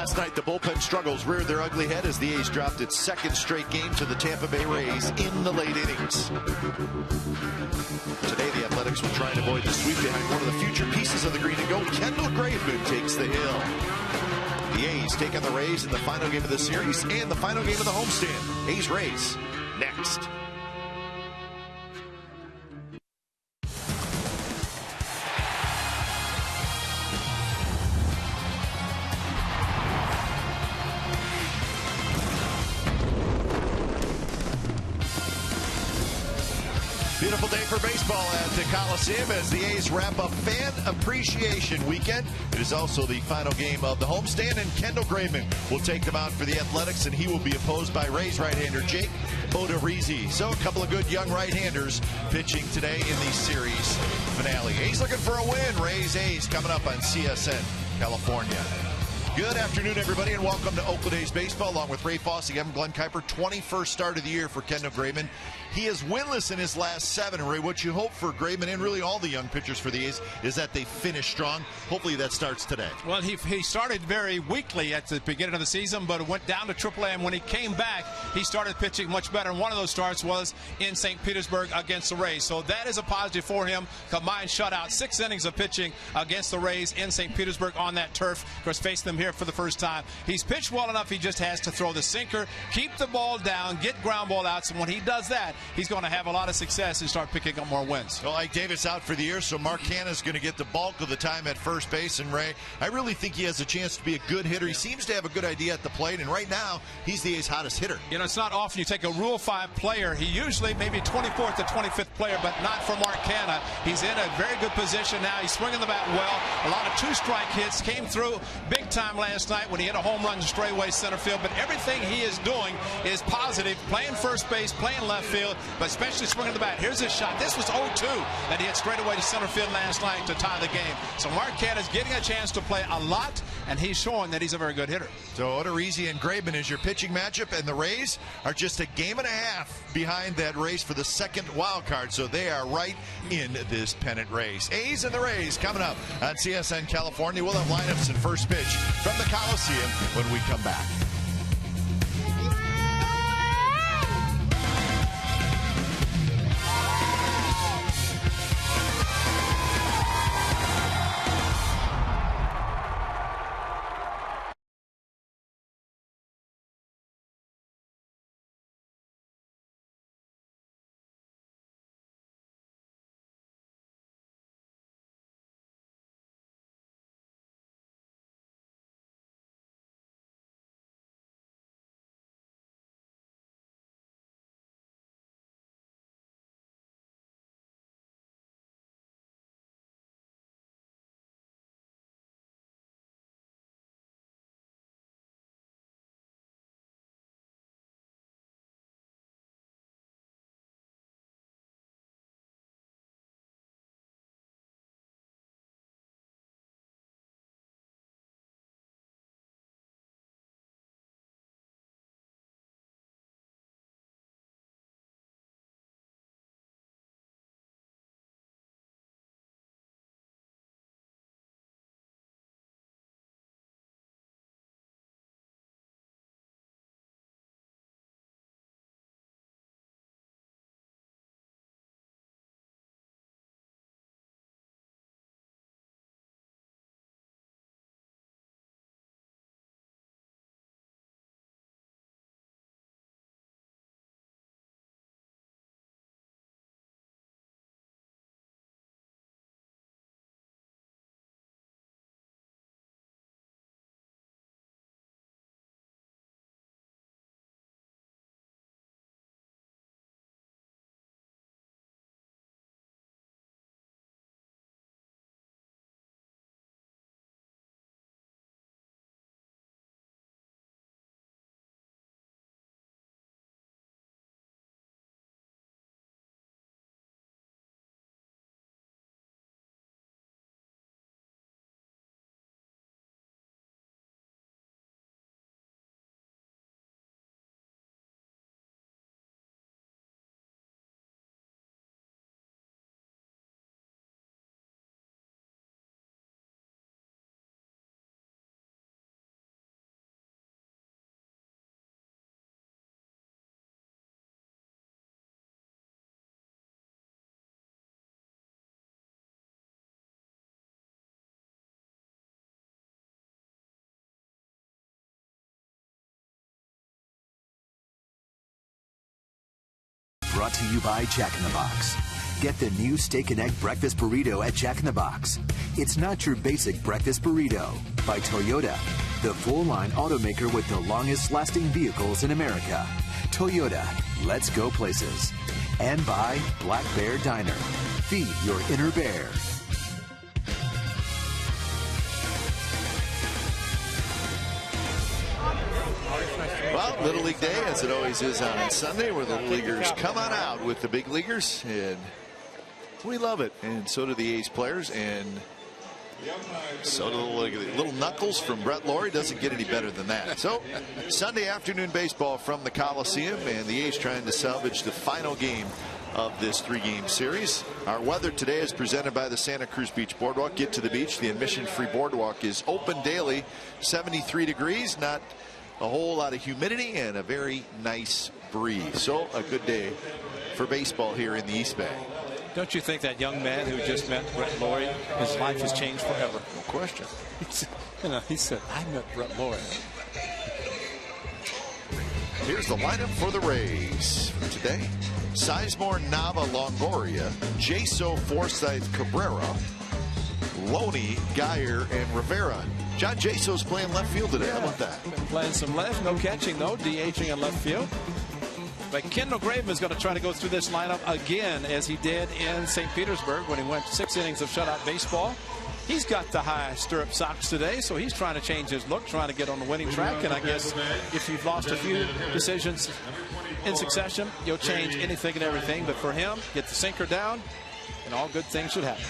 Last night, the bullpen struggles reared their ugly head as the A's dropped its second straight game to the Tampa Bay Rays in the late innings. Today, the Athletics will try and avoid the sweep behind one of the future pieces of the green and gold. Kendall Graveman takes the hill. The A's take on the Rays in the final game of the series and the final game of the homestand. A's-Rays next. Beautiful day for baseball at the Coliseum as the A's wrap up Fan Appreciation Weekend. It is also the final game of the homestand, and Kendall Graveman will take them out for the Athletics, and he will be opposed by Rays right-hander Jake Odorizzi. So a couple of good young right-handers pitching today in the series finale. A's looking for a win. Rays coming up on CSN California. Good afternoon, everybody, and welcome to Oakland A's baseball. Along with Ray Fosse, I'm Glenn Kuiper. 21st start of the year for Kendall Graveman. He is winless in his last 7. Ray, what you hope for Graveman and really all the young pitchers for the A's is that they finish strong. Hopefully that starts today. Well, he started very weakly at the beginning of the season, but went down to AAA, and when he came back, he started pitching much better. And one of those starts was in St. Petersburg against the Rays. So that is a positive for him. Combined shutout, 6 innings of pitching against the Rays in St. Petersburg on that turf. Of course, facing them here for the first time. He's pitched well enough. He just has to throw the sinker, keep the ball down, get ground ball outs, and when he does that, he's going to have a lot of success and start picking up more wins. Well, Ike Davis out for the year, so Mark Canha's going to get the bulk of the time at first base. And Ray, I really think he has a chance to be a good hitter. He seems to have a good idea at the plate, and right now, he's the A's hottest hitter. You know, it's not often you take a Rule 5 player. He usually maybe 24th or 25th player, but not for Mark Canha. He's in a very good position now. He's swinging the bat well. A lot of 2-strike hits came through big time last night when he hit a home run straightaway center field. But everything he is doing is positive. Playing first base, playing left field, but especially swinging the bat. Here's his shot. This was 0-2 that he hit straightaway to center field last night to tie the game. So Mark Canha is getting a chance to play a lot, and he's showing that he's a very good hitter. So Odorizzi and Graveman is your pitching matchup, and the Rays are just a game and a half behind that race for the second wild card. So they are right in this pennant race. A's and the Rays coming up on CSN California. We'll have lineups and first pitch from the Coliseum when we come back. brought to you by Jack in the Box. Get the new steak and egg breakfast burrito at Jack in the Box. It's not your basic breakfast burrito. By Toyota, the full-line automaker with the longest-lasting vehicles in America. Toyota, let's go places. And by Black Bear Diner. Feed your inner bear. Well, Little League Day, as it always is on Sunday, where the Little Leaguers come on out with the big leaguers, and we love it. And so do the A's players, and so do the little knuckles from Brett Laurie. Doesn't get any better than that. So, Sunday afternoon baseball from the Coliseum, and the A's trying to salvage the final game of this 3-game series. Our weather today is presented by the Santa Cruz Beach Boardwalk. Get to the beach. The admission-free boardwalk is open daily. 73 degrees, not a whole lot of humidity, and a very nice breeze. So a good day for baseball here in the East Bay. Don't you think that young man who just met Brett Laurie, his life has changed forever? No question. He said, I met Brett Laurie. Here's the lineup for the Rays for today. Sizemore, Nava, Longoria, Jaso, Forsythe, Cabrera, Loney, Geyer, and Rivera. John Jaso's playing left field today. How about that? Been playing some left, no catching, no DHing in left field. But Kendall Graveman is going to try to go through this lineup again, as he did in St. Petersburg when he went 6 innings of shutout baseball. He's got the high stirrup socks today, so he's trying to change his look, trying to get on the winning track. And I guess if you've lost a few decisions in succession, you'll change anything and everything. But for him, get the sinker down, and all good things should happen.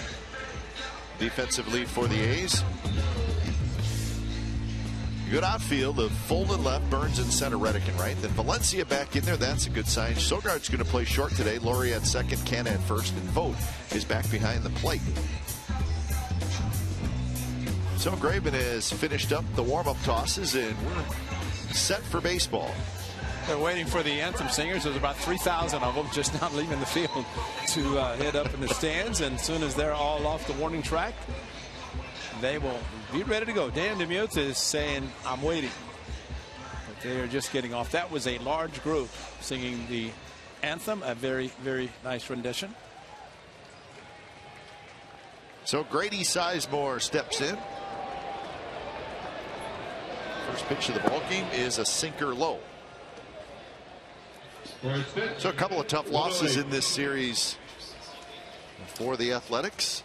Defensive lead for the A's. Good outfield of Fulton left, Burns in center, Reddick in right. Then Valencia back in there. That's a good sign. Sogard's going to play short today. Laurie at second, Canna at first, and Vogt is back behind the plate. So Graveman has finished up the warm-up tosses, and we're set for baseball. They're waiting for the anthem singers. There's about 3,000 of them just now leaving the field to head up in the stands. And as soon as they're all off the warning track, they will be ready to go. Dan DeMuth is saying, I'm waiting. But they are just getting off. That was a large group singing the anthem. A very, very nice rendition. So Grady Sizemore steps in. First pitch of the ball game is a sinker low. So a couple of tough losses in this series for the Athletics.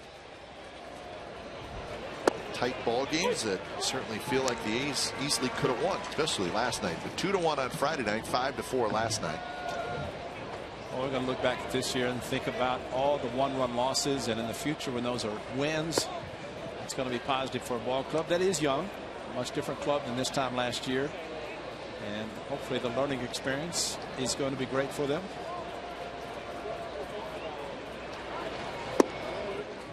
Tight ball games that certainly feel like the A's easily could have won, especially last night. But 2-1 on Friday night, 5-4 last night. Well, we're going to look back at this year and think about all the one-run losses, and in the future when those are wins, it's going to be positive for a ball club that is young, a much different club than this time last year, and hopefully the learning experience is going to be great for them.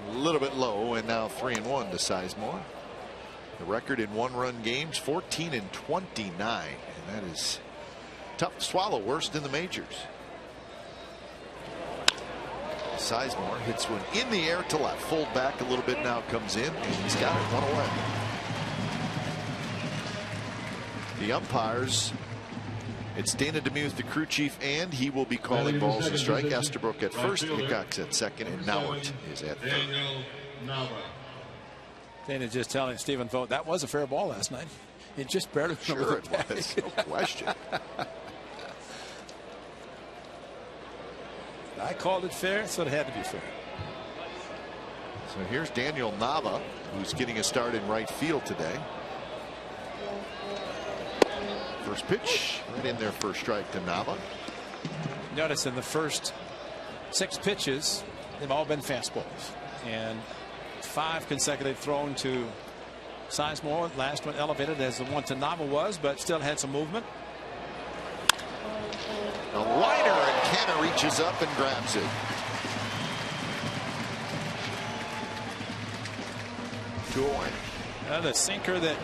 A little bit low, and now 3-1 to Sizemore. The record in one-run games, 14-29, and that is tough to swallow, worst in the majors. Sizemore hits one in the air to left, fold back a little bit, now comes in, and he's got it, one away. The umpires, it's Dana DeMuth, the crew chief, and he will be calling balls and strike. Estabrook at first, Hickok's at second, and Nauert is at third. Dana just telling Stephen Vogt that was a fair ball last night. It just barely went over the bag. Was, no question. I called it fair, so it had to be fair. So here's Daniel Nava, who's getting a start in right field today. First pitch, right in there for a strike to Nava. Notice in the first 6 pitches, they've all been fastballs. And 5 consecutive thrown to Sizemore. Last one elevated as the one to Nava was, but still had some movement. A liner, and Canna reaches up and grabs it. 2-1. The sinker that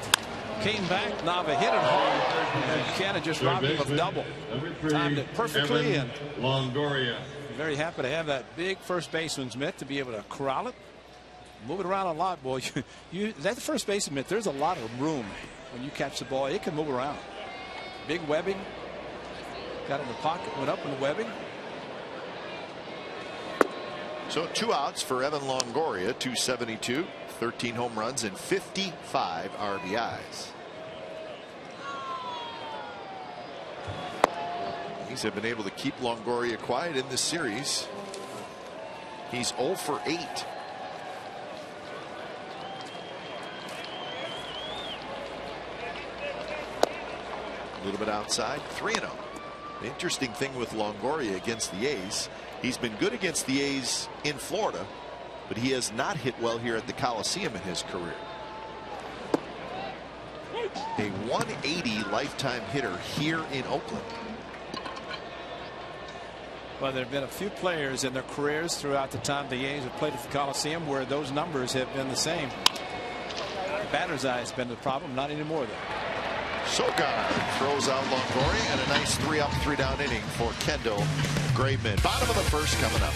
came back, Nava hit it hard, and Canna just robbed him of double. Timed it perfectly, and Longoria. Very happy to have that big first baseman's mitt to be able to corral it. Move it around a lot, boy. That first baseman mitt, there's a lot of room when you catch the ball. It can move around. Big webbing. Got in the pocket, went up in the webbing. So 2 outs for Evan Longoria, 272, 13 home runs and 55 RBIs. He's been able to keep Longoria quiet in this series. He's 0 for 8. A little bit outside, 3-0. The interesting thing with Longoria against the A's, he's been good against the A's in Florida, but he has not hit well here at the Coliseum in his career. A 180 lifetime hitter here in Oakland. Well, there have been a few players in their careers throughout the time the A's have played at the Coliseum where those numbers have been the same. Batter's eye has been the problem, not anymore though. Sogard throws out Longoria, and a nice 3-up, 3-down inning for Kendall Graveman. Bottom of the first coming up.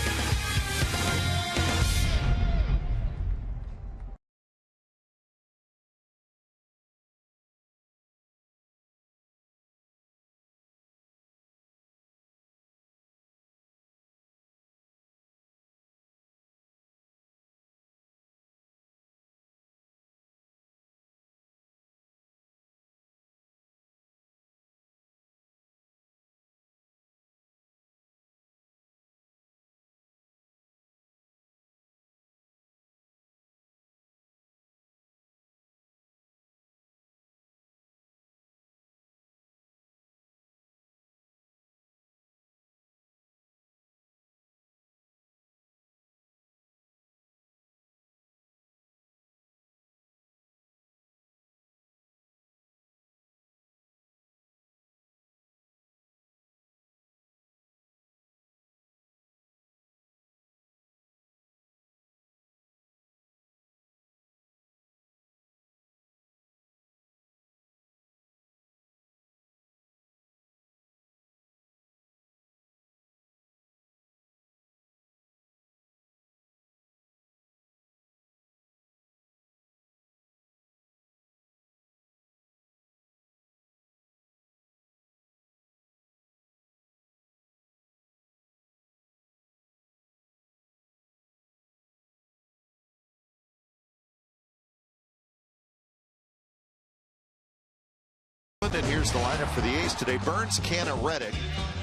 And here's the lineup for the A's today. Burns, Canna, Reddick,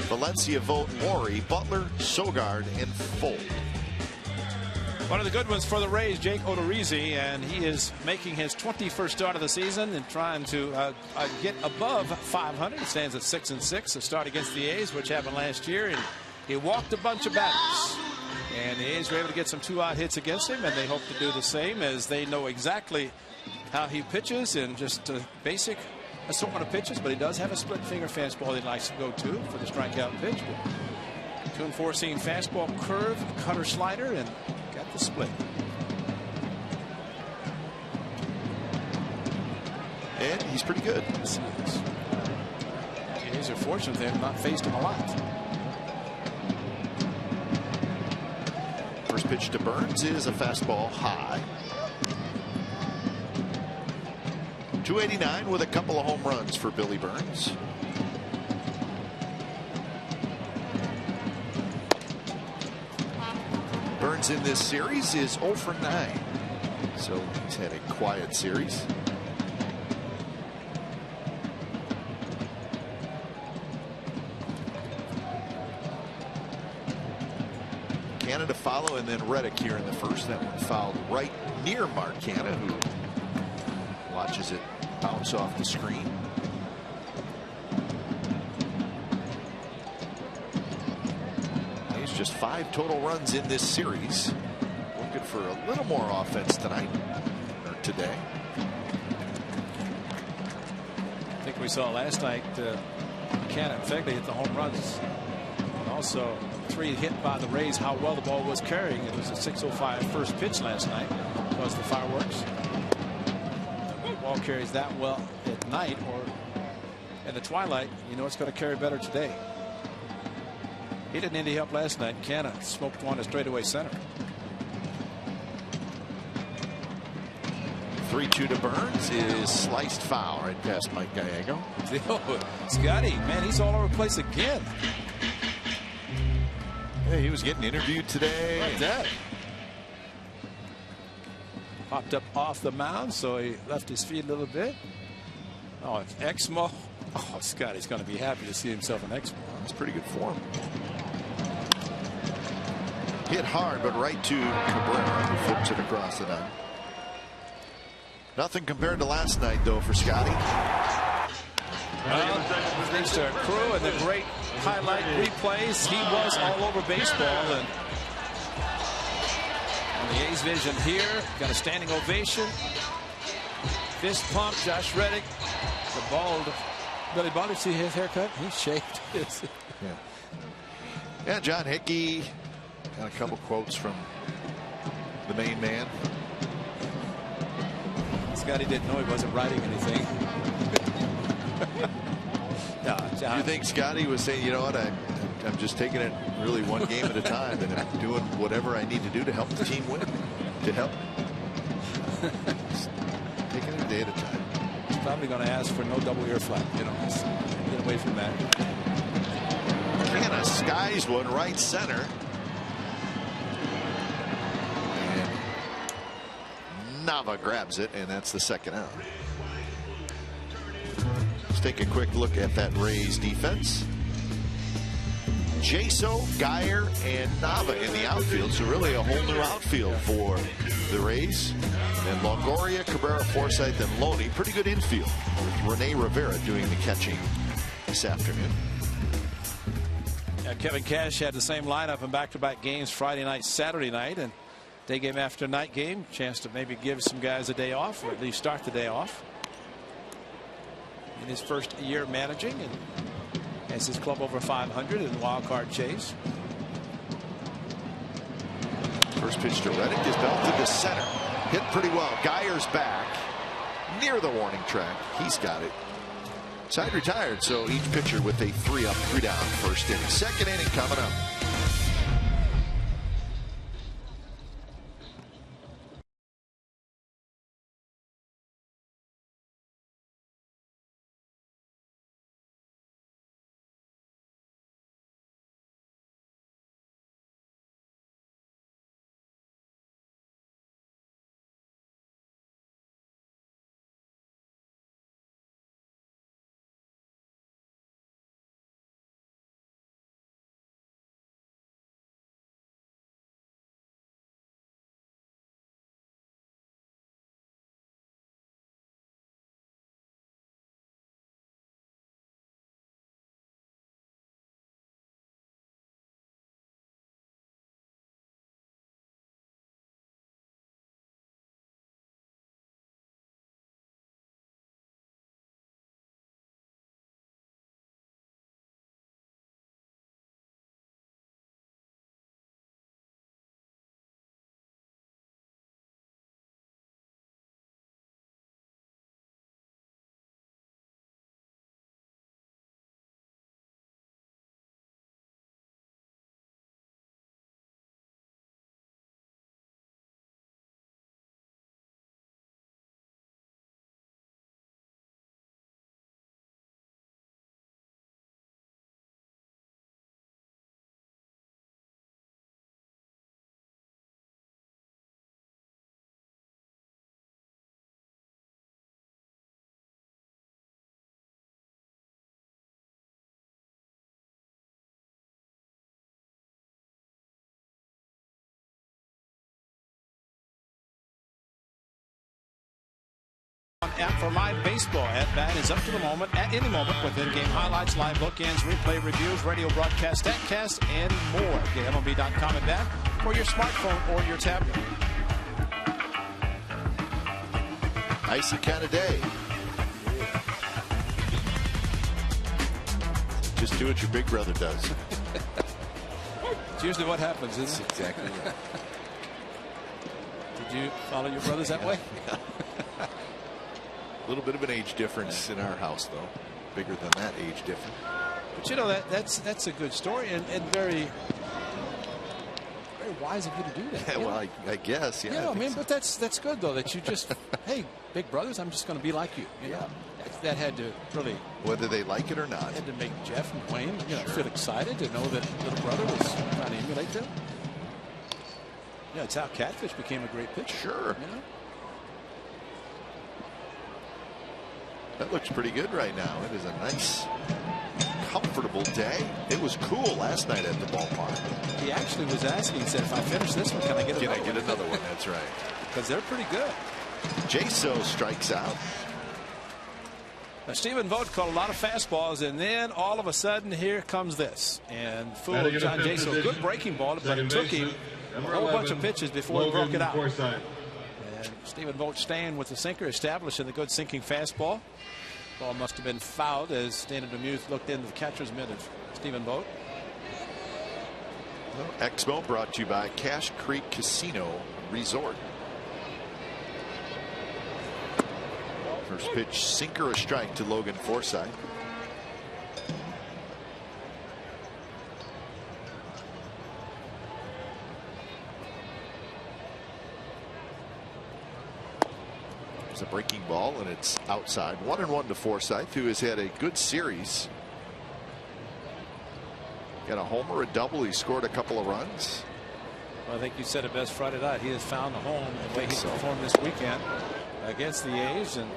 Valencia, Vogt, Morey, Butler, Sogard, and Fold. One of the good ones for the Rays, Jake Odorizzi, and he is making his 21st start of the season and trying to get above 500. He stands at 6-6. A start against the A's, which happened last year, and he walked a bunch of batters. And the A's were able to get some 2-out hits against him, and they hope to do the same, as they know exactly how he pitches and just basic assortment of pitches, but he does have a split finger fastball he likes to go to for the strikeout pitch. 2-4 seam fastball, curve, cutter, slider, and got the split. And he's pretty good. Yes, he is. The A's are fortunate they have not faced him a lot. First pitch to Burns is a fastball high. 289 with a couple of home runs for Billy Burns. Burns in this series is 0 for 9. So he's had a quiet series. Canna to follow, and then Reddick here in the first. That one fouled right near Mark Canna, who watches it bounce off the screen. He's just 5 total runs in this series. Looking for a little more offense tonight or today. I think we saw last night Canna and Fegley hit the home runs. And also 3 hit by the Rays. How well the ball was carrying. It was a 6:05 first pitch last night. Was the fireworks. Ball carries that well at night or in the twilight, you know it's going to carry better today. He didn't need any help last night. Canna smoked one to straightaway center. 3-2 to Burns is sliced foul right past Mike Gallego. Oh, Scotty, man, he's all over the place again. Yeah, he was getting interviewed today. Like that. Popped up off the mound, so he left his feet a little bit. Oh, it's Exmo. Oh, Scotty's going to be happy to see himself in Exmo. That's pretty good form. Hit hard, but right to Cabrera, who flips it across the diamond. Nothing compared to last night, though, for Scotty. Well, thanks to our crew and the great highlight replays, he was all over baseball. And on the A's vision here, got a standing ovation. Fist pump, Josh Reddick. The bald Billy Bonner, see his haircut? He's shaved. Yeah, John Hickey. Got a couple quotes from the main man. Scotty didn't know he wasn't writing anything. No, John. You think Scotty was saying, you know what, I'm just taking it really one game at a time, and I'm doing whatever I need to do to help the team win, to help. Taking it a day at a time. He's probably going to ask for no double ear flap. You know, get away from that. Canna skies one right center. And Nava grabs it, and that's the second out. Let's take a quick look at that Rays defense. Jaso, Geyer, and Nava in the outfield. So really a whole new outfield for the Rays. And Longoria, Cabrera, Forsythe, and Loney. Pretty good infield with Rene Rivera doing the catching this afternoon. Kevin Cash had the same lineup in back-to-back games Friday night, Saturday night, and day game after night game. Chance to maybe give some guys a day off, or at least start the day off. In his first year managing, and has his club over 500 in the wild card chase. First pitch to Reddick is belted to center. Hit pretty well. Geyer's back near the warning track. He's got it. Side retired, so each pitcher with a 3-up, 3-down first inning. Second inning coming up. App for live baseball. At bat is up to the moment, at any moment, with in-game highlights, live bookends, replay reviews, radio broadcast, statcast, and more. Get MLB.com at bat for your smartphone or your tablet. Icy kind of day. Just do what your big brother does. It's usually what happens, isn't it? That's exactly right. Did you follow your brothers that way? Yeah. A little bit of an age difference in our house, though. Bigger than that age difference. But you know, that's a good story, and very wise of you to do that. Yeah, well, I guess, yeah. I mean, so. But that's good though, that you just hey, big brothers, I'm just going to be like you. You know, that had to really, whether they like it or not, had to make Jeff and Wayne, feel excited to know that little brother was trying to emulate them. Yeah, it's how Catfish became a great pitcher. Sure. You know? That looks pretty good right now. It is a nice, comfortable day. It was cool last night at the ballpark. He actually was asking, he said, if I finish this one, can I get another one? That's right. Because they're pretty good. Jaso strikes out. Now, Stephen Vogt caught a lot of fastballs, and then all of a sudden, here comes this. And fooled John Jaso. Good breaking ball, but it took him a whole bunch of pitches before he broke it out. And Stephen Vogt staying with the sinker, establishing the good sinking fastball. Ball must have been fouled as Dana DeMuth looked into the catcher's mitt of Stephen Vogt. Exmo brought to you by Cache Creek Casino Resort. First pitch, sinker, a strike to Logan Forsythe. It's a breaking ball and it's outside. 1-1 to Forsythe, who has had a good series. Got a homer, a double. He scored a couple of runs. Well, I think you said it best Friday night. He has found a home the way he performed this weekend against the A's and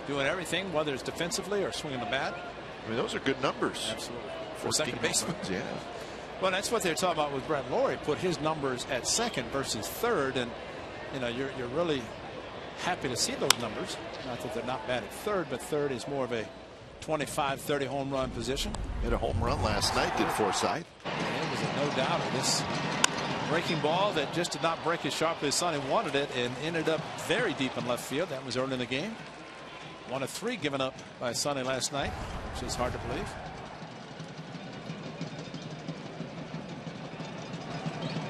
doing everything, whether it's defensively or swinging the bat. I mean, those are good numbers. Absolutely. For second baseman. Yeah. Well, that's what they're talking about with Brett Lawrie. Put his numbers at second versus third, and you know you're really happy to see those numbers. Not that they're not bad at third, but third is more of a 25-30 home run position. Hit a home run last night, did Forsythe. And it was a no doubter. This breaking ball that just did not break as sharply as Sonny wanted it, and ended up very deep in left field. That was early in the game. 1 of 3 given up by Sonny last night, which is hard to believe.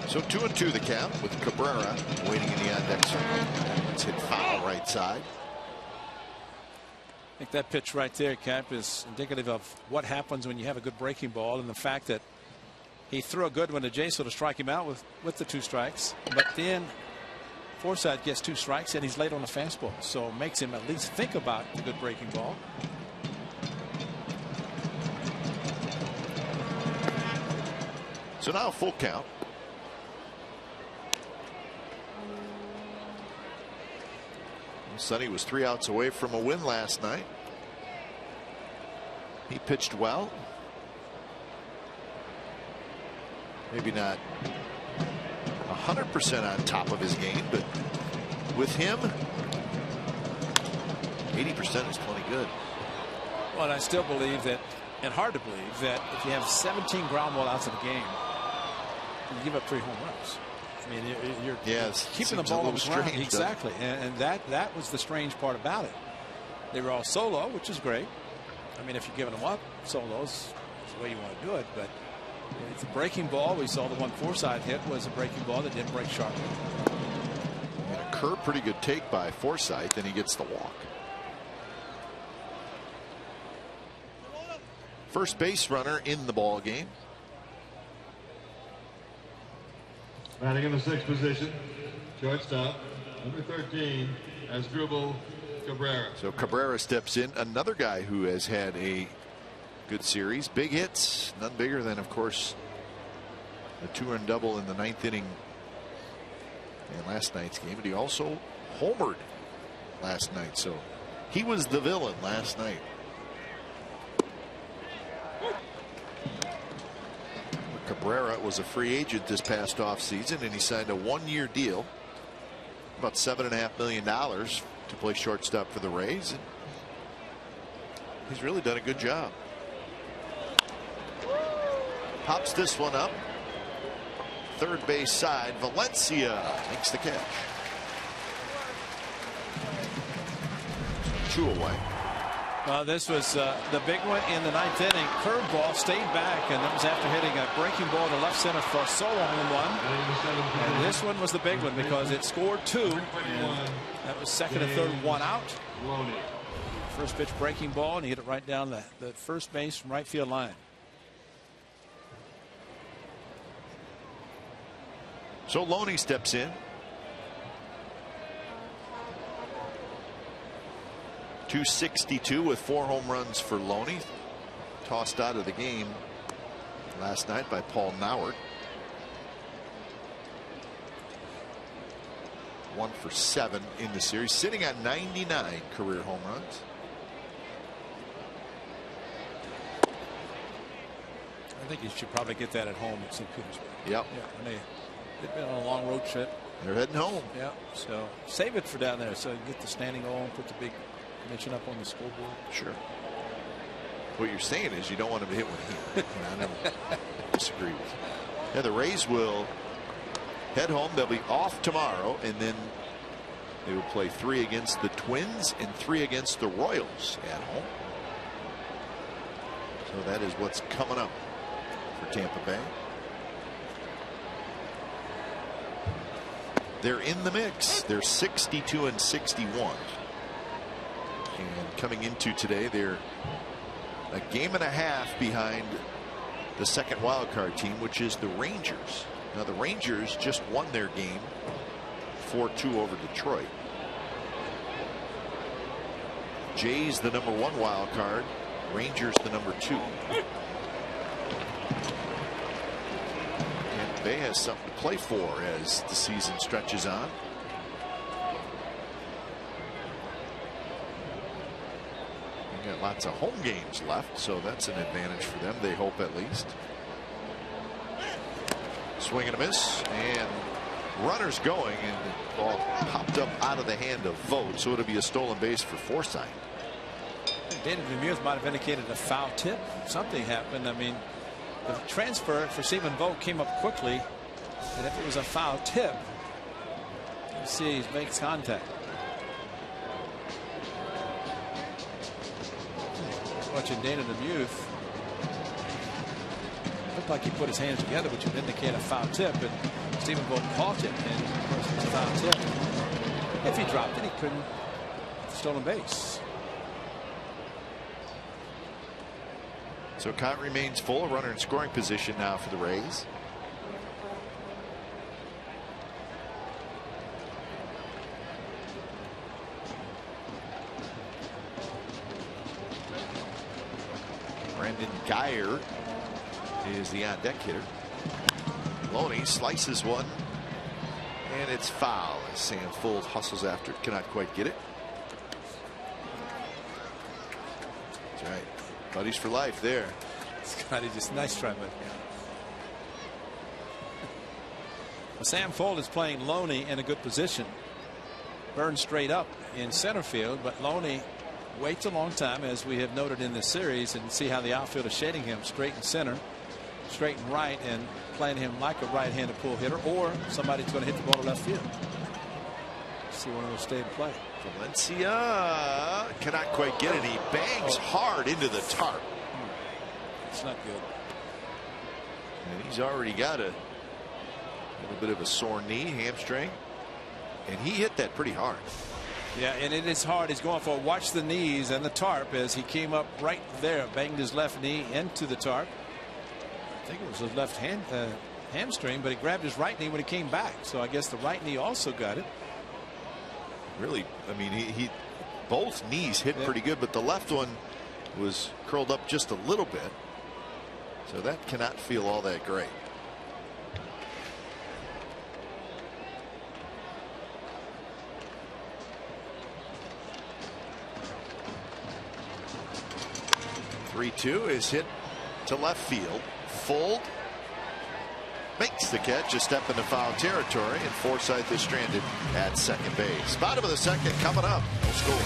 So 2-2 the count with Cabrera waiting in the on-deck circle. It's hit foul right side. I think that pitch right there, Cap, is indicative of what happens when you have a good breaking ball, and the fact that he threw a good one to Jaso to strike him out with the 2 strikes, but then Forsythe gets 2 strikes and he's late on the fastball, so it makes him at least think about the good breaking ball. So now full count. Sonny was 3 outs away from a win last night. He pitched well. Maybe not 100% on top of his game, but with him, 80% is plenty good. Well, and I still believe that, and hard to believe, that if you have 17 ground ball outs in a game, you give up 3 home runs. I mean, you're keeping the ball on the ground. Exactly. And that was the strange part about it. They were all solo, which is great. I mean, if you're giving them up solos, it's the way you want to do it. But it's a breaking ball. We saw the one Forsythe hit was a breaking ball that didn't break sharply. And a curve, pretty good take by Forsythe, and he gets the walk. First base runner in the ball game. Batting in the 6th position, shortstop, number 13, Asdrubal Cabrera. So Cabrera steps in, another guy who has had a good series. Big hits, none bigger than, of course, the 2-run double in the 9th inning in last night's game. But he also homered last night, so he was the villain last night. Cabrera was a free agent this past offseason, and he signed a 1-year deal, about $7.5 million to play shortstop for the Rays. And he's really done a good job. Pops this one up. Third base side. Valencia makes the catch. 2 away. Well, this was the big one in the 9th inning. Curveball stayed back, and that was after hitting a breaking ball to left center for a solo home run. And this one was the big one because it scored 2. And that was second and third, 1 out. First pitch breaking ball, and he hit it right down the first base from right field line. So Loney steps in. .262 with 4 home runs for Loney. Tossed out of the game last night by Paul Nauert. 1 for 7 in the series, sitting at 99 career home runs. I think you should probably get that at home at St. Petersburg. Yep. Yeah, they've been on a long road trip. They're heading home. Yeah. So save it for down there so you get the standing on, put the big mention up on the scoreboard. Sure. What you're saying is you don't want them to hit one here. I never disagree with you. Yeah, the Rays will head home. They'll be off tomorrow, and then they will play 3 against the Twins and 3 against the Royals at home. So that is what's coming up for Tampa Bay. They're in the mix. They're 62 and 61. And coming into today, they're a game and a half behind the second wild card team, which is the Rangers. Now the Rangers just won their game 4-2 over Detroit. Jays the #1 wild card, Rangers the #2. Tampa Bay has something to play for as the season stretches on. They got lots of home games left, so that's an advantage for them, they hope at least. Swing and a miss, and runners going, and the ball popped up out of the hand of Vogt, so it'll be a stolen base for Forsythe. David Lemieux might have indicated a foul tip. Something happened. I mean, the transfer for Stephen Vogt came up quickly, and if it was a foul tip, you see he makes contact. Watching Dana Lemieux, looked like he put his hands together, which would indicate a foul tip, and Stephen Vogt caught it, and of course it was a foul tip. If he dropped it, he couldn't have stolen base. So count remains full. Runner in scoring position now for the Rays. Brandon Geyer is the on deck hitter. Loney slices one, and it's foul as Sam Fuld hustles after it, cannot quite get it. That's right. Buddies for life there. Scotty, just nice try, but well, Sam Fuld is playing Loney in a good position. Burns straight up in center field, but Loney waits a long time, as we have noted in this series, and see how the outfield is shading him straight in center, straight and right, and playing him like a right-handed pull hitter, or somebody's going to hit the ball to left field. See one of those stay in play. Valencia cannot quite get it. He bangs hard into the tarp. It's not good. And he's already got a little bit of a sore knee, hamstring, and he hit that pretty hard. Yeah, and it is hard. He's going for watch the knees and the tarp as he came up right there, banged his left knee into the tarp. I think it was his left hand hamstring, but he grabbed his right knee when he came back. So I guess the right knee also got it. Really, I mean, he both knees hit pretty good, but the left one was curled up just a little bit, so that cannot feel all that great. "3-2" is hit to left field. Fuld makes the catch, a step into foul territory, and Forsythe is stranded at second base. Bottom of the second coming up. No score.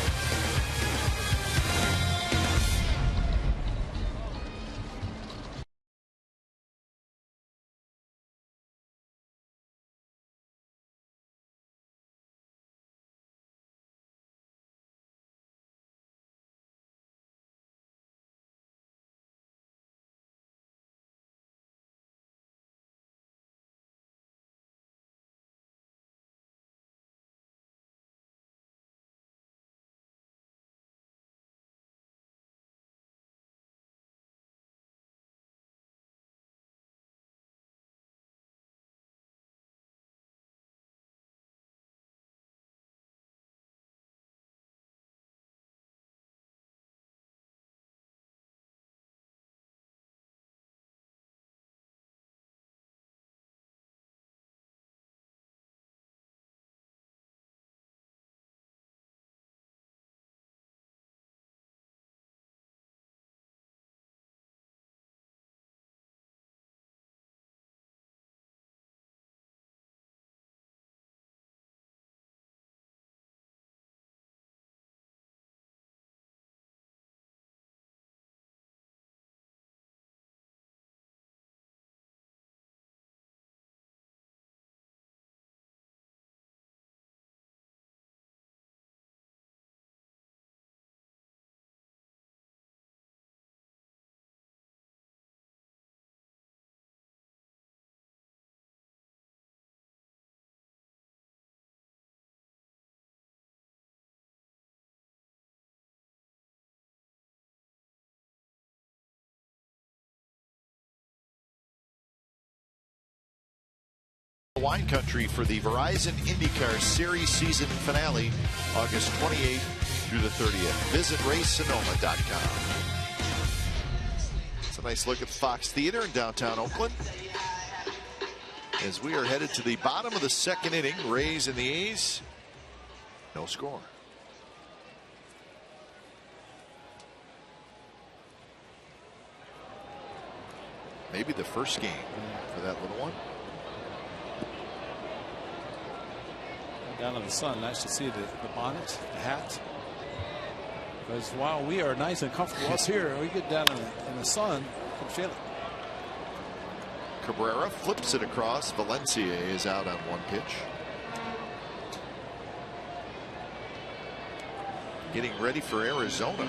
wine country for the Verizon IndyCar Series season finale, August 28th through the 30th. Visit racesonoma.com. It's a nice look at the Fox Theater in downtown Oakland as we are headed to the bottom of the second inning. Rays and the A's, no score. Maybe the first game for that little one. Down in the sun, nice to see the bonnet, the hat. Because while we are nice and comfortable up here, we get down in the sun, you can feel it. Cabrera flips it across. Valencia is out on one pitch. Getting ready for Arizona.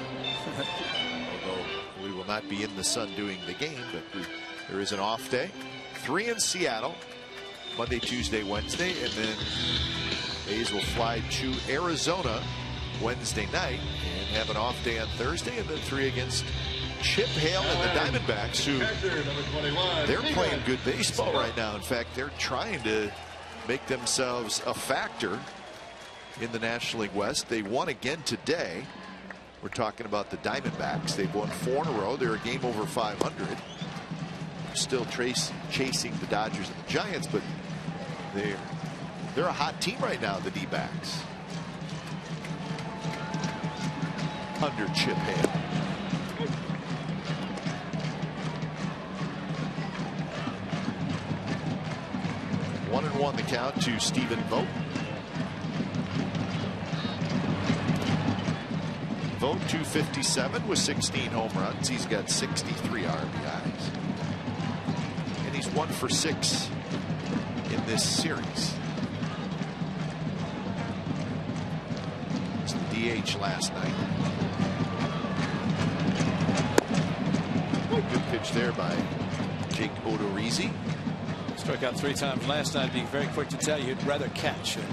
Although we will not be in the sun doing the game, but there is an off day. 3 in Seattle, Monday, Tuesday, Wednesday, and then A's will fly to Arizona Wednesday night and have an off day on Thursday, and then 3 against Chip Hale and the Diamondbacks, who they're playing good baseball right now. In fact, they're trying to make themselves a factor in the National League West. They won again today. We're talking about the Diamondbacks. They've won 4 in a row. They're a game over 500. Still chasing the Dodgers and the Giants, but they're a hot team right now, the D-backs. Under Chip Hale. 1-1 the count to Stephen Vogt. Vogt 257 with 16 home runs. He's got 63 RBIs. And he's 1 for 6 in this series. It's the DH last night. Good pitch there by Jake Odorizzi. Struck out 3 times last night. Being very quick to tell you he'd rather catch. And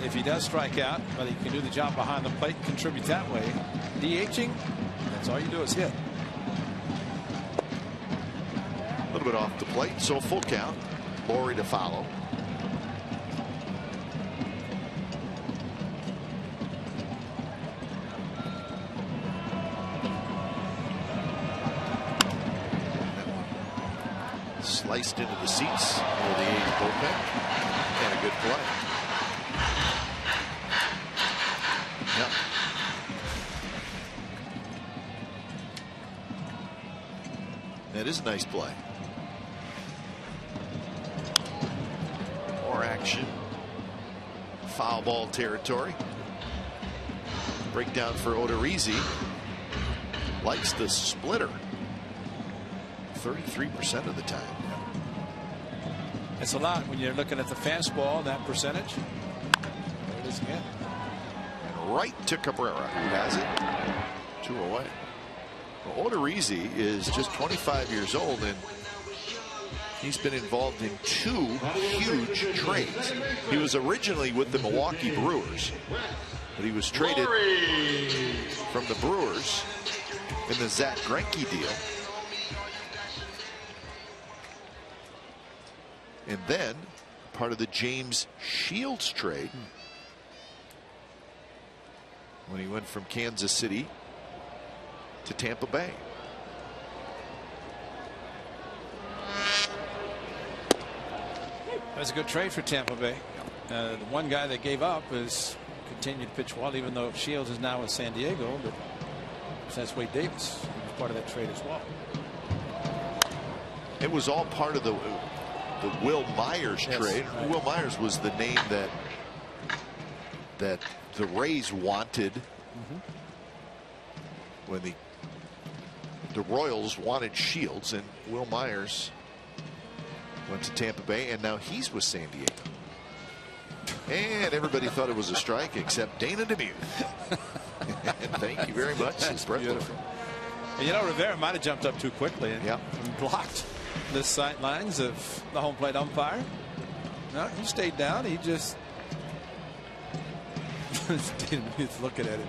if he does strike out, but he can do the job behind the plate and contribute that way. DHing, that's all you do is hit. A little bit off the plate, so full count. Laurie to follow. Sliced into the seats for the A's bullpen, and a good play. Yep. That is a nice play. More action. Foul ball territory. Breakdown for Odorizzi. Likes the splitter 33% of the time. It's a lot when you're looking at the fastball, that percentage. There it is again. And right to Cabrera, who has it. 2 away. Well, Odorizzi is just 25 years old, and he's been involved in 2 huge trades. He was originally with the Milwaukee Brewers, but he was traded from the Brewers in the Zach Greinke deal. And then part of the James Shields trade when he went from Kansas City to Tampa Bay. That's a good trade for Tampa Bay. The one guy they gave up is continued to pitch well, even though Shields is now with San Diego. But that's Wade Davis. He was part of that trade as well. It was all part of the Will Myers trade. Right. Will Myers was the name that the Rays wanted when the Royals wanted Shields, and Will Myers went to Tampa Bay, and now he's with San Diego. And everybody thought it was a strike except Dana DeMuth. And thank you very much. That's beautiful. And you know, Rivera might have jumped up too quickly and blocked the sight lines of the home plate umpire. No, he stayed down. He just he's looking at it.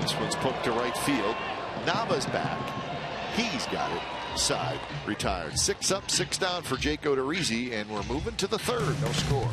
This one's poked to right field. Nava's back. He's got it. side retired. 6 up, 6 down for Jake Odorizzi, and we're moving to the third. No score.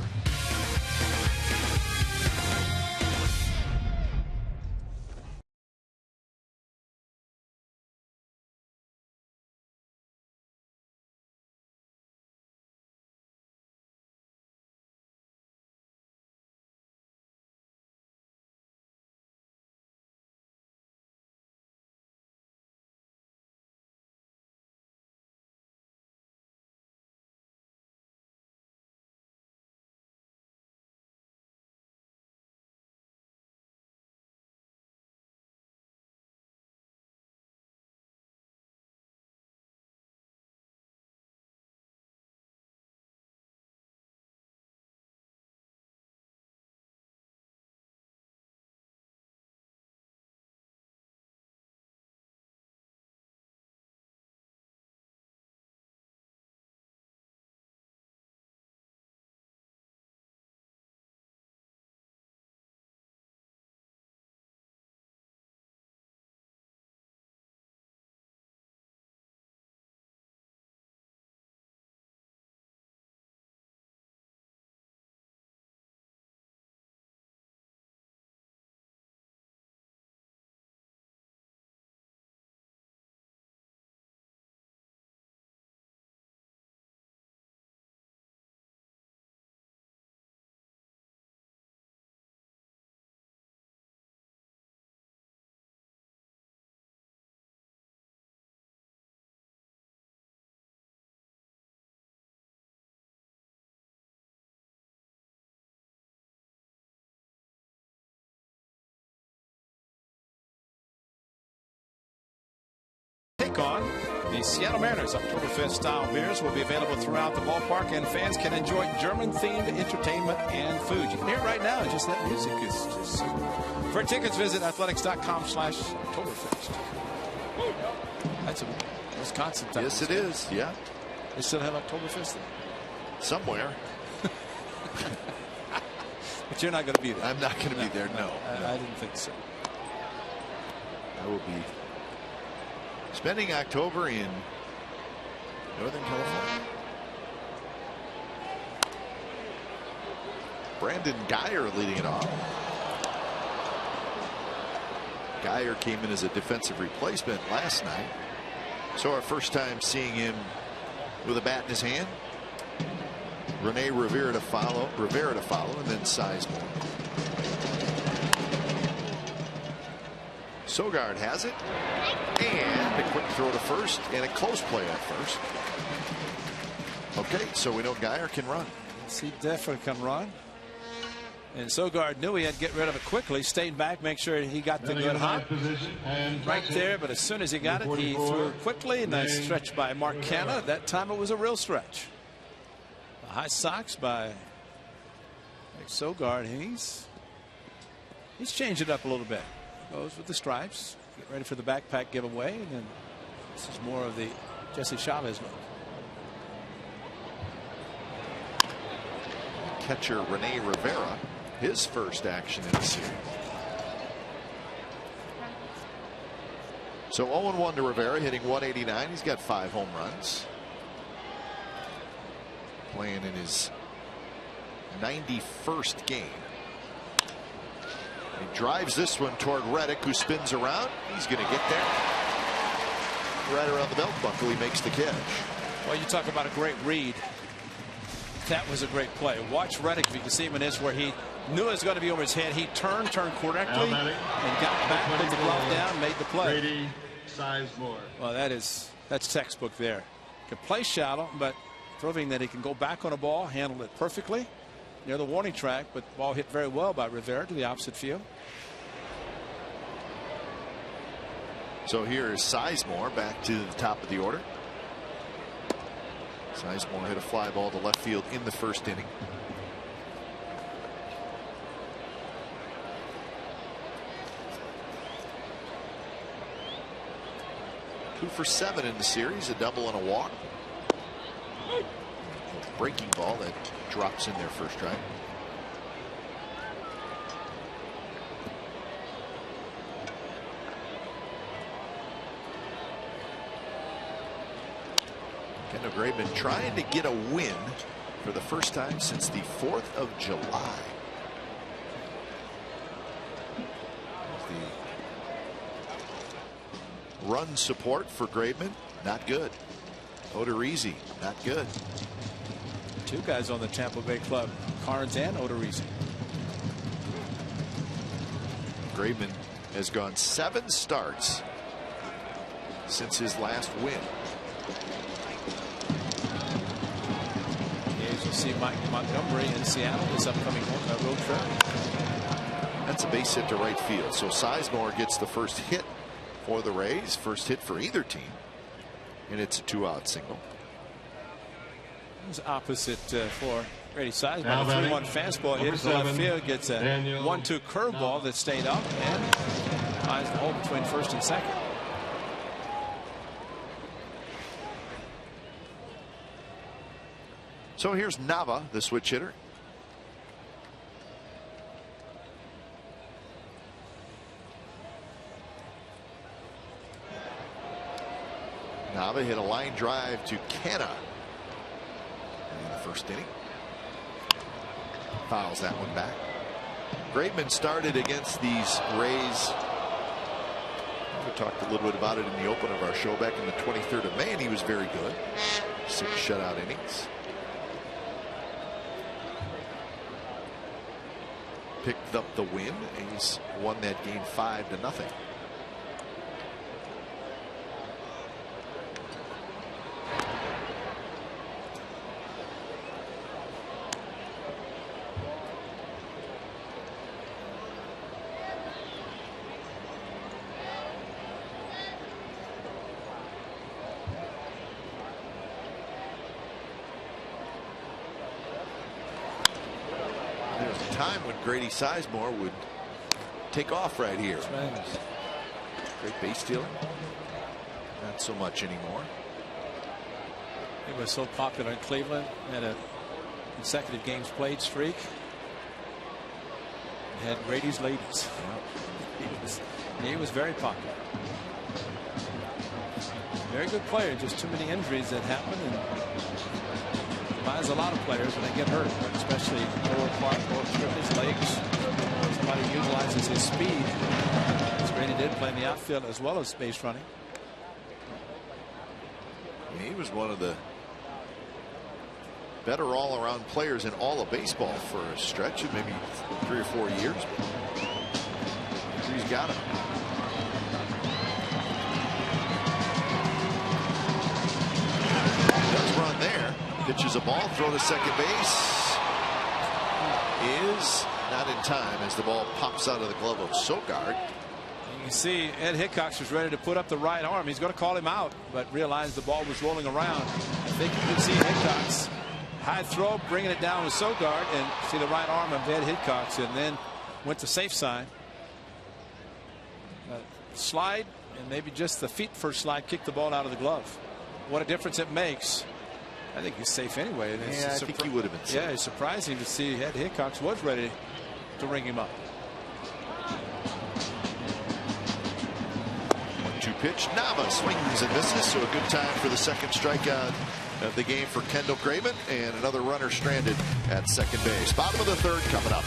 Take on the Seattle Mariners. Oktoberfest style beers will be available throughout the ballpark, and fans can enjoy German-themed entertainment and food. You can hear it right now. Just that music is just so. For tickets, visit athletics.com/Oktoberfest. That's a Wisconsin time. Yes, it is. Yeah. They still have Oktoberfest there? Somewhere. But you're not going to be there. I'm not going to be there, no. I didn't think so. I will be spending October in Northern California. Brandon Geyer leading it off. Geyer came in as a defensive replacement last night. So our first time seeing him with a bat in his hand. Rene Rivera to follow, and then Sizemore. Sogard has it, and a quick throw to first, and a close play at first. Okay, so we know Geyer can run. Yes, he definitely can run. And Sogard knew he had to get rid of it quickly, stayed back, make sure he got the good hop right there. But as soon as he got it, he threw it quickly. Nice stretch by Mark Canha. That time it was a real stretch. The high socks by Sogard. He's changed it up a little bit. Goes with the stripes. Get ready for the backpack giveaway. And then this is more of the Jesse Chavez look. Catcher Rene Rivera, his first action in the series. So 0-1 to Rivera, hitting 189. He's got 5 home runs. Playing in his 91st game. He drives this one toward Reddick, who spins around. He's going to get there. Right around the belt buckle, he makes the catch. Well, you talk about a great read. That was a great play. Watch Reddick, if you can see him in this, where he knew it was going to be over his head. He turned correctly, and got back, put the glove down, made the play. Well, that's textbook there. Can play shallow, but proving that he can go back on a ball, handle it perfectly near the warning track, but the ball hit very well by Rivera to the opposite field. So here is Sizemore back to the top of the order. Sizemore hit a fly ball to left field in the first inning. Two for 7 in the series, a double and a walk. Breaking ball that drops in their first strike. Kendall Graveman trying to get a win for the first time since the 4th of July. The run support for Graveman, not good. Odorizzi, not good. 2 guys on the Tampa Bay club, Carnes and Odorizzi. Graveman has gone 7 starts since his last win. As you see, Mike Montgomery in Seattle this upcoming road trip. That's a base hit to right field. So Sizemore gets the first hit for the Rays, first hit for either team, and it's a 2-out single. It's opposite for Grady Sizemore. Now The 3-1 fastball hit to left 7, field, gets a 1-2 curveball that stayed up and finds the hole between first and second. So here's Nava, the switch hitter. Nava hit a line drive to Canna in the first inning. Fouls that one back. Graveman started against these Rays. We talked a little bit about it in the open of our show back in the 23rd of May, and he was very good. 6 shutout innings. Picked up the win. He's won that game 5-0. Time when Grady Sizemore would take off right here. Right. Great base stealing. Not so much anymore. He was so popular in Cleveland. Had a consecutive games played streak. Had Grady's ladies. He was very popular. Very good player. Just too many injuries that happen, and buys a lot of players when they get hurt, especially lower part, lower strip, his legs. Somebody utilizes his speed, as Grady did, play in the outfield as well as base running. He was one of the better all-around players in all of baseball for a stretch of maybe 3 or 4 years. He's got him. Does run there. Pitches a ball, throw to second base. Is not in time as the ball pops out of the glove of Sogard. You can see Ed Hickox was ready to put up the right arm. He's going to call him out, but realized the ball was rolling around. I think you could see Hickox high throw, bringing it down with Sogard, and see the right arm of Ed Hickox, and then went to safe side. Slide, and maybe just the feet first slide, kicked the ball out of the glove. What a difference it makes. I think he's safe anyway. Yeah, I think he would have been safe. Yeah, it's surprising to see Ed Hickox was ready to ring him up. 1-2 pitch. Nava swings and misses, so a good time for the second strikeout of the game for Kendall Graveman, and another runner stranded at second base. Bottom of the 3rd coming up.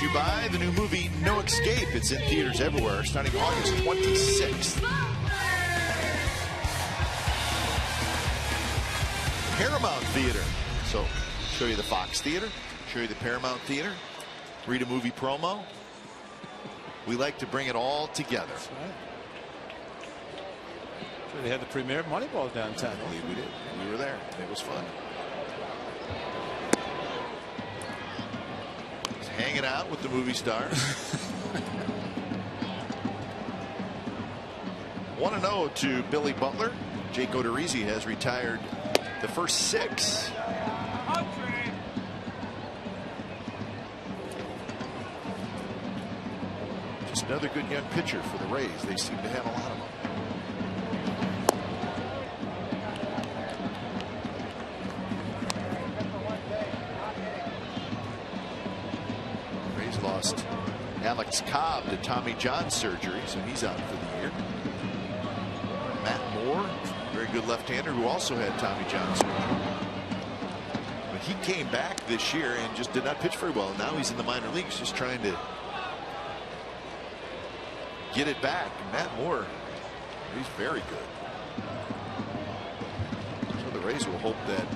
to you by the new movie No Escape. It's in theaters everywhere starting August 26th. Paramount Theater. So, show you the Fox Theater, show you the Paramount Theater, read a movie promo. We like to bring it all together. That's right. Sure, they had the premiere of Moneyball downtown. I believe we did. We were there. It was fun. Just hanging out with the movie stars. 1-0 to Billy Butler. Jake Odorizzi has retired the first 6. Just another good young pitcher for the Rays. They seem to have a lot of them. Rays lost Alex Cobb to Tommy John surgery, so he's out for the year. Matt Moore, very good left-hander who also had Tommy John surgery. But he came back this year and just did not pitch very well. Now he's in the minor leagues just trying to get it back. Matt Moore, he's very good. So the Rays will hope that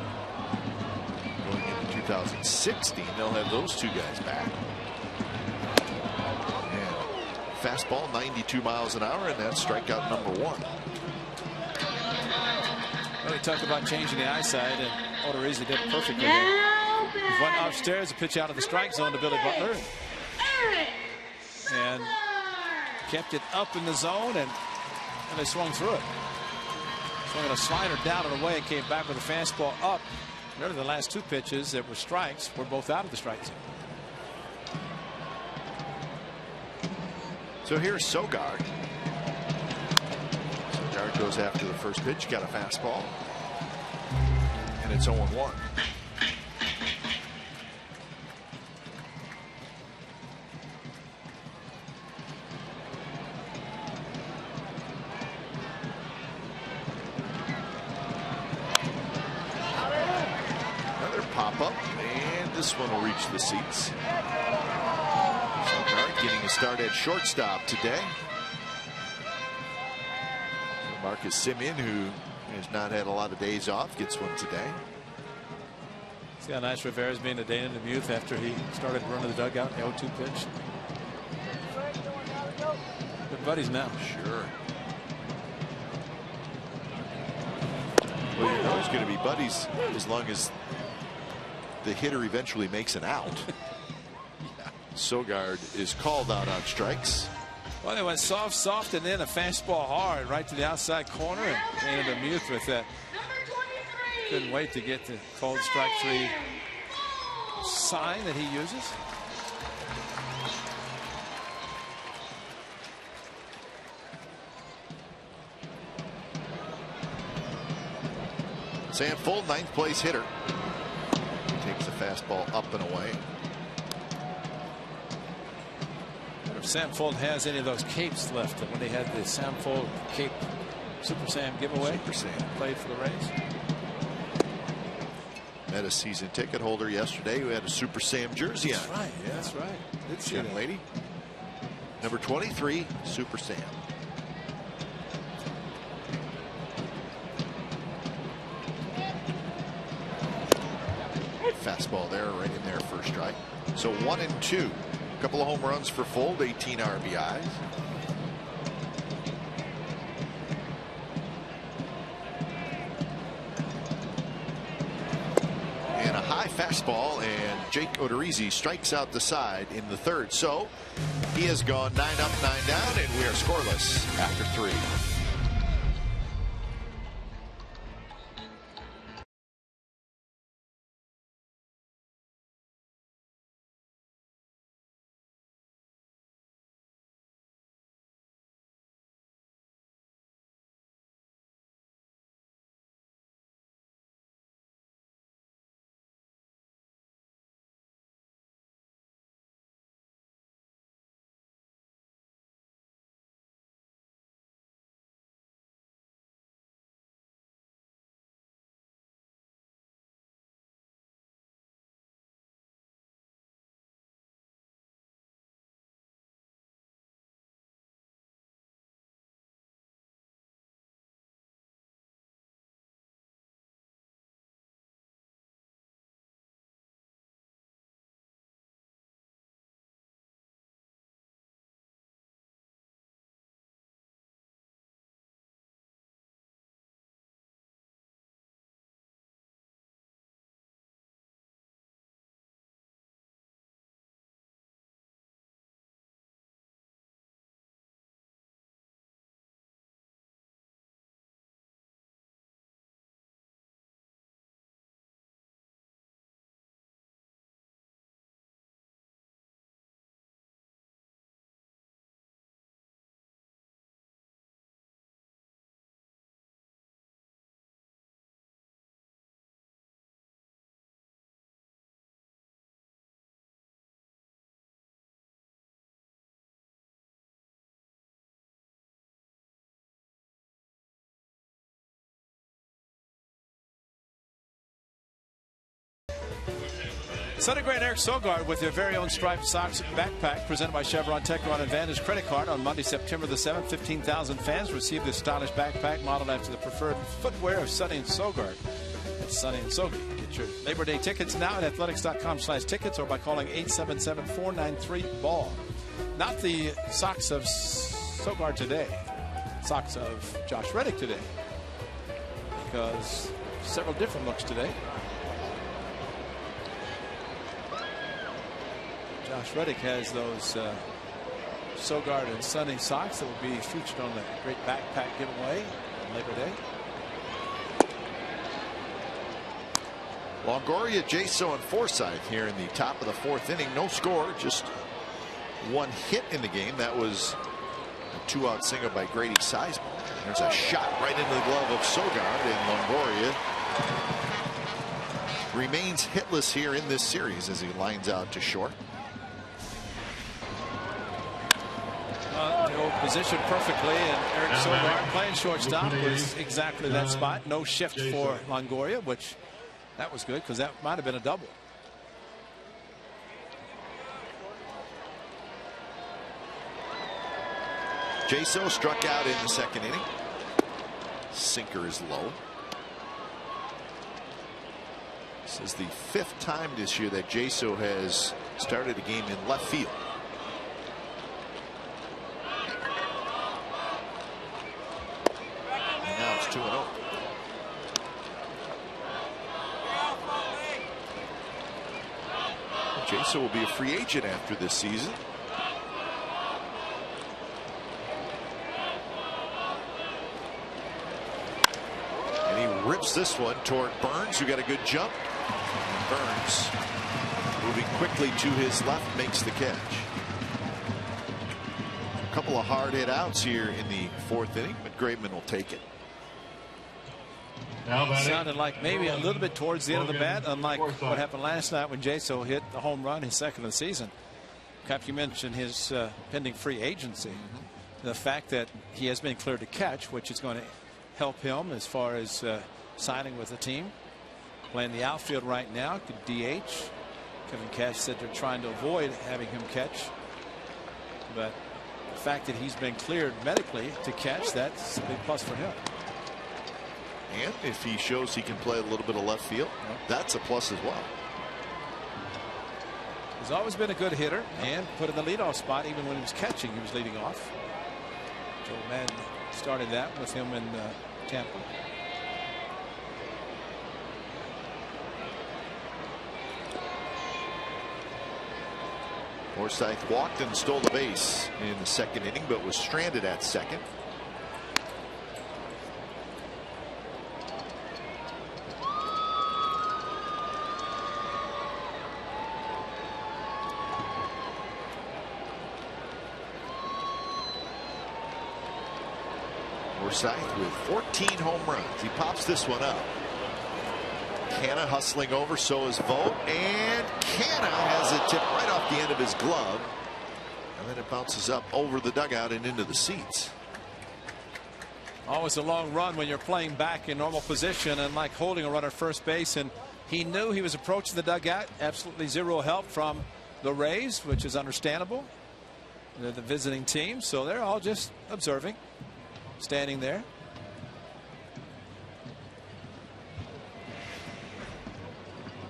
going into 2016 they'll have those two guys back. And fastball 92 miles an hour, and that's strikeout number 1. Well, we talked about changing the eyesight, and Odorizzi did it perfectly there. He went upstairs, a pitch out of the strike zone to Billy Butler, and kept it up in the zone, and they swung through it. Swung a slider down and away, and came back with a fastball up. Really, the last 2 pitches that were strikes were both out of the strike zone. So here's Sogard. Sogard goes after the first pitch, got a fastball, and it's 0-1. Pop up, and this one will reach the seats. Sogard getting a start at shortstop today. Marcus Semien, who has not had a lot of days off, gets one today. See how nice Rivera's being a Dana DeMuth after he started running the dugout, the 0-2 pitch. Good buddies now. Sure. Well, you're always going to be buddies as long as the hitter eventually makes an out. Yeah. Sogard is called out on strikes. Well, they went soft, and then a fastball hard right to the outside corner, and Dana DeMuth with that. Couldn't wait to get the called strike 3 sign that he uses. Sam Fuld, 9th place hitter. Takes a fastball up and away. If Sam Fuld has any of those capes left, when they had the Sam Fuld cape Super Sam giveaway, Super Sam played for the Rays. Met a season ticket holder yesterday who had a Super Sam jersey on. That's right. Yeah. That's right. This young lady, number 23, Super Sam. Fastball there, right in there, first strike. So 1-2. A couple of home runs for Fuld, 18 RBIs. And a high fastball, and Jake Odorizzi strikes out the side in the 3rd. So he has gone 9 up, 9 down, and we are scoreless after 3. Sonny Gray and Eric Sogard with their very own striped socks backpack presented by Chevron Techron Advantage credit card on Monday, September the 7th. 15,000 fans received this stylish backpack modeled after the preferred footwear of Sonny and Sogard. That's Sonny and Sogard. Get your Labor Day tickets now at athletics.com/tickets or by calling 877-493-BALL. Not the socks of Sogard today. Socks of Josh Reddick today. Because several different looks today. Josh Reddick has those Sogard and Sonny socks that will be featured on the great backpack giveaway on Labor Day. Longoria, Jaso, and Forsythe here in the top of the 4th inning. No score, just one hit in the game. That was a 2-out single by Grady Sizemore. There's a shot right into the glove of Sogard, and Longoria remains hitless here in this series as he lines out to short. The old position perfectly, and Eric Sogard playing shortstop was exactly that spot. No shift for Longoria, which that was good because that might have been a double. Jaso struck out in the 2nd inning. Sinker is low. This is the 5th time this year that Jaso has started a game in left field. And now it's 2-0. Jaso will be a free agent after this season. And he rips this one toward Burns, who got a good jump. Burns, moving quickly to his left, makes the catch. A couple of hard hit outs here in the 4th inning, but Graveman will take it. Sounded like maybe a little bit towards the end of the bat, unlike what happened last night when Jaso hit the home run, his 2nd of the season. Cap, you mentioned his pending free agency. The fact that he has been cleared to catch, which is going to help him as far as signing with the team. Playing the outfield right now, could DH. Kevin Cash said they're trying to avoid having him catch. But the fact that he's been cleared medically to catch, that's a big plus for him. And if he shows he can play a little bit of left field, that's a plus as well. He's always been a good hitter and put in the leadoff spot. Even when he was catching, he was leading off. Joe Madden started that with him in Tampa. Forsythe walked and stole the base in the 2nd inning, but was stranded at 2nd. Forsythe with 14 home runs. He pops this one up. Canna hustling over, so is Vogt, and Canna has it tipped right off the end of his glove, and then it bounces up over the dugout and into the seats. Always a long run when you're playing back in normal position and like holding a runner at first base, and he knew he was approaching the dugout. Absolutely zero help from the Rays, which is understandable. They're the visiting team, so they're all just observing, standing there.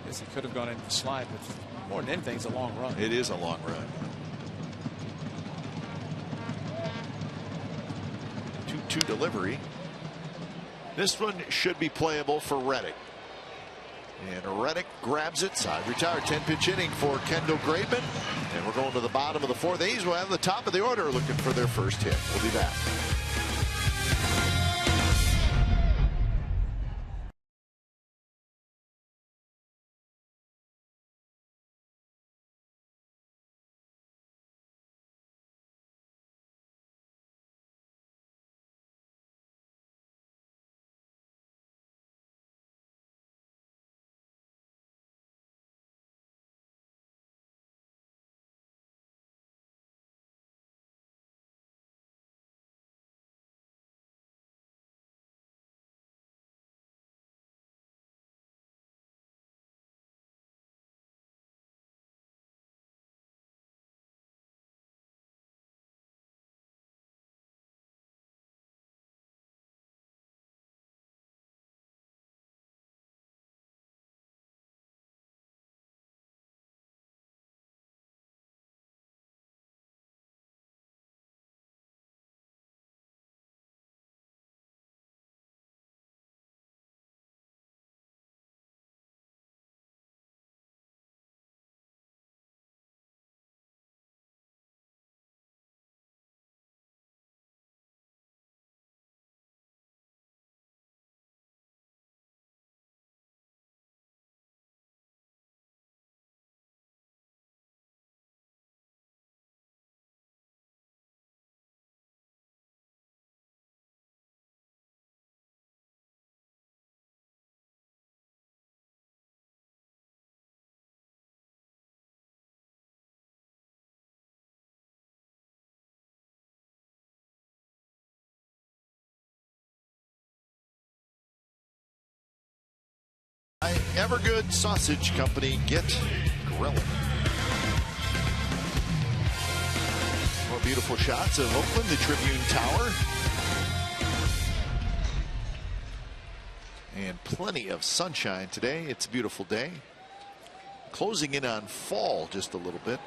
Guess he could have gone in the slide, but more than anything, it's a long run. It is a long run. 2-2 delivery. This one should be playable for Reddick. And Reddick grabs it. Side retired. 10-pitch inning for Kendall Graveman. And we're going to the bottom of the 4th. A's will have the top of the order looking for their first hit. We'll be back. Evergood Sausage Company get grilling. More beautiful shots of Oakland, the Tribune Tower. And plenty of sunshine today. It's a beautiful day. Closing in on fall just a little bit.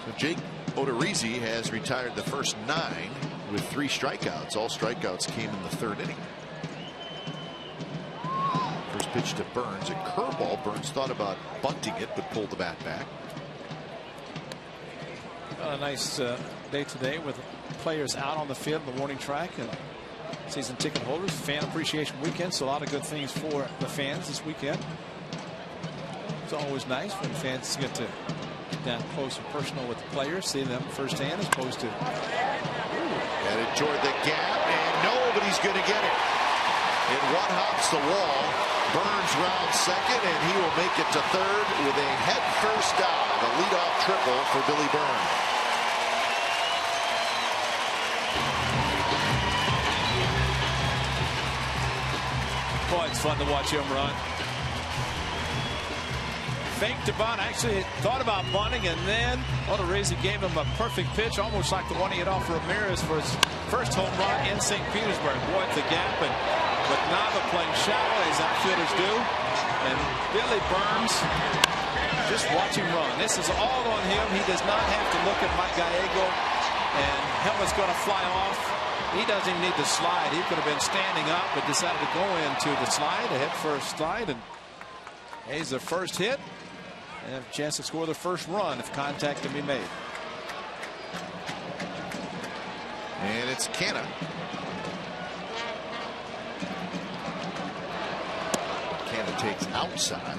So Jake Odorizzi has retired the first 9 with 3 strikeouts. All strikeouts came in the 3rd inning. First pitch to Burns, a curveball. Burns thought about bunting it, but pulled the bat back. A nice day today with players out on the field in the warning track and season ticket holders. Fan appreciation weekend, so a lot of good things for the fans this weekend. It's always nice when fans get to get down close and personal with the players, see them firsthand as opposed to. Headed toward the gap, and nobody's going to get it. It one-hops the wall. Burns rounds second, and he will make it to third with a head-first dive, a leadoff triple for Billy Burns. Boy, it's fun to watch him run. Faked to bunt, actually thought about bunting, and then Odorizzi gave him a perfect pitch, almost like the one he hit off Ramirez for his first home run in St. Petersburg. Boy, at the gap, and with Nava playing shallow as outfielders do, and Billy Burns, just watch him run. This is all on him. He does not have to look at Mike Gallego, and helmet's going to fly off. He doesn't even need to slide. He could have been standing up, but decided to go into the slide, a head-first slide, and he's the first hit. And have a chance to score the first run if contact can be made. And it's Canna. Canna takes outside.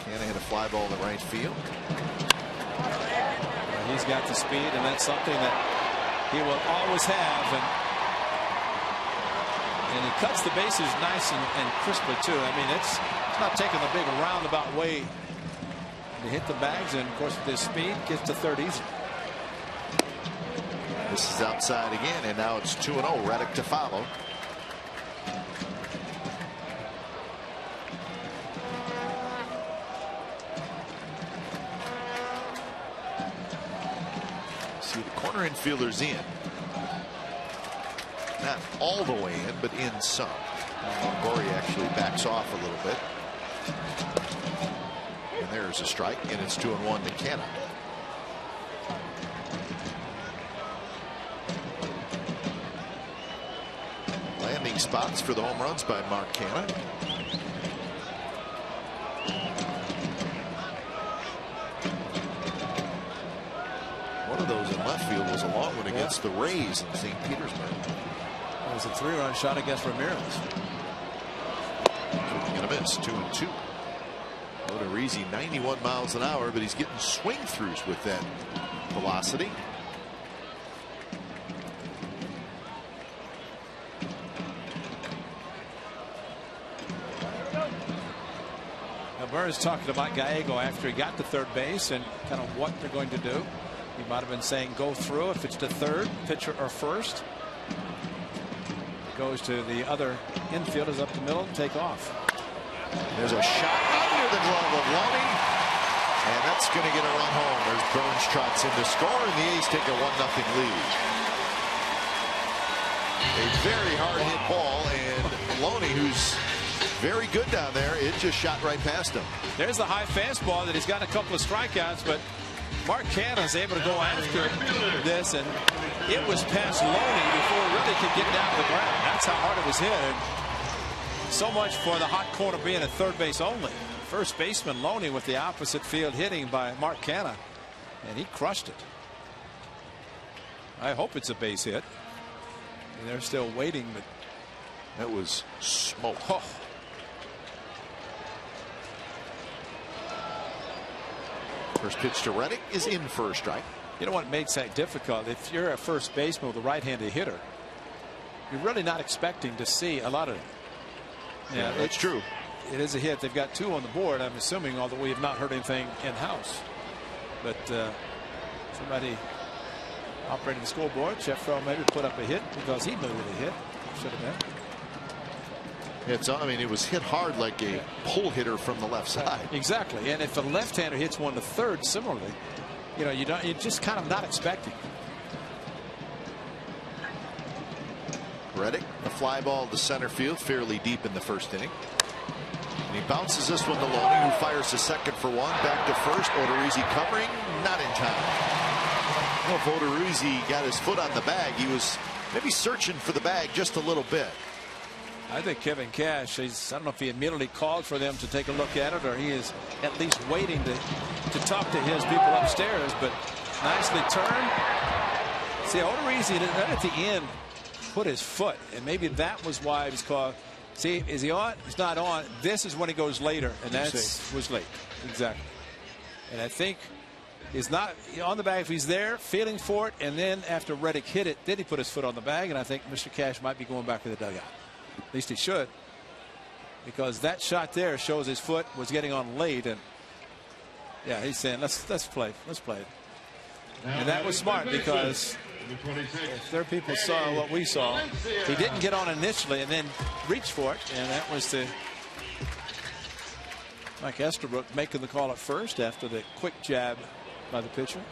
Canna hit a fly ball in the right field. He's got the speed, and that's something that he will always have. And he cuts the bases nice and crisply too. I mean, it's not taking the big roundabout way to hit the bags, and of course with his speed gets to third easy. This is outside again, and now it's 2-0. Reddick to follow. See, the corner infielder's in. Not all the way in, but in some. Longoria actually backs off a little bit. And there's a strike, and it's 2-1 to Canna. Landing spots for the home runs by Mark Canna. One of those in left field was a long one against the Rays in St. Petersburg. It was a 3-run shot against Ramirez. Gonna miss. 2-2. Odorizzi 91 miles an hour, but he's getting swing throughs with that velocity. Now Burns talking to Mike Gallego after he got to third base and kind of what they're going to do. He might have been saying go through if it's to third, pitcher or first. It goes to the other infielders up the middle, take off. There's a shot under the glove of Loney, and that's going to get a run home. There's Burns trots in to score, and the A's take a 1-0 lead. A very hard hit ball, and Loney, who's very good down there, it just shot right past him. There's the high fastball that he's got a couple of strikeouts, but Mark Canna is able to go after this, and it was past Loney before it really could get down to the ground. That's how hard it was hit. And so much for the hot corner being at third base only. First baseman Loney with the opposite field hitting by Mark Canna, and he crushed it. I hope it's a base hit. And they're still waiting, but that was smoke. Oh. First pitch to Reddick is in for a strike. You know what makes that difficult? If you're a first baseman with a right-handed hitter, you're really not expecting to see a lot of it. Yeah, that's true. It is a hit. They've got 2 on the board, I'm assuming, although we have not heard anything in-house. But somebody operating the scoreboard, Jeff Farrell maybe put up a hit because he knew it a hit. Should have been. I mean, it was hit hard like a pull hitter from the left side. Exactly. And if a left-hander hits one to third, similarly, you're just kind of not expecting. Reddick, a fly ball to center field, fairly deep in the first inning. And he bounces this one to Loney, who fires to second for one. Back to first. Odorizzi covering, not in time. I don't know if Odorizzi got his foot on the bag. He was maybe searching for the bag just a little bit. I think Kevin Cash, I don't know if he immediately called for them to take a look at it, or he is at least waiting to talk to his people upstairs, but nicely turned. See, Odorizzi right at the end put his foot, and maybe that was why he was called. See, is he on? He's not on. This is when he goes later, and that was late. Exactly. And I think he's not on the bag if he's there, feeling for it, and then after Reddick hit it, then he put his foot on the bag, and I think Mr. Cash might be going back to the dugout. At least he should, because that shot there shows his foot was getting on late, and yeah, he's saying let's play it. And that was smart, because if their people saw what we saw, he didn't get on initially and then reach for it, and that was the Mike Estabrook making the call at first after the quick jab by the pitcher.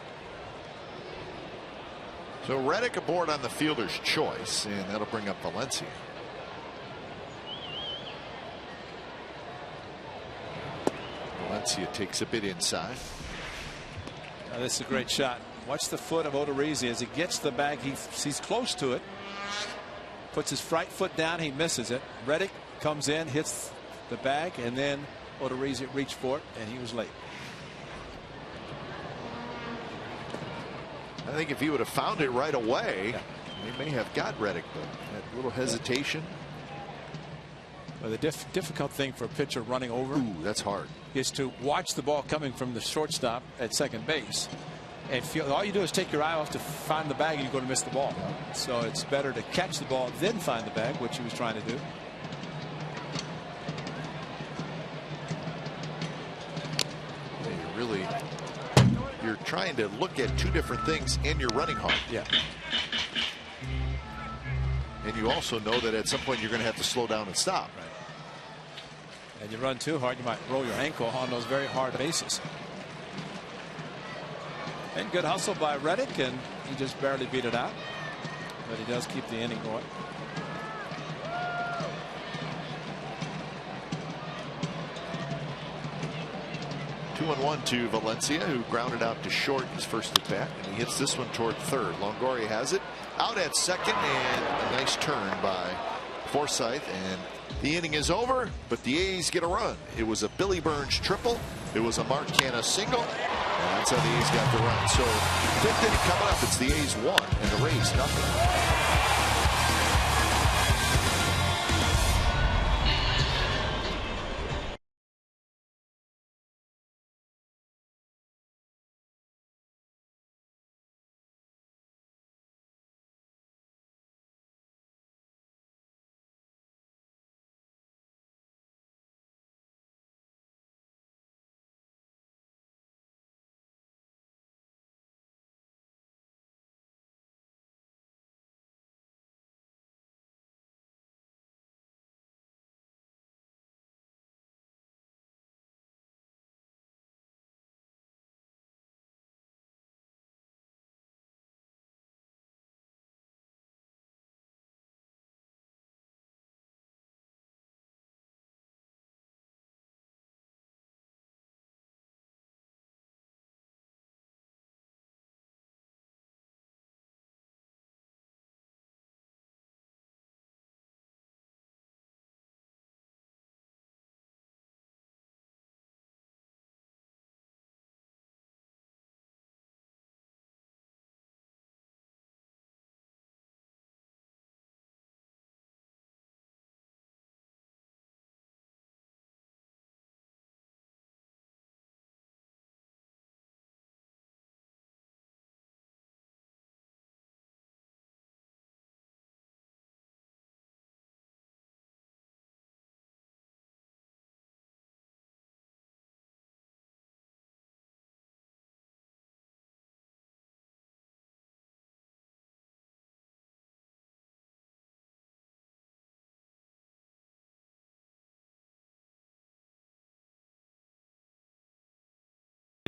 So Reddick aboard on the fielder's choice, and that'll bring up Valencia. Valencia takes a bit inside. Now, this is a great shot. Watch the foot of Odorizzi as he gets the bag. He's close to it. Puts his right foot down. He misses it. Reddick comes in, hits the bag, and then Odorizzi reached for it, and he was late. I think if he would have found it right away, he may have got Reddick, but that little hesitation. Well, the difficult thing for a pitcher running over, that's hard, is to watch the ball coming from the shortstop at second base. And all you do is take your eye off to find the bag, and you're going to miss the ball. So it's better to catch the ball, then find the bag, which he was trying to do. You're trying to look at two different things, and you're running hard. Yeah. And you also know that at some point you're going to have to slow down and stop. Right. And you run too hard, you might roll your ankle on those very hard bases. And good hustle by Reddick, and he just barely beat it out. But he does keep the inning going. Two and one to Valencia, who grounded out to short his first at bat, and he hits this one toward third. Longoria has it out at second, and a nice turn by Forsythe, and the inning is over, but the A's get a run. It was a Billy Burns triple, it was a Mark Canha single, and that's how the A's got the run. So fifth inning coming up, it's the A's 1 and the Rays nothing.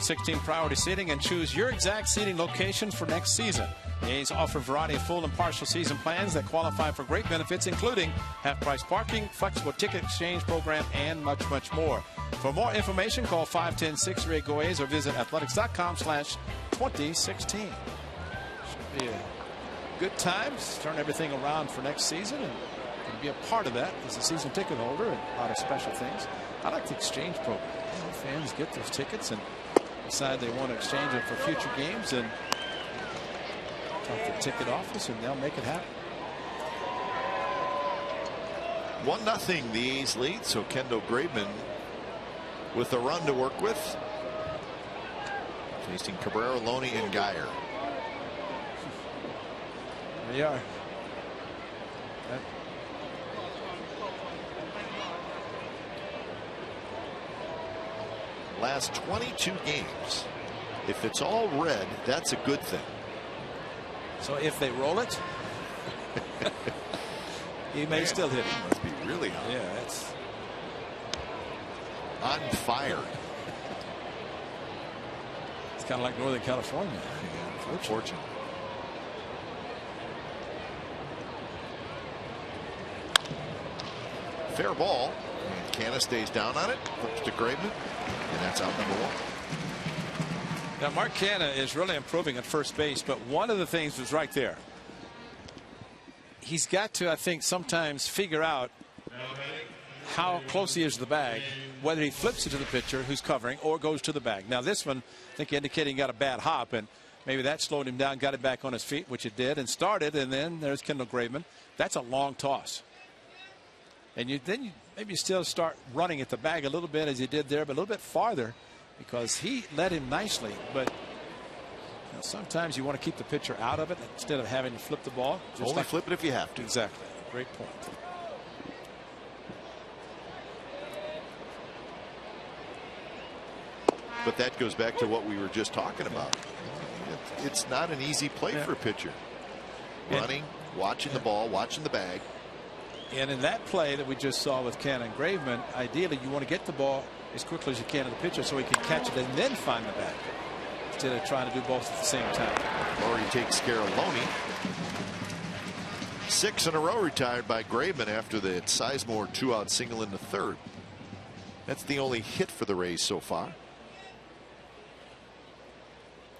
16 priority seating and choose your exact seating location for next season. The A's offer a variety of full and partial season plans that qualify for great benefits, including half-price parking, flexible ticket exchange program, and much, much more. For more information, call 510-638-GO-A's or visit athletics.com/2016. Should be a good time to turn everything around for next season, and be a part of that as a season ticket holder, and a lot of special things. I like the exchange program. You know, fans get those tickets and decide they want to exchange them for future games, and talk to the ticket office and they'll make it happen. 1-0 the A's lead, so Kendall Graveman with a run to work with, facing Cabrera, Loney, and Geyer. There you are. Last 22 games, if it's all red, that's a good thing. So if they roll it, he may still hit it. Must be really hot. Yeah, it's on fire. It's kind of like Northern California. Yeah, unfortunately. Fair ball. And Canna stays down on it. Flips to Graveman. And that's out number 1. Now, Mark Canna is really improving at first base, but one of the things was right there. He's got to, I think, sometimes figure out how close he is to the bag, whether he flips it to the pitcher who's covering or goes to the bag. Now, this one, I think, indicating he got a bad hop, and maybe that slowed him down, got it back on his feet, which it did, and started, and then there's Kendall Graveman. That's a long toss. And then you maybe still start running at the bag a little bit as he did there, but a little bit farther, because he led him nicely. But you know, sometimes you want to keep the pitcher out of it instead of having to flip the ball. Just only flip it if you have to. Exactly. Great point. But that goes back to what we were just talking about. It's not an easy play for a pitcher. Running, watching the ball, watching the bag. And in that play that we just saw with Canna and Graveman, ideally you want to get the ball as quickly as you can to the pitcher so he can catch it and then find the bag, instead of trying to do both at the same time. Rory takes care of Loney. 6 in a row retired by Graveman after the Sizemore 2-out single in the 3rd. That's the only hit for the Rays so far.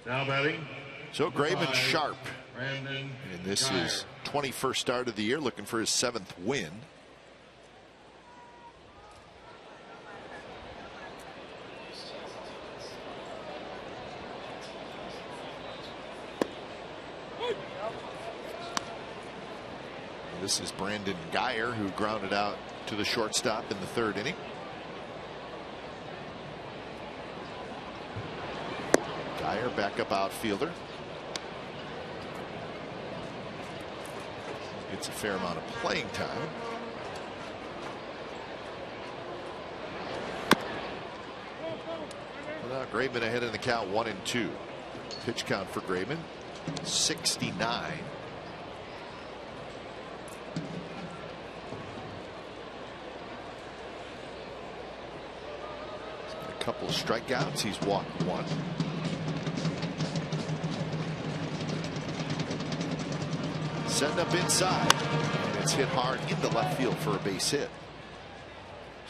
Now batting. So Graveman sharp. Brandon And this Geyer. is 21st start of the year, looking for his 7th win. This is Brandon Geyer, who grounded out to the shortstop in the 3rd inning. Geyer, backup outfielder. Gets a fair amount of playing time. Well, Graveman ahead in the count, 1-2. Pitch count for Graveman, 69. A couple of strikeouts. He's walked 1. Setting up inside, and it's hit hard into left field for a base hit.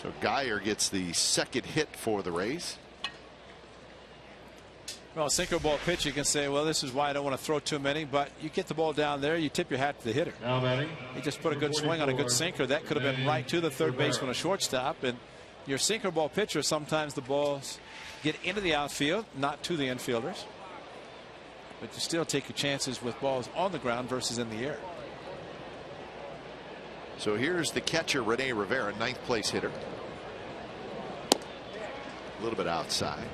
So Geyer gets the 2nd hit for the Rays. Well, sinker ball pitch, you can say, well, this is why I don't want to throw too many, but you get the ball down there, you tip your hat to the hitter. Now batting. He just put a good swing on a good sinker. That could have been right to the third baseman, a shortstop. And your sinker ball pitcher, sometimes the balls get into the outfield, not to the infielders. But you still take your chances with balls on the ground versus in the air. So here's the catcher, Rene Rivera, 9th place hitter. A little bit outside.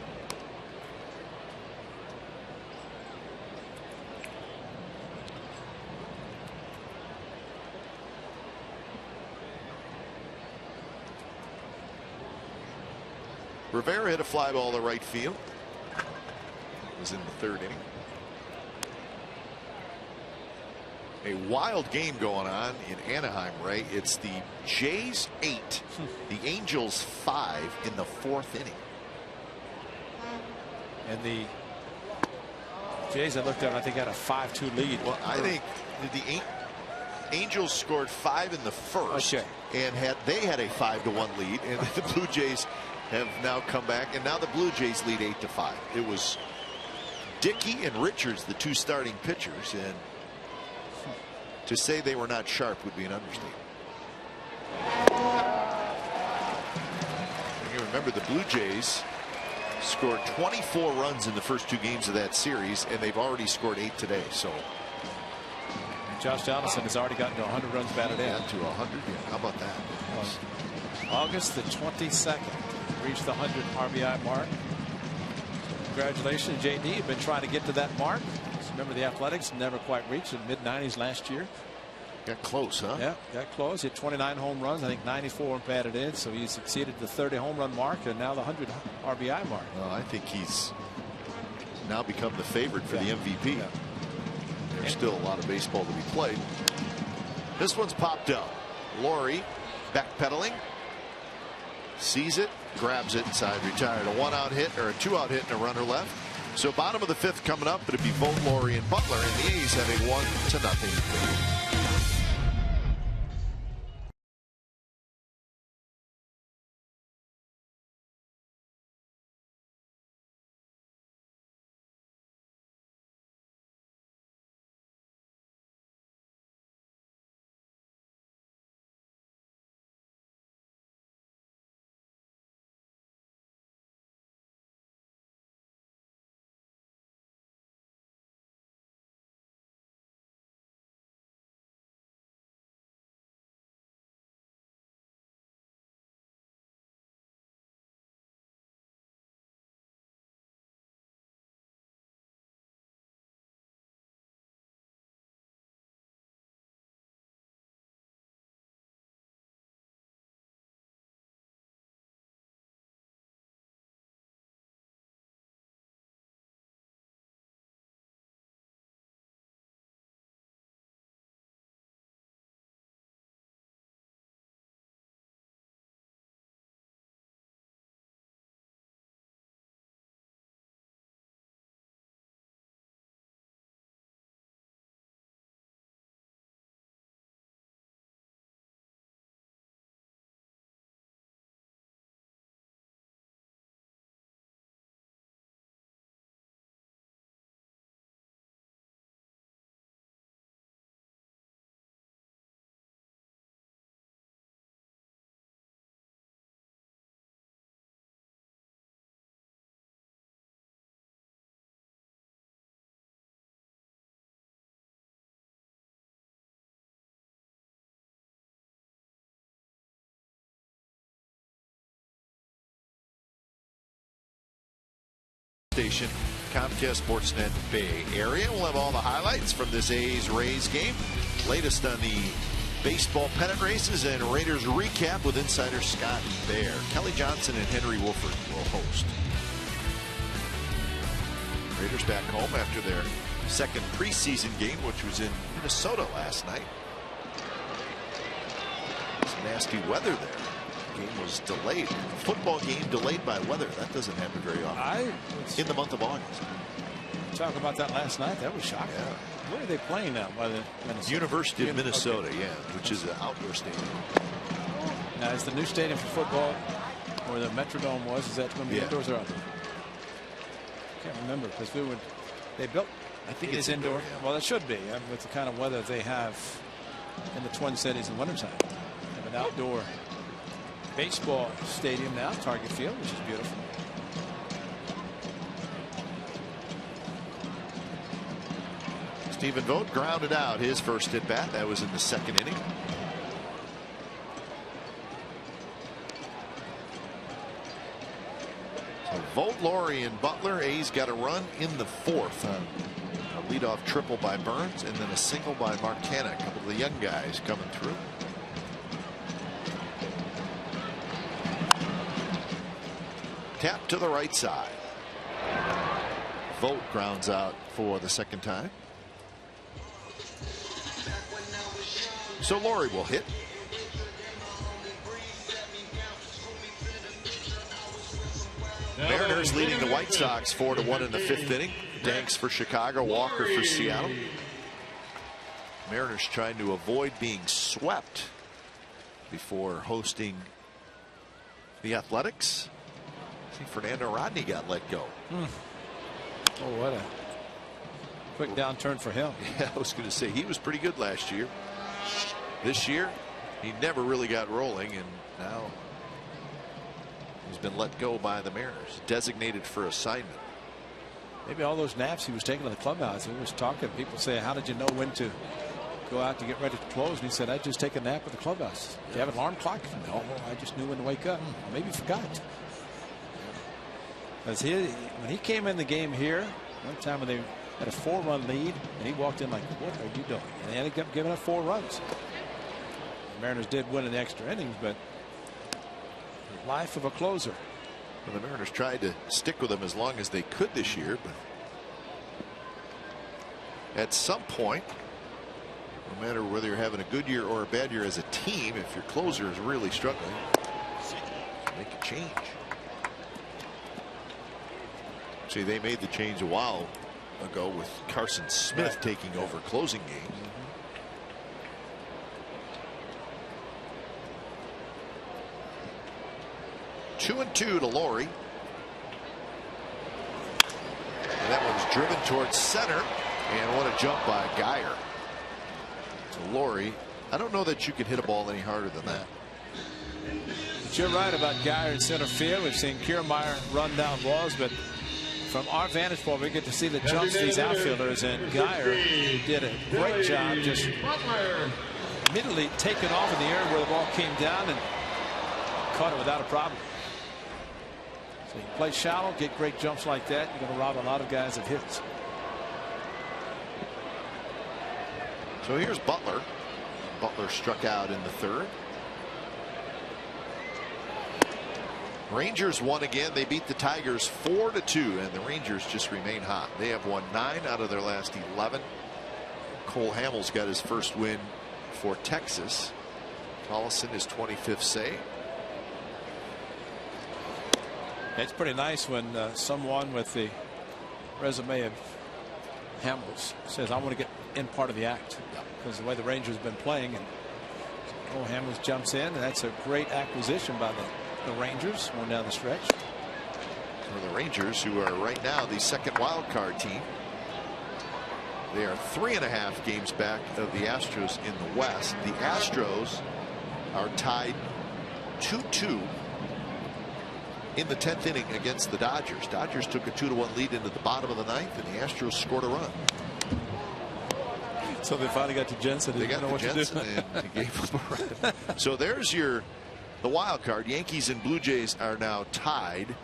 Rivera hit a fly ball to right field. It was in the 3rd inning. A wild game going on in Anaheim, Ray. It's the Jays 8, the Angels 5 in the 4th inning. And the Jays, I looked at, I think, had a 5-2 lead. Well, I think the Angels scored 5 in the first, and they had a 5-1 lead, and the Blue Jays have now come back, and now the Blue Jays lead 8-5. It was Dickey and Richards, the 2 starting pitchers, and to say they were not sharp would be an understatement. You remember the Blue Jays scored 24 runs in the first 2 games of that series, and they've already scored 8 today. So Josh Donaldson has already gotten to 100 runs batted in. To 100. Yeah, how about that? August the 22nd, reached the 100 RBI mark. Congratulations, JD. You've been trying to get to that mark. Remember, the Athletics never quite reached the mid-90s last year. Got close, huh? Yeah, got close. Hit 29 home runs. I think 94 batted in. So he's exceeded the 30 home run mark and now the 100 RBI mark. Well, I think he's now become the favorite for the MVP. Yeah. There's still a lot of baseball to be played. This one's popped up. Laurie backpedaling. Sees it, grabs it inside, retired. A 1-out hit or a 2-out hit and a runner left. So bottom of the 5th coming up. It'll be Vogt, Laurie, and Butler, and the A's have a 1-0 lead. Station, Comcast Sportsnet Bay Area. We'll have all the highlights from this A's-Rays game. Latest on the baseball pennant races and Raiders recap with insider Scott Bair. Kelly Johnson and Henry Wolford will host. Raiders back home after their second preseason game, which was in Minnesota last night. Some nasty weather there. Game was delayed. A football game delayed by weather. That doesn't happen very often. In the month of August. Talk about that last night. That was shocking. Yeah. Where are they playing now? By the Minnesota? University of Minnesota, yeah, which is an outdoor stadium. Now, is the new stadium for football where the Metrodome was? Is that going to be indoors or outdoors? Can't remember because they built. I think it's indoor. Yeah. Well, it should be with the kind of weather they have in the Twin Cities in wintertime. They have an outdoor baseball stadium now, Target Field, which is beautiful. Stephen Vogt grounded out his first at bat. That was in the second inning. So Vogt, Laurie, and Butler. A's got a run in the 4th. A leadoff triple by Burns and then a single by Marcana. A couple of the young guys coming through. Tap to the right side. Vogt grounds out for the second time. So Laurie will hit. Mariners leading the White Sox 4-1 in the 5th inning. Danks for Chicago, Walker for Seattle. Mariners trying to avoid being swept before hosting the Athletics. I think Fernando Rodney got let go. Oh, what a quick downturn for him. Yeah, I was going to say he was pretty good last year. This year, he never really got rolling, and now he's been let go by the Mariners, designated for assignment. Maybe all those naps he was taking in the clubhouse. He was talking. People say, "How did you know when to go out to get ready to close?" And he said, "I just take a nap at the clubhouse." Do you have an alarm clock? No, I just knew when to wake up. Maybe he forgot. Because when he came in the game here, one time when they had a 4-run lead, and he walked in like, "What are you doing?" And they ended up giving up 4 runs. The Mariners did win in extra innings, but the life of a closer. Well, the Mariners tried to stick with him as long as they could this year, but at some point, no matter whether you're having a good year or a bad year as a team, if your closer is really struggling, make a change. See, they made the change a while ago with Carson Smith taking over closing games. 2-2 to Laurie. And that one's driven towards center. And what a jump by Geyer to Laurie. I don't know that you can hit a ball any harder than that. But you're right about Geyer in center field. We've seen Kiermaier run down balls, but from our vantage point, we get to see the jumps of these outfielders, and Geyer did a great job just immediately taking off in the air where the ball came down and caught it without a problem. So you play shallow, get great jumps like that, you're going to rob a lot of guys of hits. So here's Butler. Butler struck out in the 3rd. Rangers won again. They beat the Tigers 4-2, and the Rangers just remain hot. They have won 9 out of their last 11. Cole Hamels got his first win for Texas. Collison his 25th save. It's pretty nice when someone with the resume of Hamels says, "I want to get in part of the act," because the way the Rangers have been playing, and Cole Hamels jumps in, and that's a great acquisition by the Rangers going down the stretch. For the Rangers, who are right now the 2nd wild card team, they are 3.5 games back of the Astros in the West. The Astros are tied 2-2 in the 10th inning against the Dodgers. Dodgers took a 2-1 lead into the bottom of the 9th, and the Astros scored a run. So they finally got to Jensen. They got to Jensen and he gave them a run. So there's the wild card. Yankees and Blue Jays are now tied,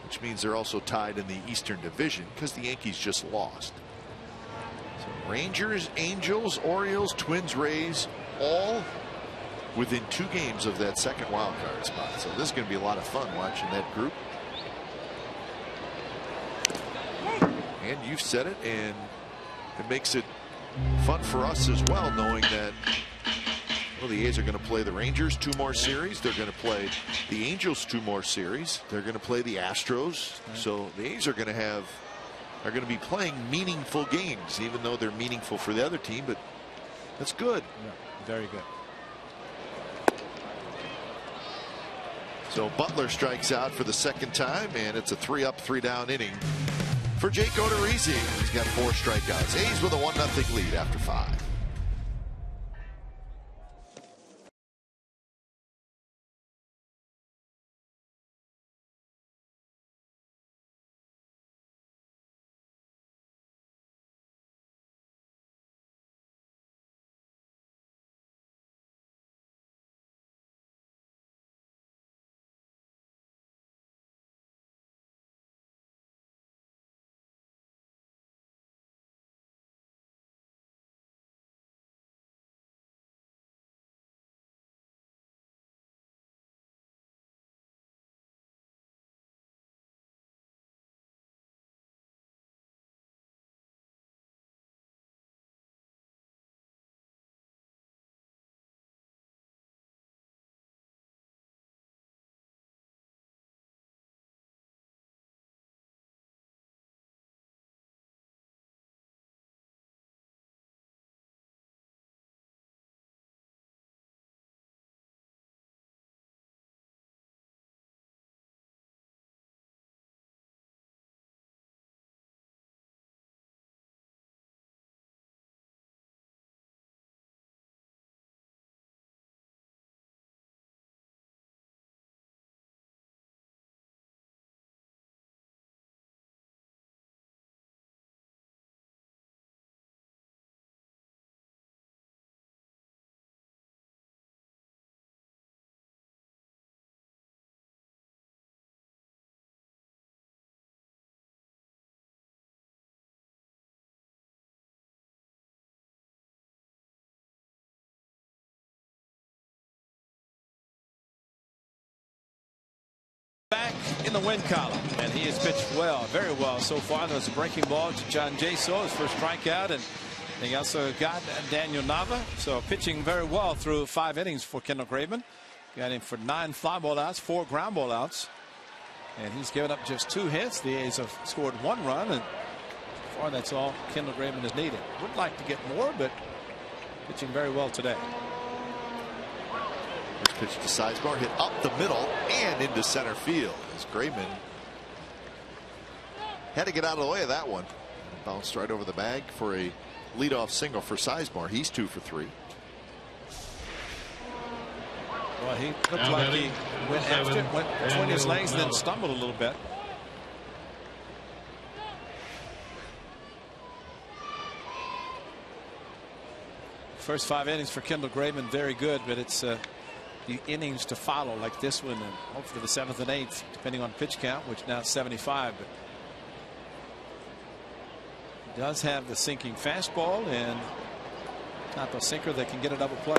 which means they're also tied in the Eastern Division because the Yankees just lost. So Rangers, Angels, Orioles, Twins, Rays, all within 2 games of that 2nd wild card spot. So this is going to be a lot of fun watching that group. And you've said it, and it makes it fun for us as well, knowing that, well, the A's are going to play the Rangers 2 more series. They're going to play the Angels 2 more series. They're going to play the Astros. So the A's are going to be playing meaningful games, even though they're meaningful for the other team. But that's good. Yeah, very good. So Butler strikes out for the 2nd time, and it's a 3-up, 3-down inning for Jake Odorizzi. He's got 4 strikeouts. A's with a 1-0 lead after 5. Back in the win column, and he has pitched well, very well so far. There was a breaking ball to John Jaso, his first strikeout, and he also got Daniel Nava. So pitching very well through 5 innings for Kendall Graveman. Got him for 9 fly ball outs, 4 ground ball outs, and he's given up just 2 hits. The A's have scored 1 run, and so far that's all Kendall Graveman has needed. Would like to get more, but pitching very well today. First pitch to Sizemore, hit up the middle and into center field as Graveman had to get out of the way of that one. Bounced right over the bag for a leadoff single for Sizemore. He's 2 for 3. Well, he looked like he went after it, went between his legs, and then stumbled a little bit. First 5 innings for Kendall Graveman, very good, but it's the innings to follow, like this one, and hopefully the 7th and 8th, depending on pitch count, which now is 75. But he does have the sinking fastball and not the sinker that can get a double play.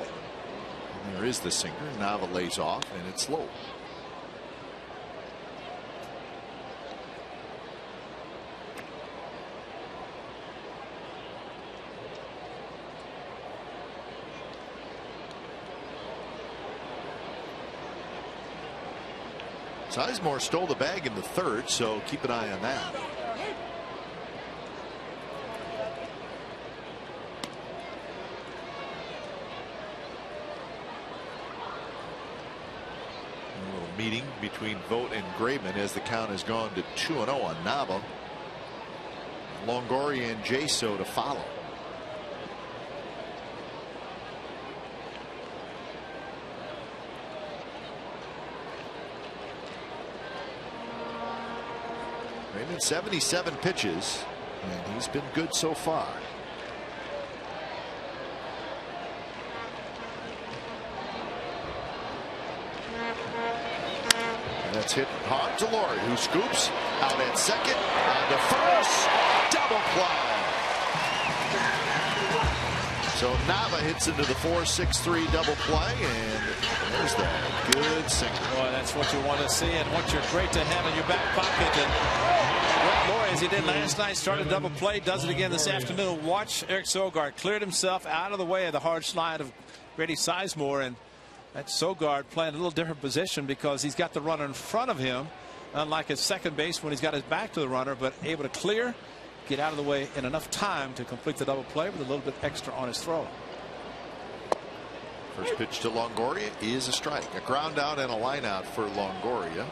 And there is the sinker. Nava lays off, and it's low. Sizemore stole the bag in the 3rd, so keep an eye on that. A little meeting between Vogt and Graveman as the count has gone to 2-0 on Nava. Longoria and Jaso to follow. Graveman 77 pitches, and he's been good so far. And that's hit hard to Lord, who scoops out at second, on to first, double play. So Nava hits into the 4-6-3 double play, and there's that good single. Boy, that's what you want to see, and what you're great to have in your back pocket. And Lori, as he did last night, started double play, does it again this afternoon. Watch Eric Sogard cleared himself out of the way of the hard slide of Grady Sizemore, and that's Sogard playing a little different position because he's got the runner in front of him, unlike his second base when he's got his back to the runner, but able to clear, get out of the way in enough time to complete the double play with a little bit extra on his throw. First pitch to Longoria is a strike. A ground out and a line out for Longoria.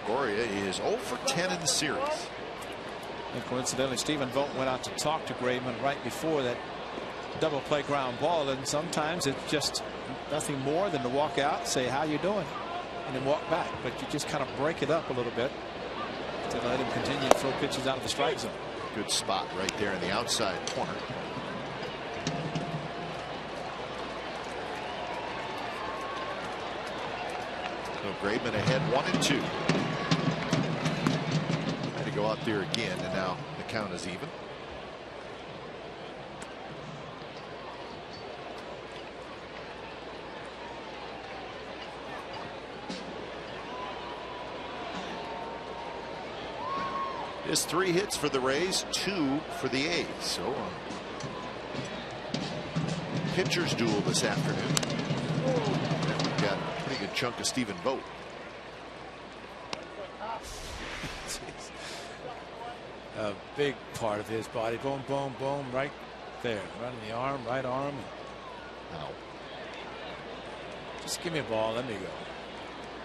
Longoria is 0 for 10 in the series. And coincidentally, Stephen Vogt went out to talk to Graveman right before that double play ground ball, and sometimes it's just nothing more than to walk out, say how you doing, and then walk back. But you just kind of break it up a little bit to let him continue to throw pitches out of the strike zone. Good spot right there in the outside corner. So Graveman ahead 1-2. Had to go out there again, and now the count is even. Just 3 hits for the Rays, 2 for the A's. So pitcher's duel this afternoon. And we've got a pretty good chunk of Stephen Vogt. A big part of his body. Boom, boom, boom, right there. Right in the arm, right arm. Ow. Just give me a ball. Let me go.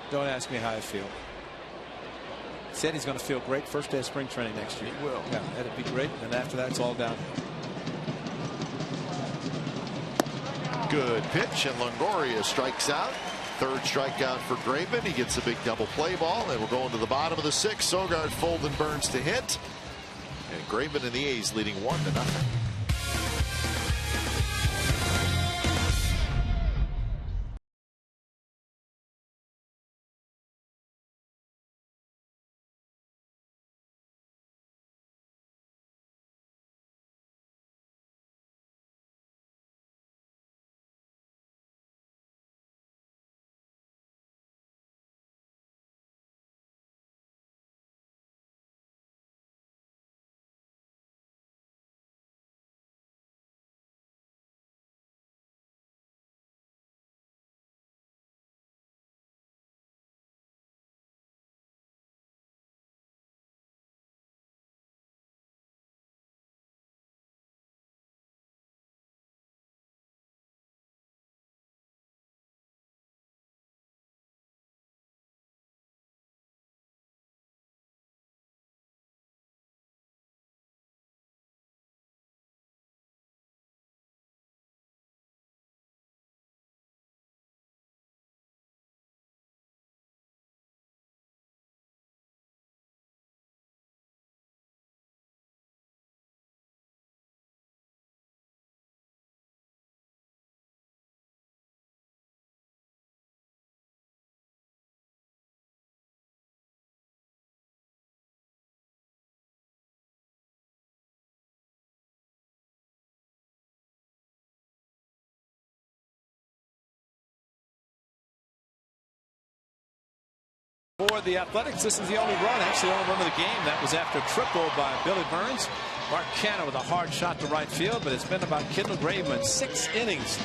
Don't ask me how I feel. Said he's going to feel great first day of spring training next year. He will. Yeah, that'd be great. And after that, it's all downhill. Good pitch, and Longoria strikes out. 3rd strikeout for Graveman. He gets a big double play ball, and we're going to the bottom of the 6th. Sogard, Fold, and Burns to hit. And Graveman and the A's leading 1-0. For the Athletics, this is the only run, actually the only run of the game. That was after a triple by Billy Burns. Mark Canha with a hard shot to right field, but it's been about Kendall Graveman. 6 innings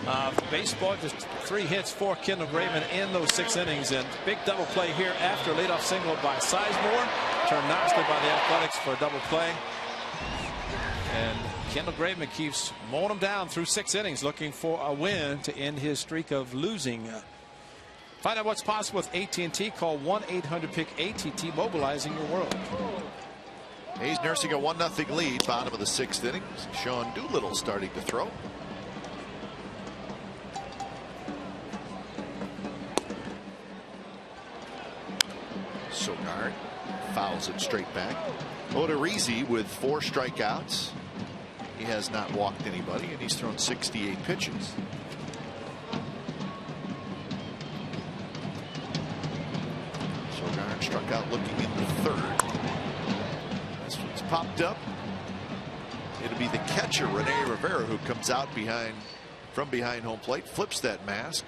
of baseball, just 3 hits for Kendall Graveman in those 6 innings. And big double play here after a leadoff single by Sizemore. Turned nicely by the Athletics for a double play. And Kendall Graveman keeps mowing them down through 6 innings, looking for a win to end his streak of losing. Find out what's possible with AT&T. Call 1-800-PICK-ATT, mobilizing your world. A's nursing a 1-0 lead, bottom of the 6th inning. Sean Doolittle starting to throw. Sogard fouls it straight back. Odorizzi with 4 strikeouts. He has not walked anybody, and he's thrown 68 pitches. Sogard struck out looking in the 3rd. This one's popped up. It'll be the catcher, Rene Rivera, who comes out from behind home plate, flips that mask,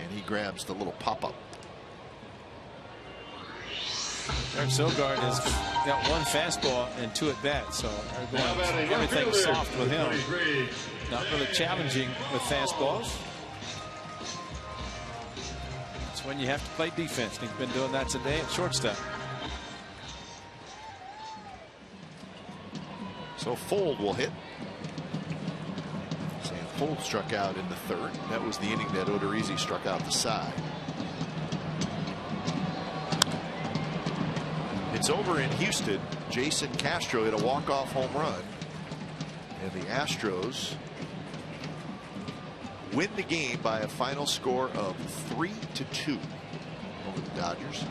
and he grabs the little pop-up. Eric Sogard has got 1 fastball and 2 at bats, so everything's soft with him. Not really challenging with fastballs. It's when you have to play defense. He's been doing that today at shortstop. So Fold will hit. Sam Fold struck out in the 3rd. That was the inning that Odorizzi struck out the side. It's over in Houston. Jason Castro hit a walk-off home run, and the Astros win the game by a final score of 3-2 over the Dodgers.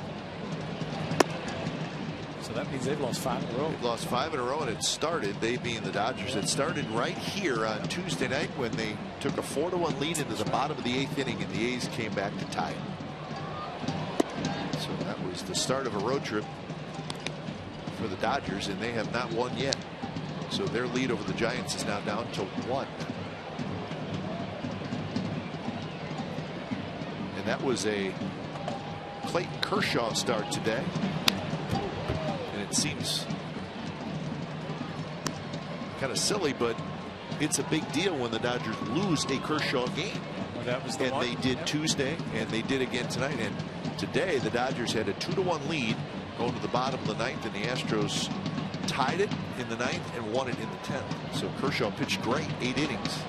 So that means they've lost 5 in a row. They've lost 5 in a row, and it started, they being the Dodgers, it started right here on Tuesday night when they took a 4-1 lead into the bottom of the 8th inning, and the A's came back to tie it. So that was the start of a road trip for the Dodgers, and they have not won yet. So their lead over the Giants is now down to 1. And that was a Clayton Kershaw start today. And it seems kind of silly, but it's a big deal when the Dodgers lose a Kershaw game. Well, that was the one. They did Tuesday, and they did again tonight. And today the Dodgers had a 2-1 lead going to the bottom of the 9th, and the Astros tied it in the 9th and won it in the 10th. So Kershaw pitched great, 8 innings.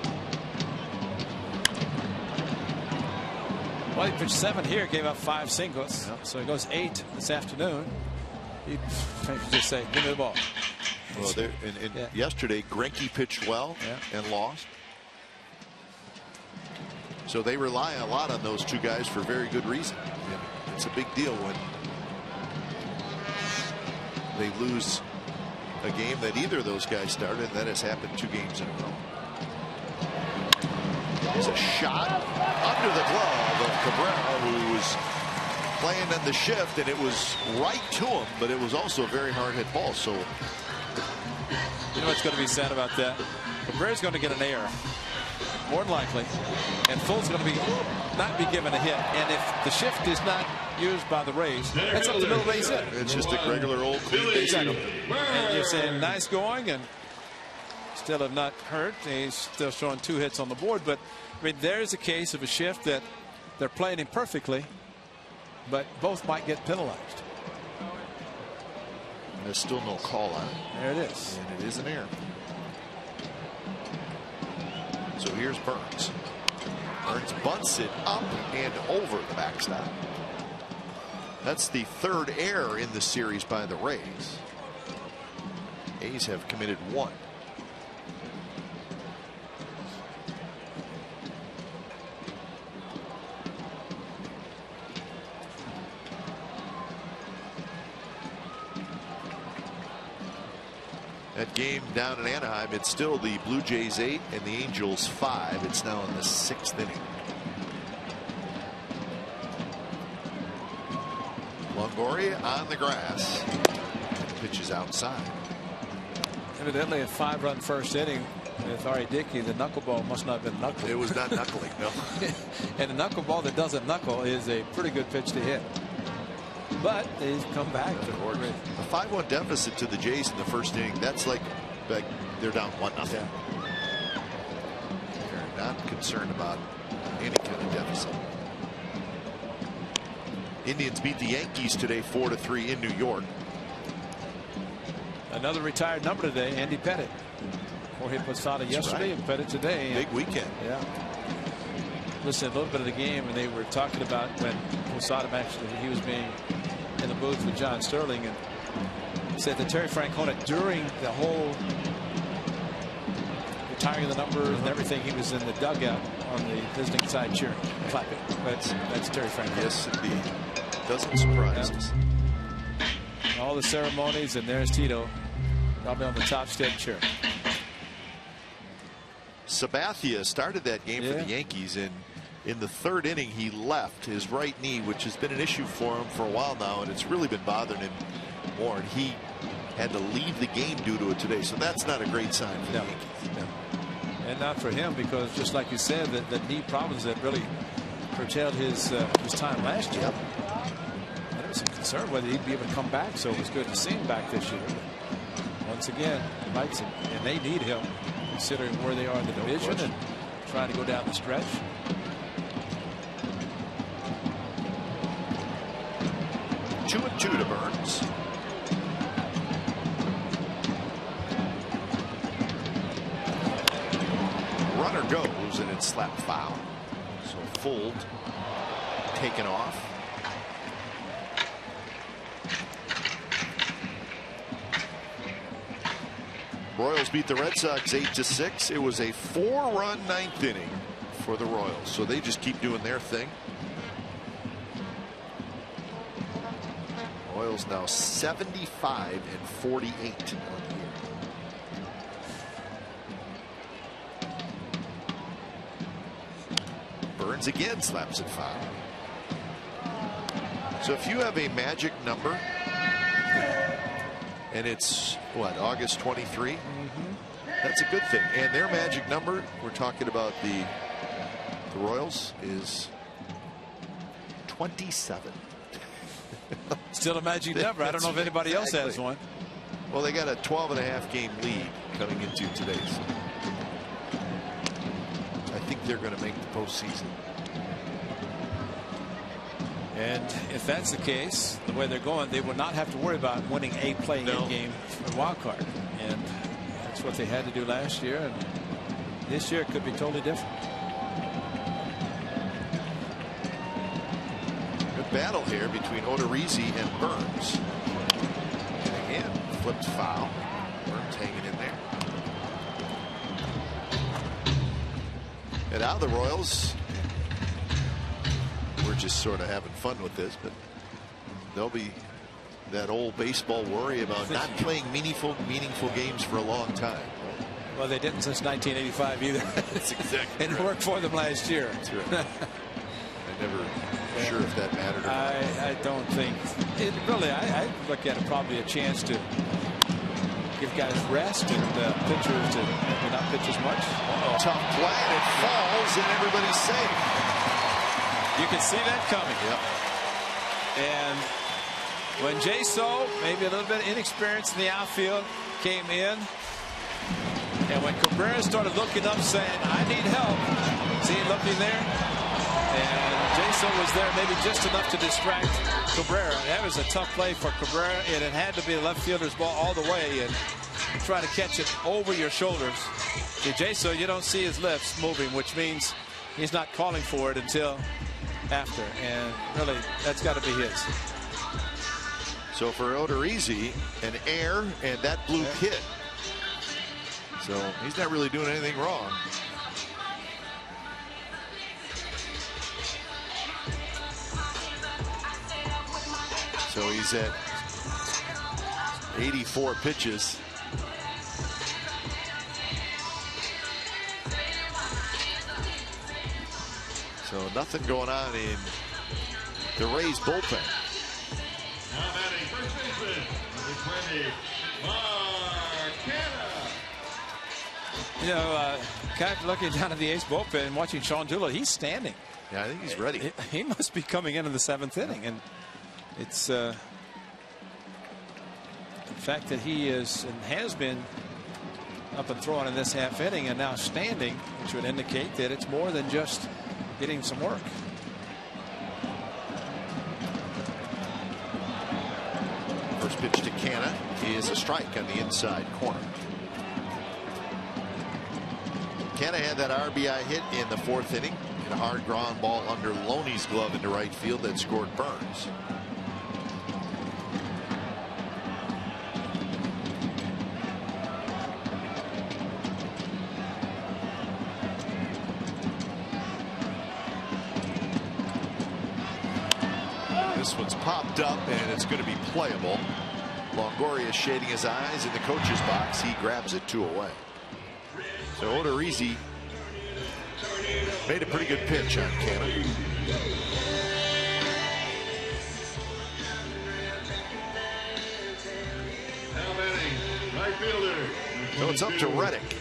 Well, he pitched 7 here, gave up 5 singles. Yep. So he goes 8 this afternoon. He'd just say, give me the ball. Well, yesterday, Greinke pitched well and lost. So they rely a lot on those 2 guys for very good reason. And it's a big deal when they lose a game that either of those guys started, and that has happened 2 games in a row. There's a shot under the glove of Cabrera, who was playing on the shift, and it was right to him, but it was also a very hard hit ball. So you know what's going to be sad about that? Cabrera's going to get an error, more than likely, and Full's going to not be given a hit. And if the shift is not used by the Rays, that's up to the Rays hit. It's just a regular old clean base hit. And you're saying nice going, and still have not hurt. He's still showing 2 hits on the board, but I mean, there's a case of a shift that they're playing him perfectly, but both might get penalized. There's still no call on it. There it is. And it is an error. So here's Burns. Burns bunts it up and over the backstop. That's the 3rd error in the series by the Rays. A's have committed 1. That game down in Anaheim, it's still the Blue Jays 8 and the Angels 5. It's now in the 6th inning. Longoria on the grass. Pitches outside. Evidently a 5-run first inning with R.A. Dickey. The knuckleball must not have been knuckling. It was not knuckling, no. And a knuckleball that doesn't knuckle is a pretty good pitch to hit. But they've come back. A 5-1 deficit to the Jays in the first inning. That's like they're down 1-0. They're not concerned about any kind of deficit. Indians beat the Yankees today 4-3 in New York. Another retired number today, Andy Pettitte. Jorge Posada yesterday and Pettitte today. Big weekend. Yeah. Listen, a little bit of the game, and they were talking about when Posada actually he was being in the booth with John Sterling, and said that Terry Francona during the whole retiring of the numbers and everything, he was in the dugout on the visiting side cheering, clapping. That's Terry Francona. Yes, indeed. Doesn't surprise us. All the ceremonies, and there's Tito probably on the top step cheering. Sabathia started that game for the Yankees, and in the 3rd inning he left his right knee, which has been an issue for him for a while now, and it's really been bothering him more, and he had to leave the game due to it today. So that's not a great sign for the Yankees. No. And not for him, because just like you said, the knee problems that really curtailed his time last year. There was some concern whether he'd be able to come back, so it was good to see him back this year. But once again, Mike's, and they need him considering where they are in the division and trying to go down the stretch. Two and 2 to Burns. Runner goes, and it's slapped foul. So Fuld taken off. Royals beat the Red Sox 8-6. It was a 4-run 9th inning for the Royals, so they just keep doing their thing. Royals now 75-48 on the year. Burns again slaps it foul. So if you have a magic number, and it's what, August 23, that's a good thing. And their magic number, we're talking about the Royals, is 27. Still a magic number. I don't know if anybody else has one. Well, they got a 12.5 game lead coming into today. So I think they're going to make the postseason. And if that's the case, the way they're going, they will not have to worry about winning a play-in game for a wild card. And that's what they had to do last year. And this year it could be totally different. Good battle here between Odorizzi and Burns. And again, flipped foul. Burns hanging in there. And now the Royals, we're just sort of having fun with this, but there'll be that old baseball worry about not playing meaningful games for a long time. Well, they didn't since 1985 either. That's exactly and it worked for them last year. That's right. I never sure if that mattered or not. I don't think it really. I look at it probably a chance to give guys rest and pitchers to maybe not pitch as much. Tough play, and it falls, and everybody's safe. You can see that coming. Yep. And when J-So, maybe a little bit inexperienced in the outfield, came in, and when Cabrera started looking up saying, I need help, see him looking there? And J-So was there maybe just enough to distract Cabrera. That was a tough play for Cabrera, and it had to be a left fielder's ball all the way, and try to catch it over your shoulders. See, J-So, you don't see his lips moving, which means he's not calling for it until after, and really that's got to be his. So for Odorizzi, an error and that blue hit. So he's not really doing anything wrong. So he's at 84 pitches. So nothing going on in the Rays bullpen. Now batting first baseman, number 20, Marcana. You know, kind of looking down at the A's bullpen and watching Sean Doolittle, he's standing. Yeah, I think he's ready. He must be coming into the 7th inning, and It's the fact that he is and has been up and throwing in this half inning and now standing, which would indicate that it's more than just getting some work. First pitch to Canna is a strike on the inside corner. Canna had that RBI hit in the 4th inning. A hard ground ball under Loney's glove into right field that scored Burns. This one's popped up and it's going to be playable. Longoria shading his eyes in the coach's box. He grabs it 2 away. So Odorizzi made a pretty good pitch on Canna. Right fielder. So it's up to Reddick.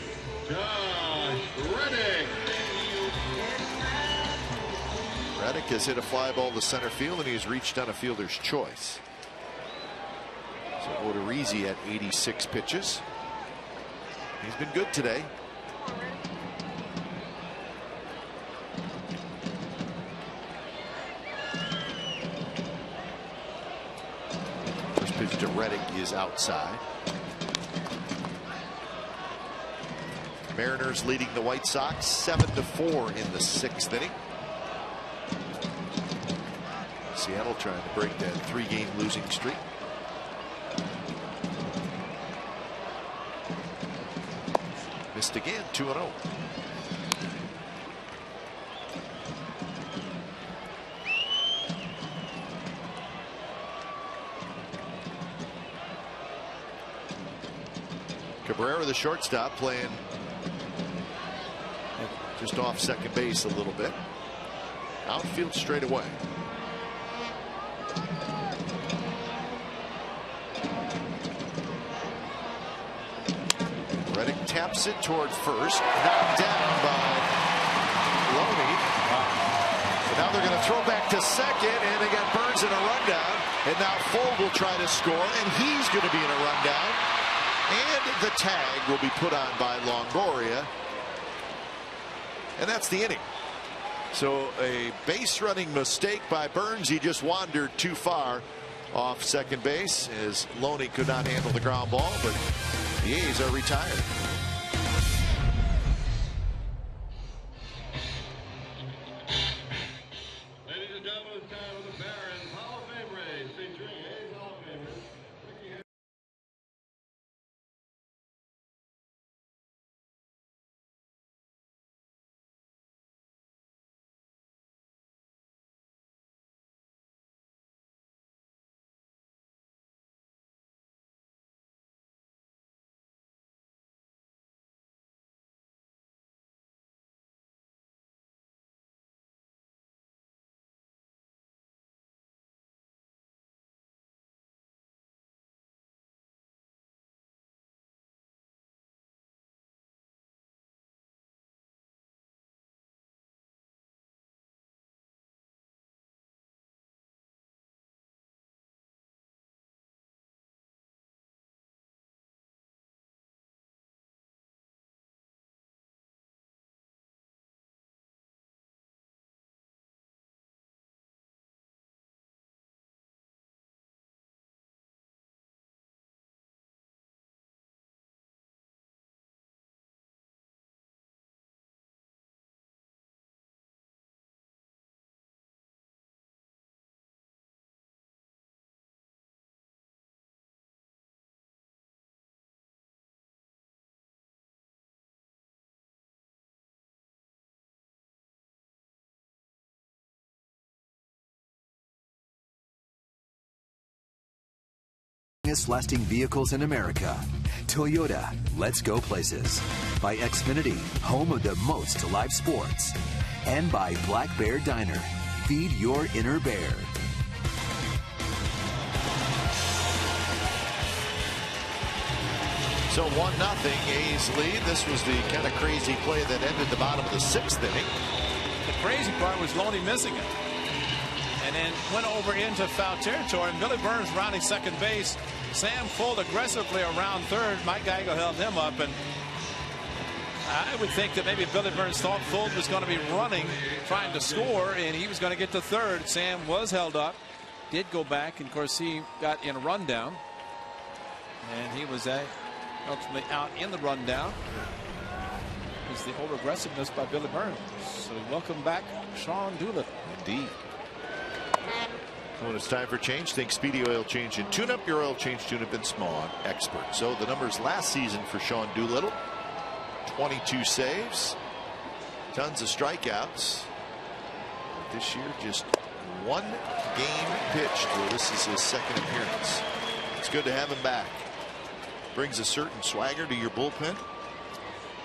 Reddick has hit a fly ball to center field and he's reached on a fielder's choice. So Odorizzi at 86 pitches. He's been good today. Pitch to Reddick is outside. Mariners leading the White Sox 7-4 in the 6th inning. Seattle trying to break that 3-game losing streak. Missed again, 2-0. Cabrera, the shortstop, playing just off second base a little bit. Outfield straight away. Reddick taps it toward first. Knocked down by Loney. So now they're going to throw back to second, and they got Burns in a rundown. And now Fogle will try to score, and he's going to be in a rundown. And the tag will be put on by Longoria. And that's the inning. So a base running mistake by Burns. He just wandered too far off second base as Loney could not handle the ground ball, but the A's are retired. Ladies and gentlemen, it's time for the Barron's Hall of Fame race featuring A's Hall of Famers. Lasting vehicles in America. Toyota, let's go places. By Xfinity, home of the most live sports. And by Black Bear Diner, feed your inner bear. So 1-0 A's lead. This was the kind of crazy play that ended the bottom of the 6th inning. The crazy part was Loney missing it. and then went over into foul territory. And Billy Burns rounding second base. Sam Fuld aggressively around third. Mike Geiger held him up, and I would think that maybe Billy Burns thought Fuld was going to be running, trying to score, and he was going to get to third. Sam was held up, did go back, and of course he got in a rundown, and he was ultimately out in the rundown. It's the over aggressiveness by Billy Burns. So welcome back, Sean Doolittle. Indeed. When it's time for change, think Speedy Oil Change and Tune Up. Your oil change, tune up, and Smog expert. So the numbers last season for Sean Doolittle: 22 saves, tons of strikeouts. This year, just one game pitched. Well, this is his second appearance. It's good to have him back. Brings a certain swagger to your bullpen.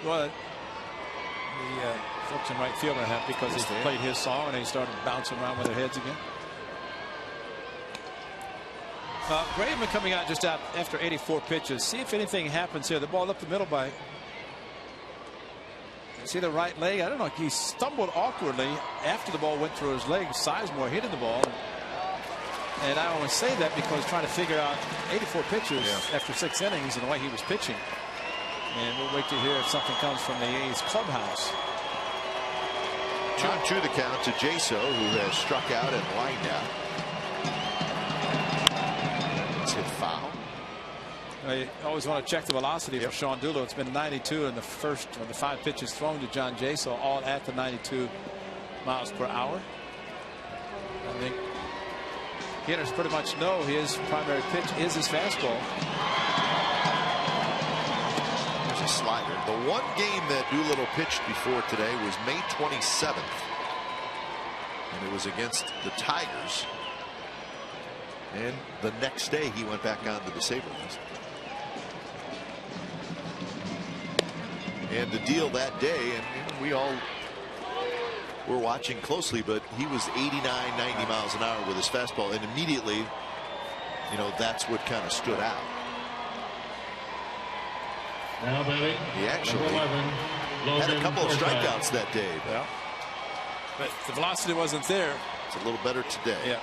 Well, the folks in right field are happy because he's played his song and they started bouncing around with their heads again. Graveman coming out just after 84 pitches. See if anything happens here. The ball up the middle by, see the right leg. I don't know. He stumbled awkwardly after the ball went through his leg. Sizemore hitting the ball. And I always say that because trying to figure out 84 pitches after 6 innings and the way he was pitching. And we'll wait to hear if something comes from the A's clubhouse. 2-2 the count to Jaso, who has struck out and lined out. It's hit foul. I always want to check the velocity for Sean Doolittle. It's been 92 in the first of the 5 pitches thrown to John Jaso, all at the 92 miles per hour. I think hitters pretty much know his primary pitch is his fastball. There's a slider. The one game that Doolittle pitched before today was May 27th, and it was against the Tigers. And the next day he went back on the disabled list. And the deal that day, and we all were watching closely, but he was 89, 90 miles an hour with his fastball, and immediately, you know, that's what kind of stood out. Now batting, He actually 11, had a couple of strikeouts that day. But the velocity wasn't there. It's a little better today. Yeah.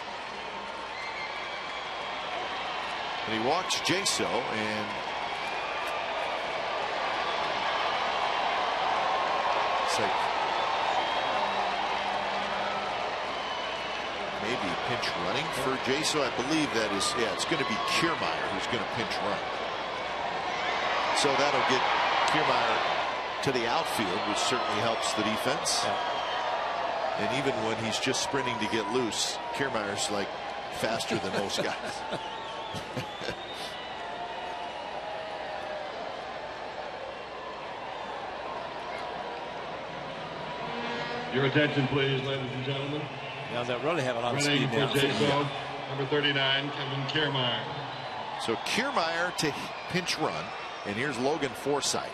And he walks Jaso, and it's like maybe pinch running for Jaso. I believe that is, it's going to be Kiermaier who's going to pinch run. So that'll get Kiermaier to the outfield, which certainly helps the defense. And even when he's just sprinting to get loose, Kiermaier's like faster than most guys. Your attention, please, ladies and gentlemen. Now they really have a lot of speed Running now. for Jaso, number 39, Kevin Kiermaier. So Kiermaier to pinch run, and here's Logan Forsythe.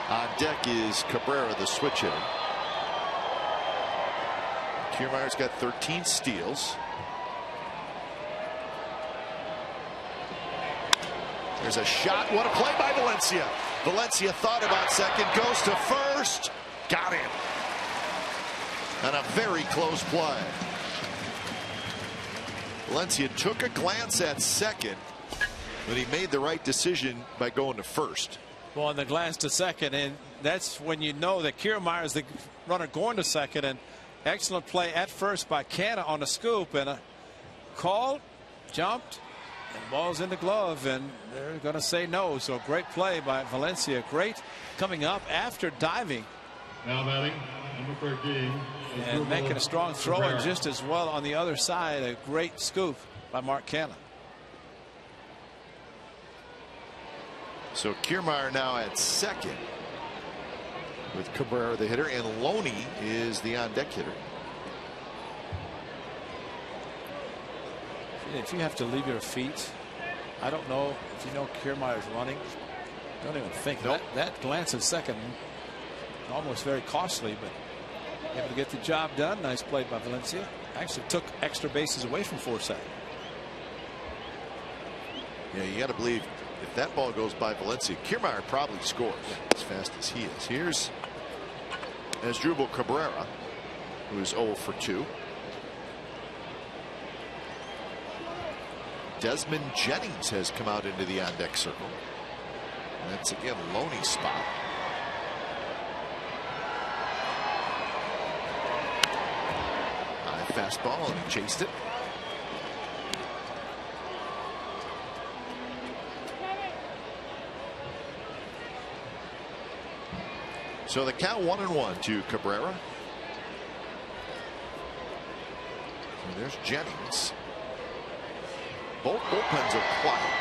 On deck is Cabrera, the switch hitter. Kiermaier's got 13 steals. There's a shot. What a play by Valencia. Valencia thought about second, goes to first. Got him. And a very close play. Valencia took a glance at second, but he made the right decision by going to first. Well, and the glance to second, and that's when you know that Kiermaier is the runner going to second. And excellent play at first by Canna on the scoop, and a call, jumped, and ball's in the glove, and they're going to say no. So great play by Valencia. Great coming up after diving. Now batting, number 13. And making a strong throw, and just as well on the other side, a great scoop by Mark Canna. So Kiermaier now at second with Cabrera the hitter, and Loney is the on deck hitter. If you have to leave your feet, I don't know if you know Kiermaier's running. Don't even think. Nope. That glance at second, almost very costly, but able to get the job done. Nice play by Valencia. Actually took extra bases away from Forsythe. Yeah, you got to believe if that ball goes by Valencia, Kiermaier probably scores as fast as he is. Here's Asdrubal Cabrera, who is 0 for 2. Desmond Jennings has come out into the on-deck circle. That's again Loney's spot. High fastball, and he chased it. So the count 1-1 to Cabrera. And there's Jennings. Both bullpens are quiet.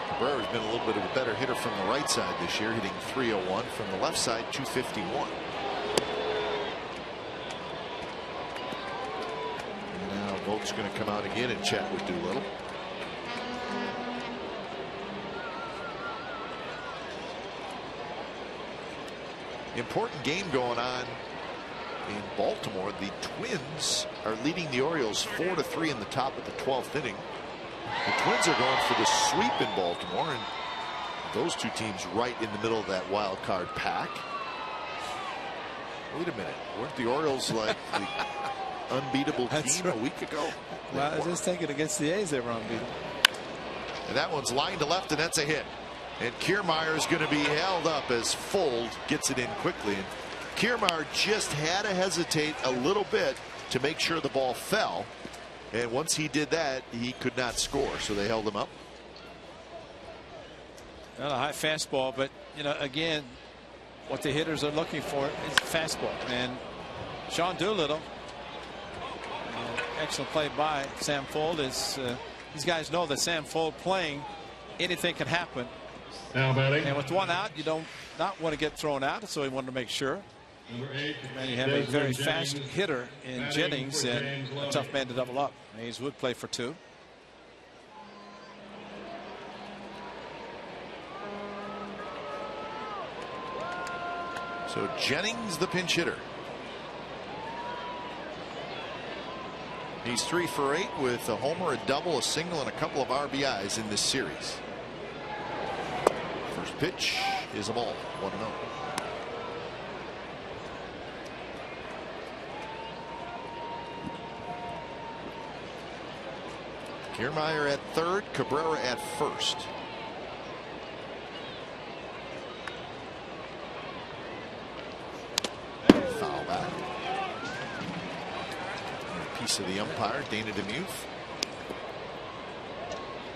Cabrera's been a little bit of a better hitter from the right side this year, hitting .301. From the left side, .251. And now Vogt's going to come out again and chat with Doolittle. Important game going on in Baltimore. The Twins are leading the Orioles 4-3 in the top of the 12th inning. The Twins are going for the sweep in Baltimore, and those two teams right in the middle of that wild card pack. Wait a minute, weren't the Orioles like the unbeatable team a week ago? Well, I was just thinking against the A's they were unbeatable. And that one's lined to left, and that's a hit. And Kiermaier is going to be held up as Fold gets it in quickly. And Kiermaier just had to hesitate a little bit to make sure the ball fell. And once he did that, he could not score. So they held him up. Not a high fastball, but you know, again, what the hitters are looking for is fastball. And Sean Doolittle, excellent play by Sam Fold. Is these guys know that Sam Fold playing, anything can happen. Now batting. And with one out, you don't not want to get thrown out, so he wanted to make sure. Number 8. And you have a very fast hitter in Jennings and a tough man to double up. Hayes would play for 2. So Jennings, the pinch hitter. He's 3 for 8 with a homer, a double, a single, and a couple of RBIs in this series. First pitch is a ball, 1-0. Kiermaier at third, Cabrera at first. And foul back. A piece of the umpire, Dana DeMuth.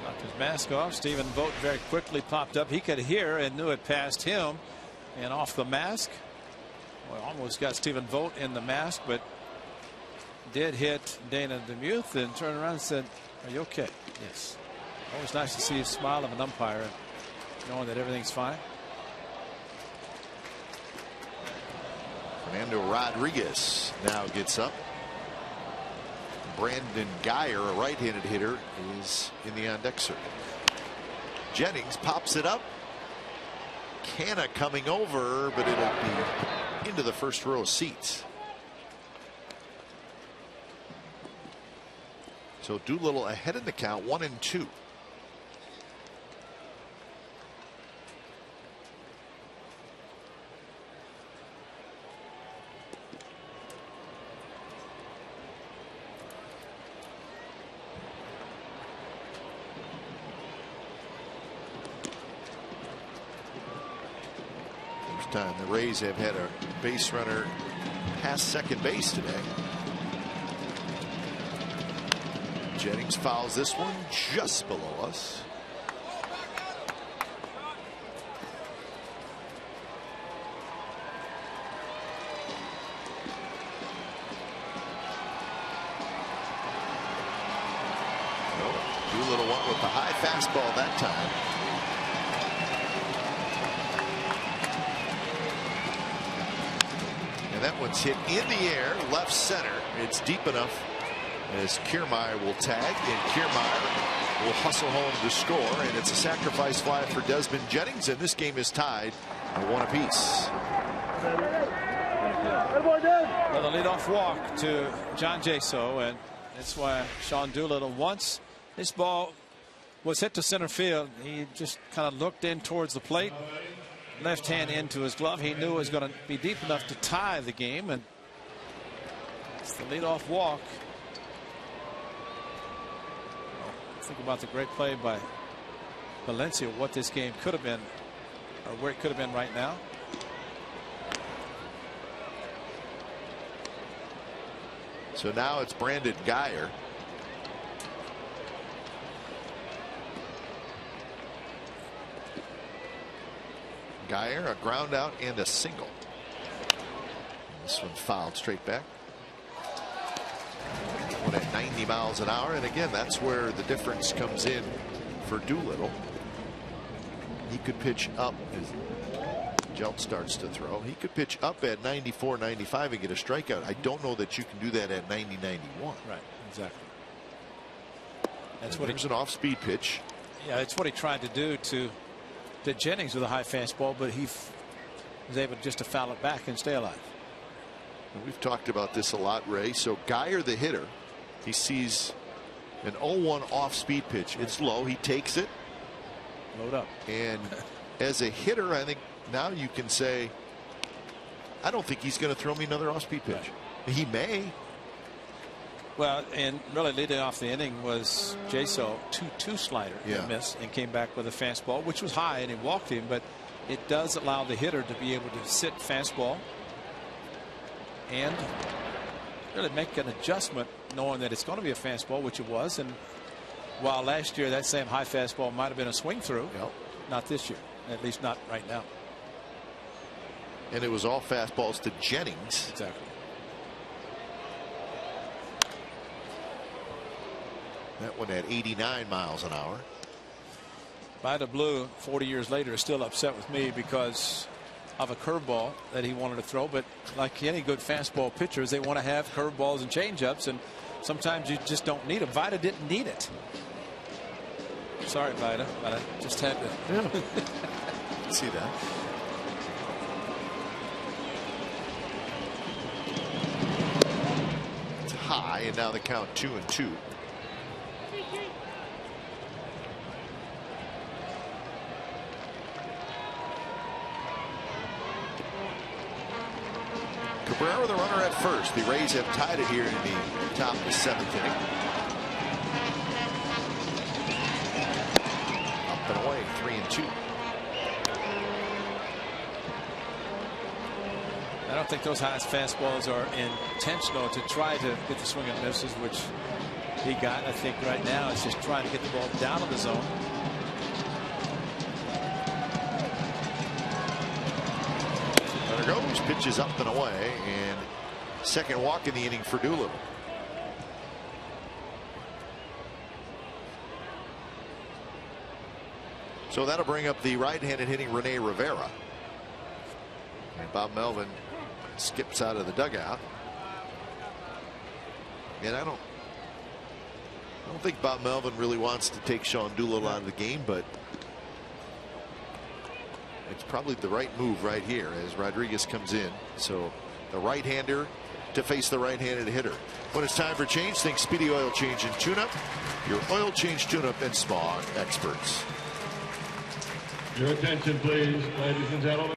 Knocked his mask off. Stephen Vogt very quickly popped up. He could hear and knew it passed him and off the mask. Well, almost got Stephen Vogt in the mask, but did hit Dana DeMuth and turned around and said, "Are you okay?" Yes. Always nice to see a smile of an umpire knowing that everything's fine. Fernando Rodriguez now gets up. Brandon Geyer, a right-handed hitter, is in the on-deck circle. Jennings pops it up. Canna coming over, but it'll be into the first row of seats. So Doolittle ahead in the count, 1-2. First time the Rays have had a base runner past second base today. Jennings fouls this one just below us. Doolittle went with the high fastball that time. And that one's hit in the air, left center. It's deep enough as Kiermaier will tag, and Kiermaier will hustle home to score, and it's a sacrifice fly for Desmond Jennings, and this game is tied at 1 apiece. Well, the leadoff walk to John Jaso, and That's why Sean Doolittle, once this ball was hit to center field, he just kind of looked in towards the plate, left hand into his glove. He knew it was going to be deep enough to tie the game, and it's the leadoff walk. Think about the great play by Valencia, what this game could have been, or where it could have been right now. So now it's Brandon Guyer. Guyer, a ground out and a single. This one fouled straight back. One at 90 miles an hour, and again, that's where the difference comes in for Doolittle. He could pitch up as Jelt starts to throw. He could pitch up at 94, 95 and get a strikeout. I don't know that you can do that at 90, 91. Right, exactly. That's what an off-speed pitch. Yeah, it's what he tried to do to Jennings with a high fastball, but he was able just to foul it back and stay alive. And we've talked about this a lot, Ray. So Guyer, the hitter, he sees an 0-1 off-speed pitch. It's low. He takes it. Load up. And as a hitter, I think now you can say, I don't think he's going to throw me another off-speed pitch. Right. He may. Well, and really leading off the inning was Jaso 2-2 slider. Yeah. Missed and came back with a fastball, which was high, and he walked him, but it does allow the hitter to be able to sit fastball and really make an adjustment, knowing that it's going to be a fastball, which it was. And while last year that same high fastball might have been a swing through, not this year, at least not right now. And it was all fastballs to Jennings. Exactly. That one at 89 miles an hour. Vida Blue, 40 years later, is still upset with me because of a curveball that he wanted to throw. But like any good fastball pitchers, they want to have curveballs and changeups, and sometimes you just don't need them. Vida didn't need it. Sorry, Vida, but I just had to. Yeah. See that. It's high, and now the count 2-2. Cabrera, the runner at first. The Rays have tied it here in the top of the 7th inning. Up and away, 3-2. I don't think those high fastballs are intentional to try to get the swing and misses, which he got. I think right now it's just trying to get the ball down in the zone. There goes, pitches up and away, and second walk in the inning for Doolittle. So that'll bring up the right-handed hitting Rene Rivera. And Bob Melvin skips out of the dugout. And I don't think Bob Melvin really wants to take Sean Doolittle out of the game, but it's probably the right move right here as Rodriguez comes in. So the right-hander to face the right-handed hitter. When it's time for change, think Speedy Oil Change and Tune-Up, your oil change, tune-up, and smog experts. Your attention, please, ladies and gentlemen.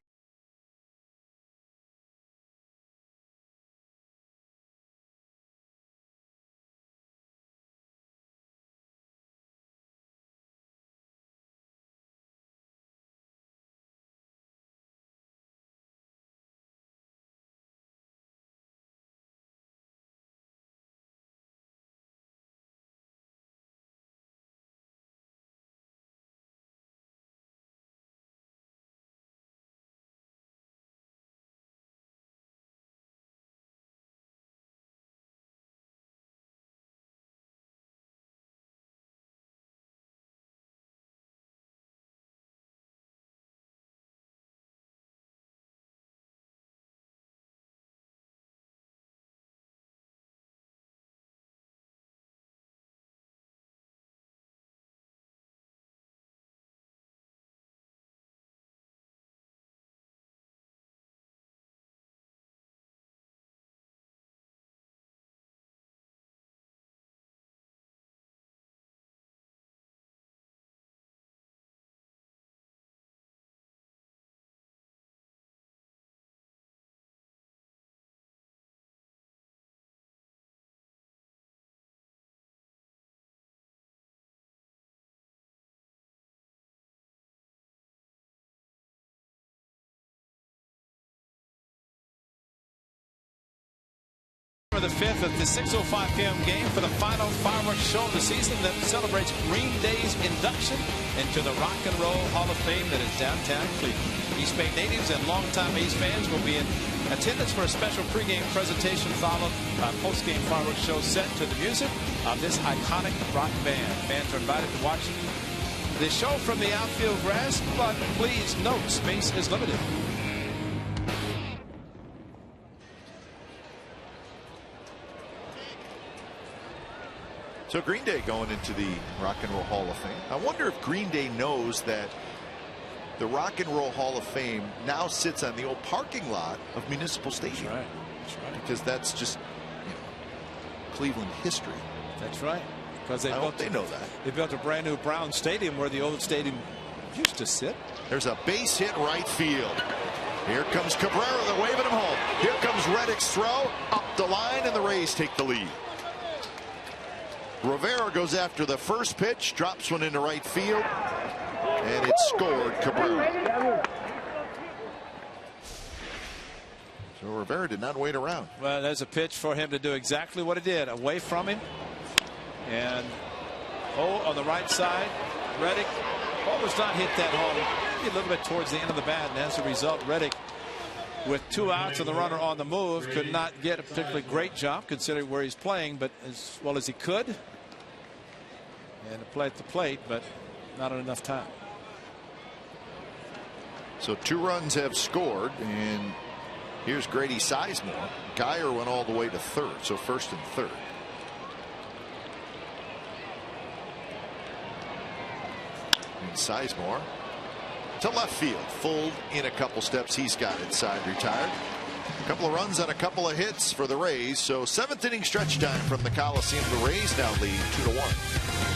the 5th at the 6:05 p.m. game for the final fireworks show of the season that celebrates Green Day's induction into the Rock and Roll Hall of Fame that is downtown Cleveland. East Bay natives and longtime A's fans will be in attendance for a special pregame presentation followed by a postgame fireworks show set to the music of this iconic rock band. Fans are invited to watch the show from the outfield grass, but please note space is limited. So Green Day going into the Rock and Roll Hall of Fame. I wonder if Green Day knows that the Rock and Roll Hall of Fame now sits on the old parking lot of Municipal Stadium. That's right. That's right. Because that's just, you know, Cleveland history. That's right. Because they know that. They built a brand new Brown Stadium where the old stadium used to sit. There's a base hit right field. Here comes Cabrera. They're waving him home. Here comes Reddick's throw up the line, and the Rays take the lead. Rivera goes after the first pitch, drops one into right field, and it's scored. Cabrera. So Rivera did not wait around. Well, there's a pitch for him to do exactly what he did, away from him. And on the right side, Reddick almost not hit that home. Maybe a little bit towards the end of the bat, and as a result, Reddick, with 2 outs and the runner on the move, could not get a particularly great job considering where he's playing, but as well as he could. And to play at the plate, but not enough time. So 2 runs have scored, and here's Grady Sizemore. Geyer went all the way to third, so first and third. And Sizemore to left field, full in a couple steps. He's got it, side retired. A couple of runs on a couple of hits for the Rays. So 7th inning stretch time from the Coliseum. The Rays now lead 2-1.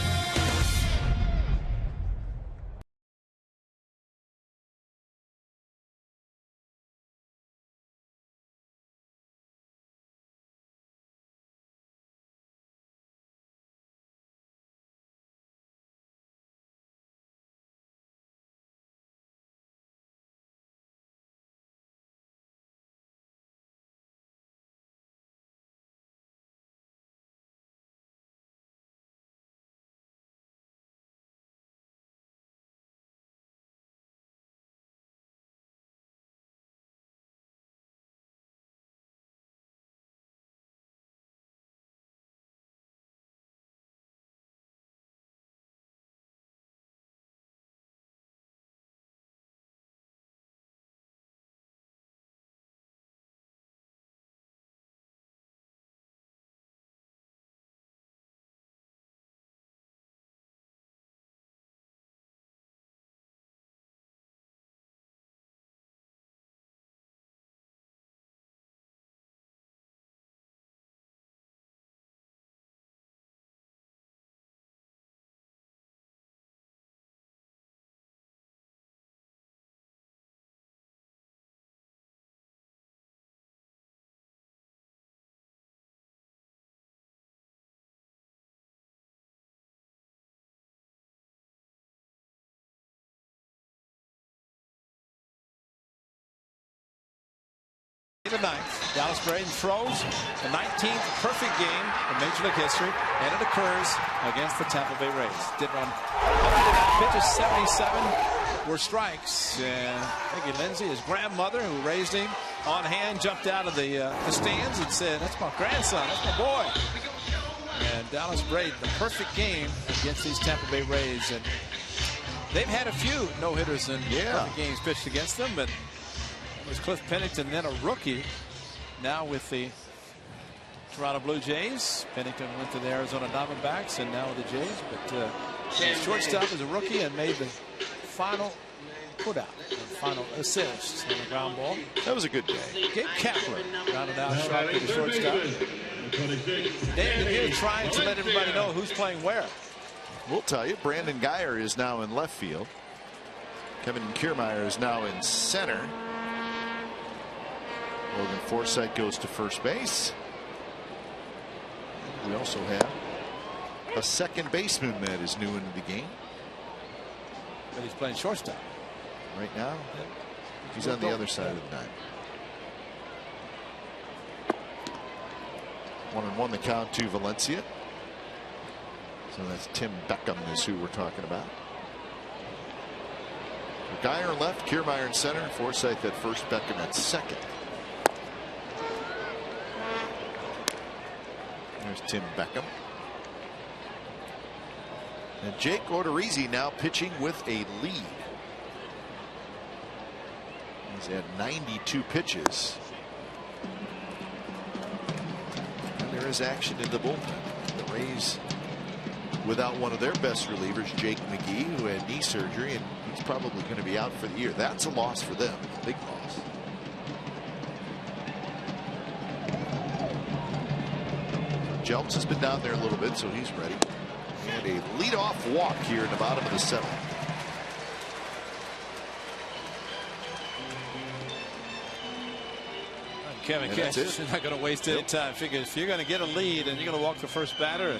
The 9th, Dallas Braden throws the 19th perfect game in Major League history, and it occurs against the Tampa Bay Rays. Did run 109 pitches, 77 were strikes, and Peggy Lindsay, his grandmother, who raised him, on hand, jumped out of the stands and said, "That's my grandson, that's my boy." And Dallas Braden, the perfect game against these Tampa Bay Rays, and they've had a few no-hitters in perfect games pitched against them, but was Cliff Pennington, then a rookie. Now with the Toronto Blue Jays, Pennington went to the Arizona Diamondbacks and now with the Jays. But shortstop as a rookie and made the final putout, the final assist on the ground ball. That was a good day. Gabe Kapler rounded out sharply the shortstop. David here trying to let everybody know who's playing where. We'll tell you. Brandon Geyer is now in left field. Kevin Kiermaier is now in center. Logan Forsythe goes to first base. We also have a second baseman that is new into the game. But he's playing shortstop right now. He's on the other side of the nine. 1-1 the count to Valencia. So that's Tim Beckham is who we're talking about. Geyer left, Kiermaier in center, Forsythe at first, Beckham at second. There's Tim Beckham. And Jake Odorizzi now pitching with a lead. He's had 92 pitches. And there is action in the bullpen. The Rays without one of their best relievers, Jake McGee, who had knee surgery, and he's probably going to be out for the year. That's a loss for them. Big loss. Jeltz has been down there a little bit, so he's ready. And a leadoff walk here in the bottom of the seventh. Kevin Cash is not going to waste any time. Figure if you're going to get a lead and you're going to walk the first batter,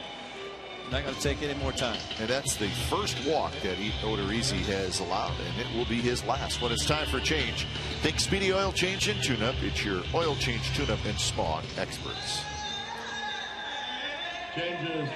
not going to take any more time. And that's the first walk that Odorizzi has allowed, and it will be his last when it's time for change. Think Speedy Oil Change and Tune-Up. It's your oil change, tune-up, and smog experts. Changes.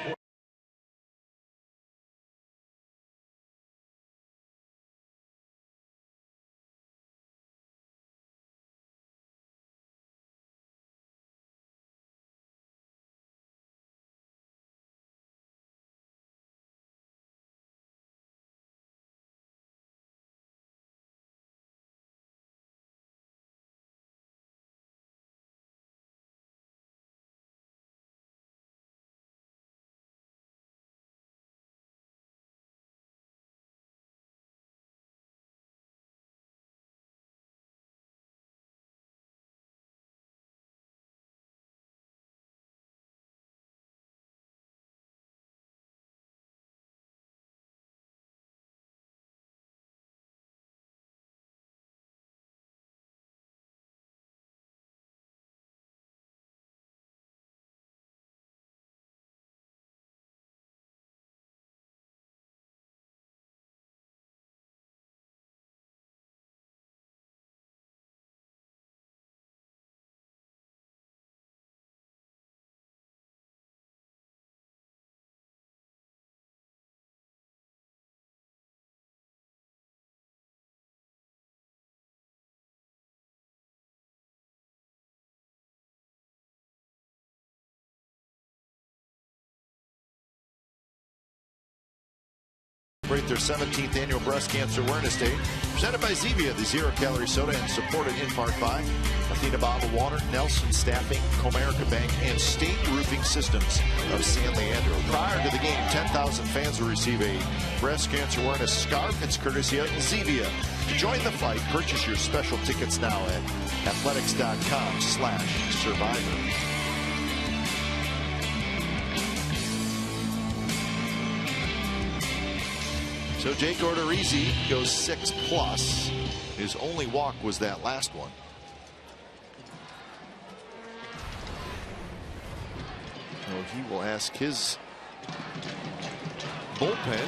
Their 17th annual breast cancer awareness day, presented by Zevia, the zero-calorie soda, and supported in part by Athena Bottled Water, Nelson Staffing, Comerica Bank, and State Roofing Systems of San Leandro. Prior to the game, 10,000 fans will receive a breast cancer awareness scarf. It's courtesy of Zevia. To join the fight, purchase your special tickets now at athletics.com/survivor. So Jake Odorizzi goes 6+. His only walk was that last one. So he will ask his bullpen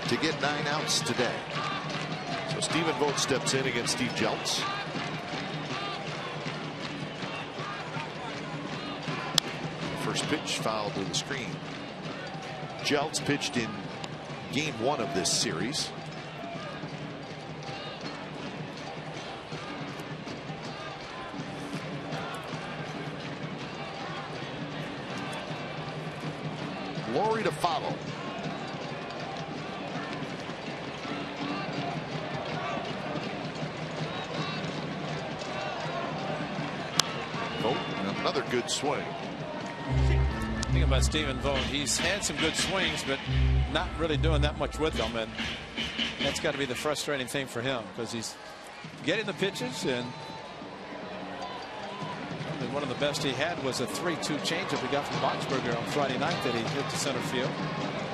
to get 9 outs today. So Stephen Vogt steps in against Steve Jeltz. First pitch fouled to the screen. Jeltz pitched in Game 1 of this series. Lowry to follow. Oh, another good swing. The thing about Stephen Vogt, he's had some good swings, but not really doing that much with them, and that's got to be the frustrating thing for him, because he's getting the pitches, and one of the best he had was a 3-2 changeup he got from Boxberger on Friday night that he hit to center field.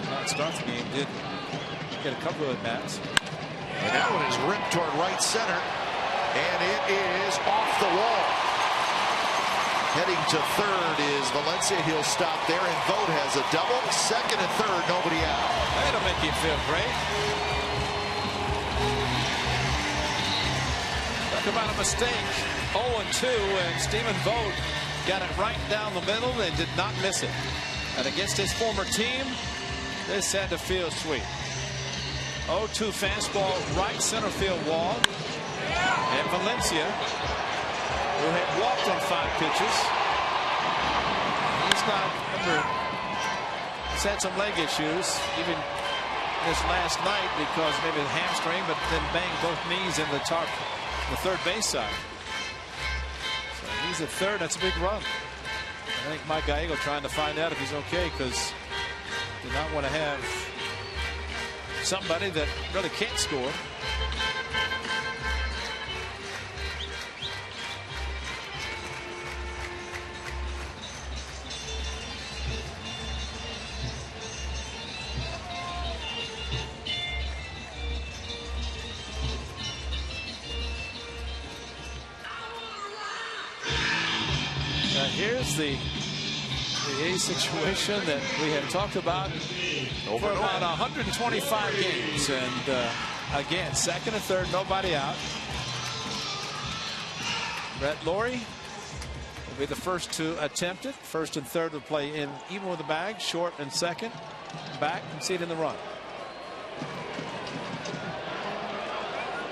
Did not start the game, did get a couple of at-bats. And that one is ripped toward right center, and it is off the wall. Heading to third is Valencia. He'll stop there, and Vogt has a double. Second and third, nobody out. That'll make you feel great. Talk about a mistake. 0-2, and Stephen Vogt got it right down the middle and did not miss it. And against his former team, this had to feel sweet. 0-2 fastball, right center field wall. And Valencia, who had walked on 5 pitches, he's not, remember, he's had some leg issues, even this last night because maybe a hamstring, but then banged both knees in the third base side. So he's at third. That's a big run. I think Mike Gallego trying to find out if he's okay, because did not want to have somebody that really can't score. Here's the A's situation that we have talked about for about 125 games. And again, second and third, nobody out. Brett Lawrie will be the first to attempt it. First and third will play in even with the bag. Short and second. Back, conceding the run.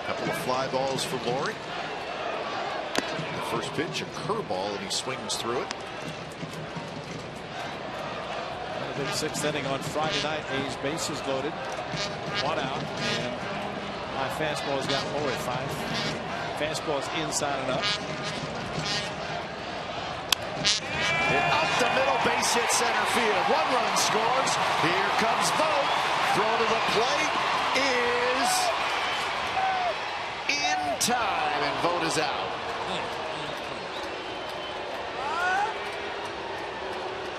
Couple of fly balls for Lawrie. First pitch, a curveball, and he swings through it. A big 6th inning on Friday night. A's bases loaded, 1 out, and my fastball's got Lawrie 5. Fastball's inside and up. Up the middle, base hit center field. 1 run scores. Here comes Vogt. Throw to the plate is in time, and Vogt is out.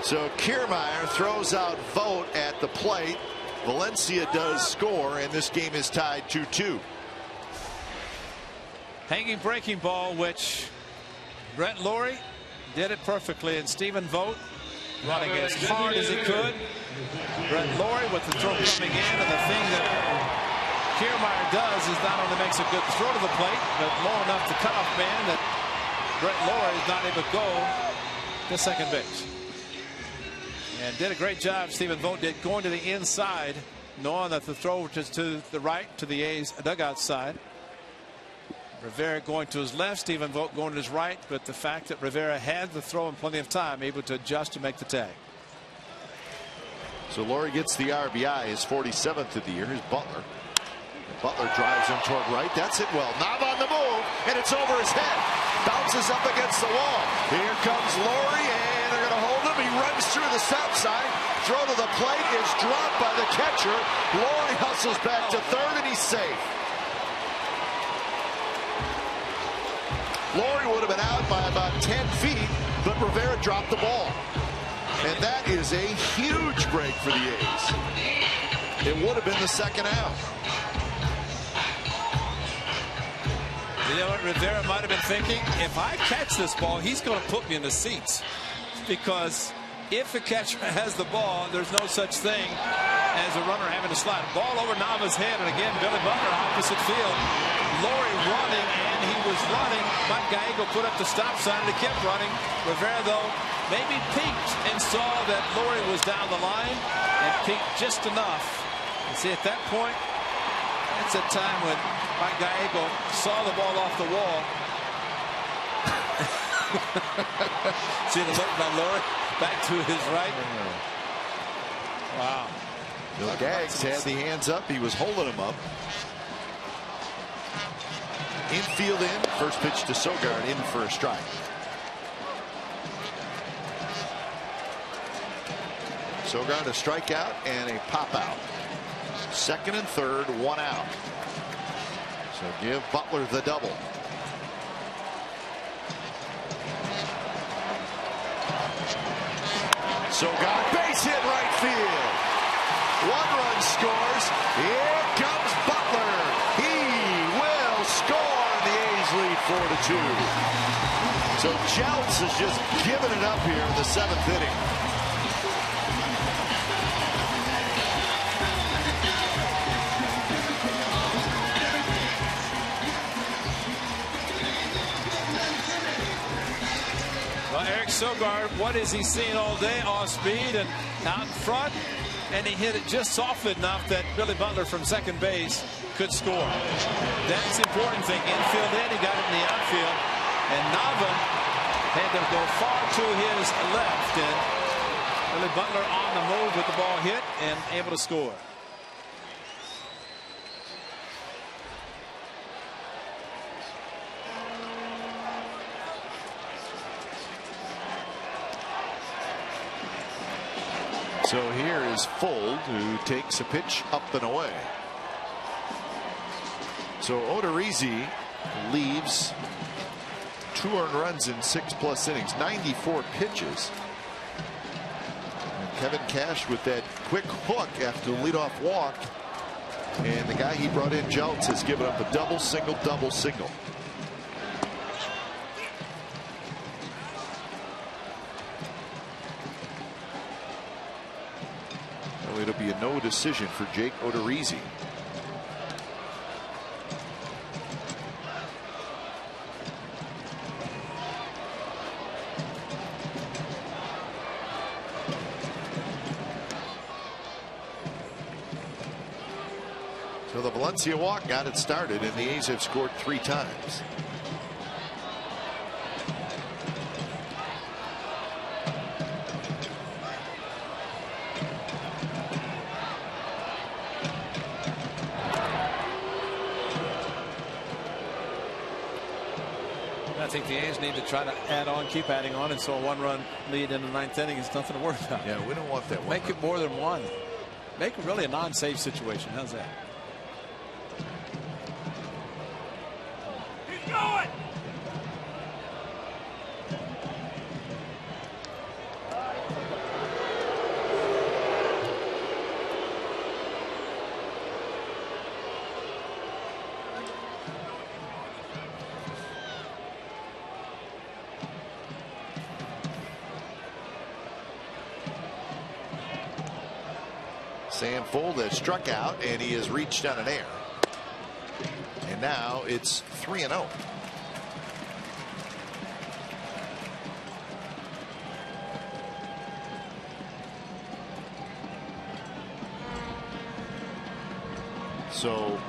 So Kiermaier throws out Vogt at the plate. Valencia does score, and this game is tied 2-2. Hanging breaking ball, which Brett Lawrie did it perfectly, and Stephen Vogt running as hard as he could. Brett Lawrie with the throw coming in, and the thing that Kiermaier does is not only makes a good throw to the plate, but low enough to cut off man that Brett Lawrie is not able to go to second base. And did a great job, Stephen Vogt did, going to the inside, knowing that the throw was to the right, to the A's dugout side. Rivera going to his left, Stephen Vogt going to his right, but the fact that Rivera had the throw in plenty of time, able to adjust to make the tag. So Lawrie gets the RBI, his 47th of the year. Here's Butler. Butler drives him toward right. That's it well. Knob on the move, and it's over his head. Bounces up against the wall. Here comes Lawrie, and they're going to hold him. He runs through the south side. Throw to the plate is dropped by the catcher. Lawrie hustles back to third, and he's safe. Lawrie would have been out by about 10 feet, but Rivera dropped the ball. And that is a huge break for the A's. It would have been the second out. You know what Rivera might have been thinking? If I catch this ball, he's going to put me in the seats. Because if the catcher has the ball, there's no such thing as a runner having to slide. Ball over Nava's head, and again, Billy Butler opposite field. Lawrie running, and he was running. Mike Gallego put up the stop sign, and he kept running. Rivera, though, maybe peeked and saw that Lawrie was down the line, and peeked just enough. And see, at that point, that's a time when Mike Gallego saw the ball off the wall. See the look by Lawrie back to his right. Wow. Bill Gaggs had the hands up. He was holding them up. Infield in. First pitch to Sogard, in for a strike. Sogard a strikeout and a pop out. Second and third, 1 out. So give Butler the double. Sogard, base hit right field. 1 run scores. Here comes Butler. He will score. The A's lead 4-2. So Jeltz has just given it up here in the 7th inning. Well, Eric Sogard, what is he seeing all day? Off speed and out in front, and he hit it just softly enough that Billy Butler from second base could score. That's the important thing. Infield in, he got it in the outfield, and Nava had to go far to his left, and Billy Butler on the move with the ball hit and able to score. So here is Fold, who takes a pitch up and away. So Odorizzi leaves 2 earned runs in 6+ innings, 94 pitches. And Kevin Cash with that quick hook after the leadoff walk. And the guy he brought in, Jeltz, has given up a double, single, double, single. It'll be a no decision for Jake Odorizzi. So the Valencia walk got it started, and the A's have scored 3 times. I think the A's need to try to add on, keep adding on, and so a 1-run lead in the 9th inning is nothing to worry about. Yeah, we don't want that one. Make it more than 1. Make it really a non-save situation. How's that? Keep going. Sam Fold has struck out, and he has reached on an error. And now it's 3-0. So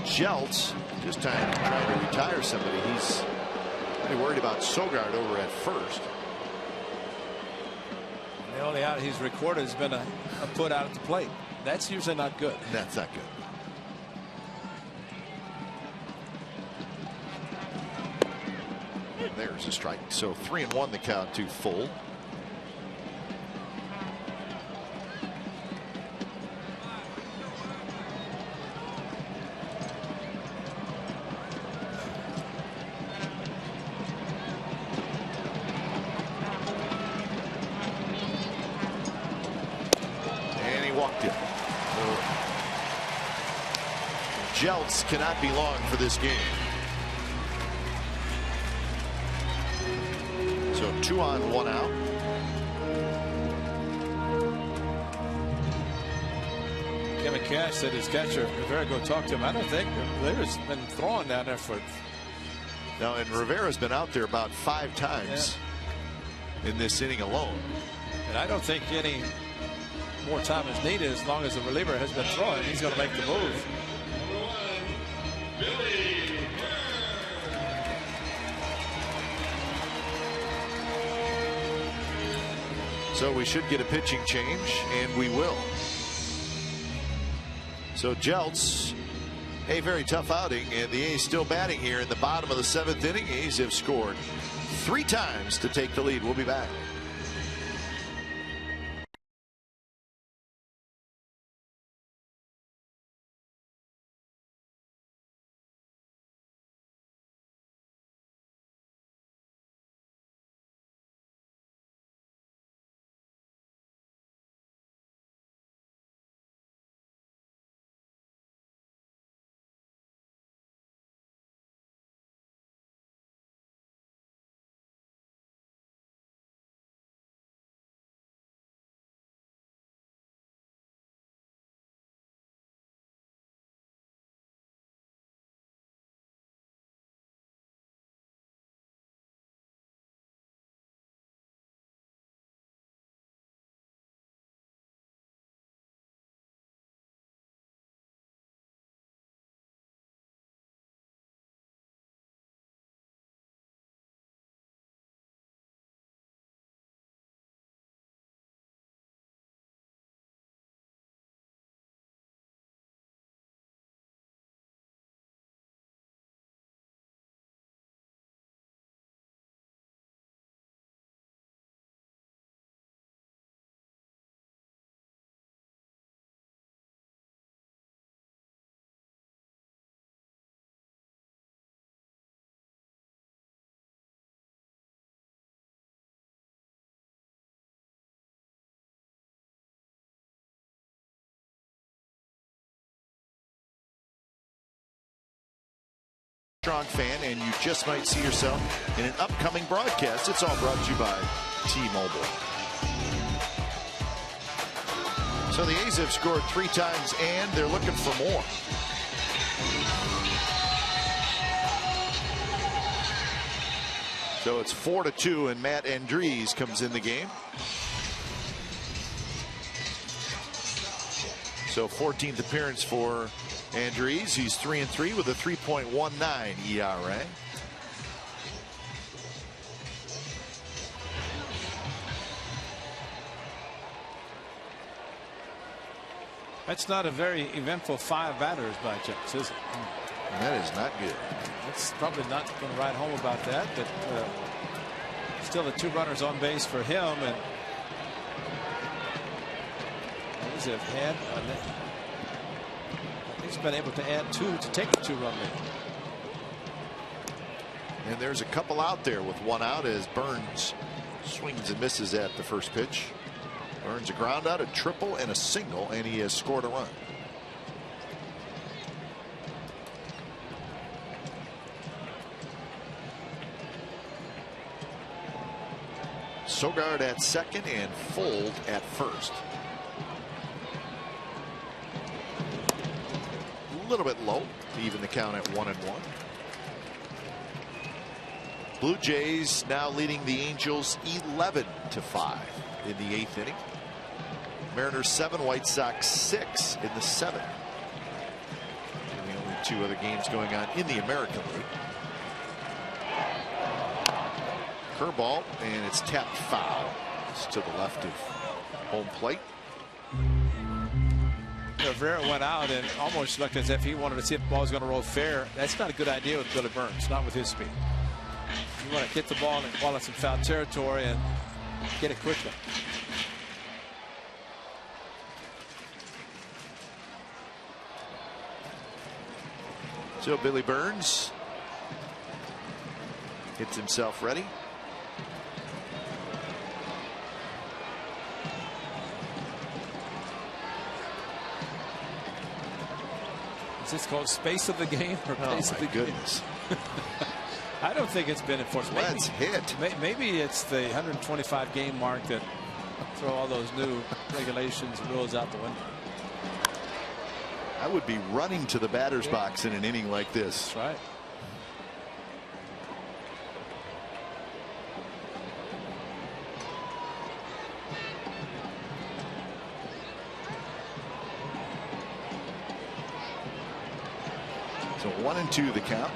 Jeltz just trying to retire somebody. He's pretty worried about Sogard over at first. The only out he's recorded has been a put out at the plate. That's usually not good. That's not good. And there's a strike. So 3-1 the count to Fold. Jeltz cannot be long for this game. So 2 on, 1 out. Kevin Cash said his catcher Rivera go talk to him. I don't think Rivera's been throwing down there for. No, and Rivera's been out there about 5 times in this inning alone. And I don't think any more time is needed as long as the reliever has been throwing. He's going to make the move. So we should get a pitching change, and we will. So Jeltz, a very tough outing, and the A's still batting here in the bottom of the 7th inning. A's have scored 3 times to take the lead. We'll be back. Strong fan, and you just might see yourself in an upcoming broadcast. It's all brought to you by T-Mobile. So the A's have scored 3 times, and they're looking for more. So it's 4-2, and Matt Andriese comes in the game. So 14th appearance for Andriese. He's 3-3 with a 3.19 ERA. That's not a very eventful 5 batters by chance, is it? That is not good. That's probably not going to write home about that, but still the 2 runners on base for him, and have had he's been able to add 2 to take the 2-run lead. And there's a couple out there with 1 out as Burns swings and misses at the first pitch. Burns a ground out, a triple, and a single, and he has scored a run. Sogard at second and Fold at first. A little bit low to even the count at 1-1. Blue Jays now leading the Angels 11-5 in the 8th inning. Mariners 7, White Sox 6 in the 7th. And the only 2 other games going on in the American League. Curveball, and it's tapped foul. It's to the left of home plate. Rivera went out and almost looked as if he wanted to see if the ball was going to roll fair. That's not a good idea with Billy Burns, not with his speed. You want to get the ball in some foul territory and get it quickly. So Billy Burns gets himself ready. Is this called space of the game or pace of the goodness. game? I don't think it's been enforced. Let's hit. Maybe it's the 125 game mark that throw all those new regulations and rules out the window. I would be running to the batter's box in an inning like this. That's right. So 1-2 the count.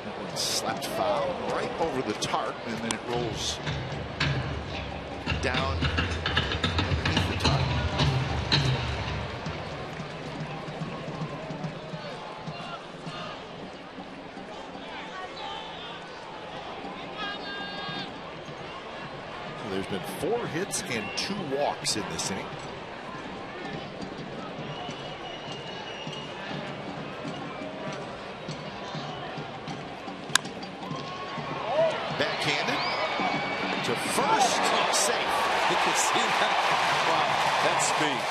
That one slapped foul right over the tarp, and then it rolls down underneath the tarp. There's been 4 hits and 2 walks in this inning. Backhanded to first, safe. You can see that. Wow, that's speed.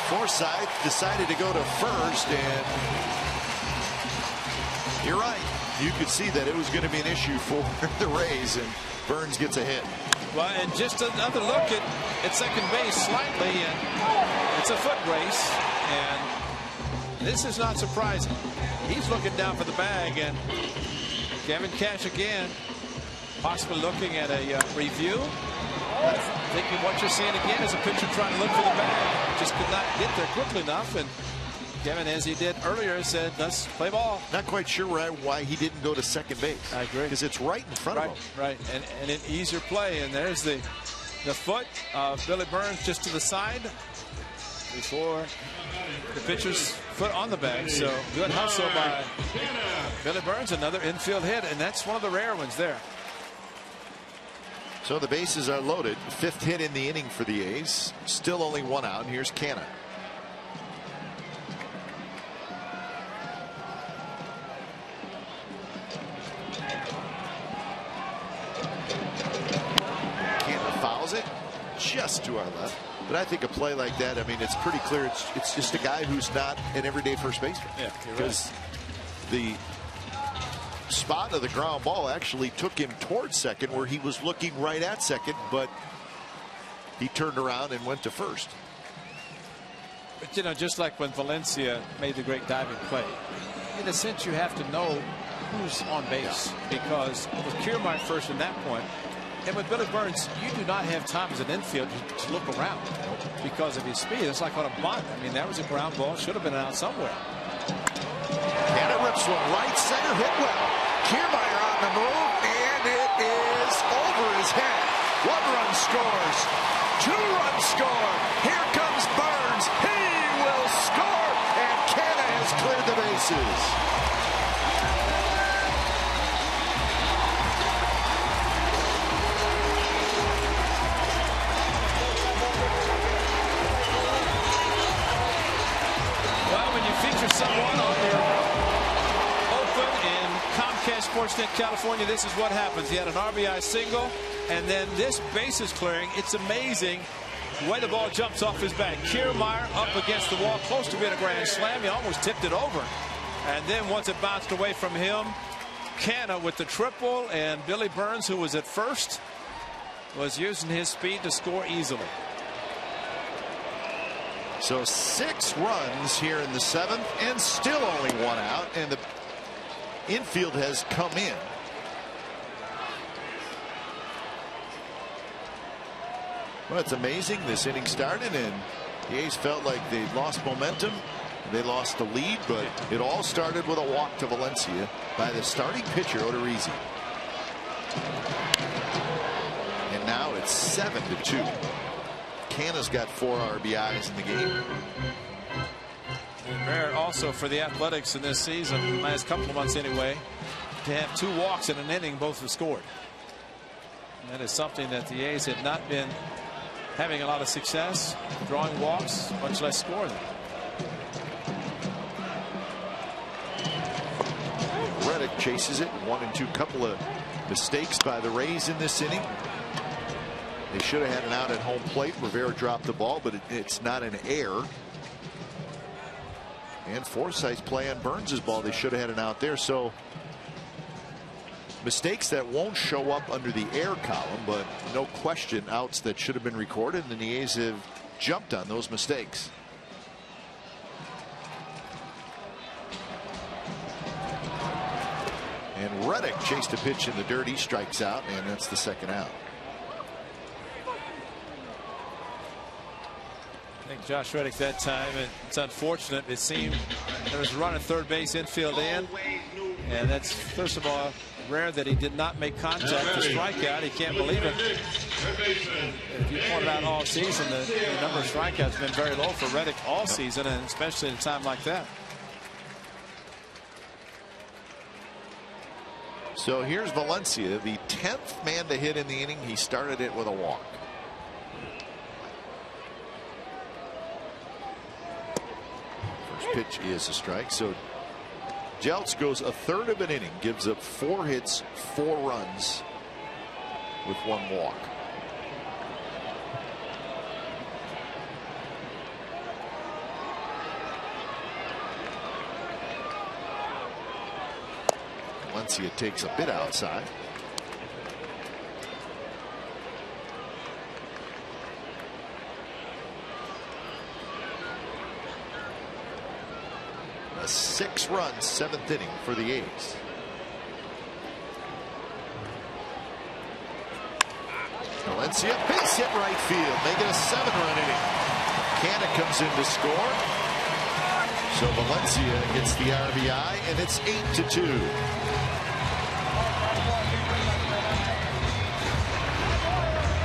Forsythe decided to go to first, and you're right. You could see that it was going to be an issue for the Rays, and Burns gets a hit. Well, and just another look at second base slightly, and it's a foot race, and this is not surprising. He's looking down for the bag, and Kevin Cash again possibly looking at a review. Thinking what you're seeing again is a pitcher trying to look for the bag. Just could not get there quickly enough, and Kevin, as he did earlier, said, let's play ball. Not quite sure why he didn't go to second base. I agree. Because it's right in front of him. Right, and an easier play. And there's the foot of Billy Burns just to the side before the pitcher's foot on the bag. So good hustle by Billy Burns. Another infield hit, and that's one of the rare ones there. So the bases are loaded. 5th hit in the inning for the A's. Still only 1 out. And here's Canna. just to our left. But I think a play like that, I mean, it's pretty clear. It's just a guy who's not an everyday first baseman. Yeah, because the spot of the ground ball actually took him towards second, where he was looking right at second, but he turned around and went to first. But you know, just like when Valencia made the great diving play, in a sense you have to know who's on base, because with Kiermaier first in that point, and with Billy Burns, you do not have time as an infielder to look around because of his speed. It's like on a bunt. I mean, that was a ground ball, should have been out somewhere. And it rips one right center, hit well. Kiermaier on the move, and it is over his head. 1 run scores. 2 runs score. Here comes Burns. He will score, and Canna has cleared the bases. Well, when you feature someone on your Oakland and Comcast Sportsnet California, this is what happens. He had an RBI single, and then this bases clearing. It's amazing the way the ball jumps off his back. Kiermaier up against the wall, close to being a grand slam. He almost tipped it over. And then once it bounced away from him, Canna with the triple, and Billy Burns, who was at first, was using his speed to score easily. So 6 runs here in the 7th, and still only 1 out, and the infield has come in. Well, it's amazing. This inning started, and the A's felt like they lost momentum. They lost the lead, but it all started with a walk to Valencia by the starting pitcher, Odorizzi. And now it's 7-2. Canna's got 4 RBIs in the game. And rare also for the Athletics in this season, the last couple of months anyway, to have 2 walks in an inning, both have scored. And that is something that the A's had not been having a lot of success drawing walks, much less scoring them. Reddick chases it, 1 and 2. Couple of mistakes by the Rays in this inning. They should have had an out at home plate. Rivera dropped the ball, but it's not an error. And Forsythe's play on Burns's ball. They should have had an out there. So mistakes that won't show up under the error column, but no question outs that should have been recorded, and the A's have jumped on those mistakes. And Reddick chased a pitch in the dirt. He strikes out, and that's the 2nd out. I think Josh Reddick that time, it's unfortunate. It seemed there was a run at third base, infield in, and that's, first of all, rare that he did not make contact to strike out. He can't believe it. If you pointed out all season, the number of strikeouts has been very low for Reddick all season, and especially at a time like that. So here's Valencia, the 10th man to hit in the inning. He started it with a walk. First pitch is a strike. So Jeltz goes a third of an inning, gives up 4 hits, 4 runs with 1 walk. Valencia takes a bit outside. A 6-run 7th inning for the A's. Valencia, base hit right field, make it a 7-run inning. Canna comes in to score. So Valencia gets the RBI, and it's 8-2.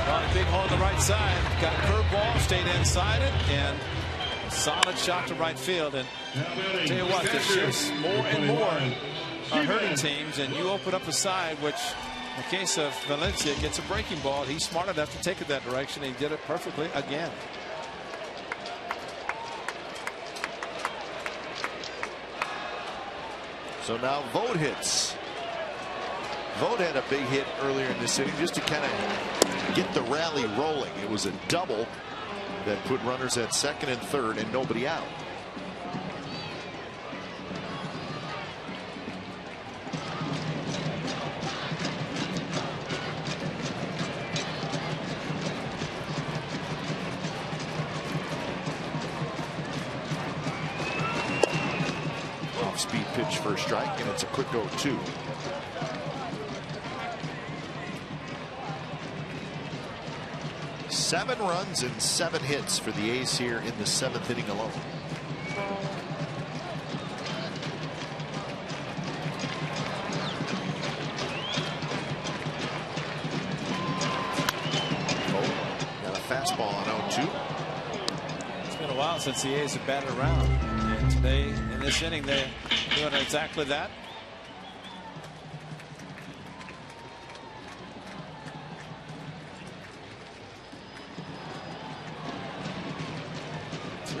A big hole on the right side. Got a curveball, stayed inside it, and a solid shot to right field. And I'll tell you what, the shifts more and more are hurting teams, and you open up a side, which in the case of Valencia gets a breaking ball. He's smart enough to take it that direction. He did it perfectly again. So now Vogt hits Vogt had a big hit earlier in this inning just to kind of get the rally rolling. It was a double that put runners at second and third and nobody out. Off-speed pitch for a strike, and it's a quick 0-2. Seven runs and 7 hits for the A's here in the 7th inning alone. Got a fastball on 0-2. It's been a while since the A's have batted around, and today in this inning they're doing exactly that.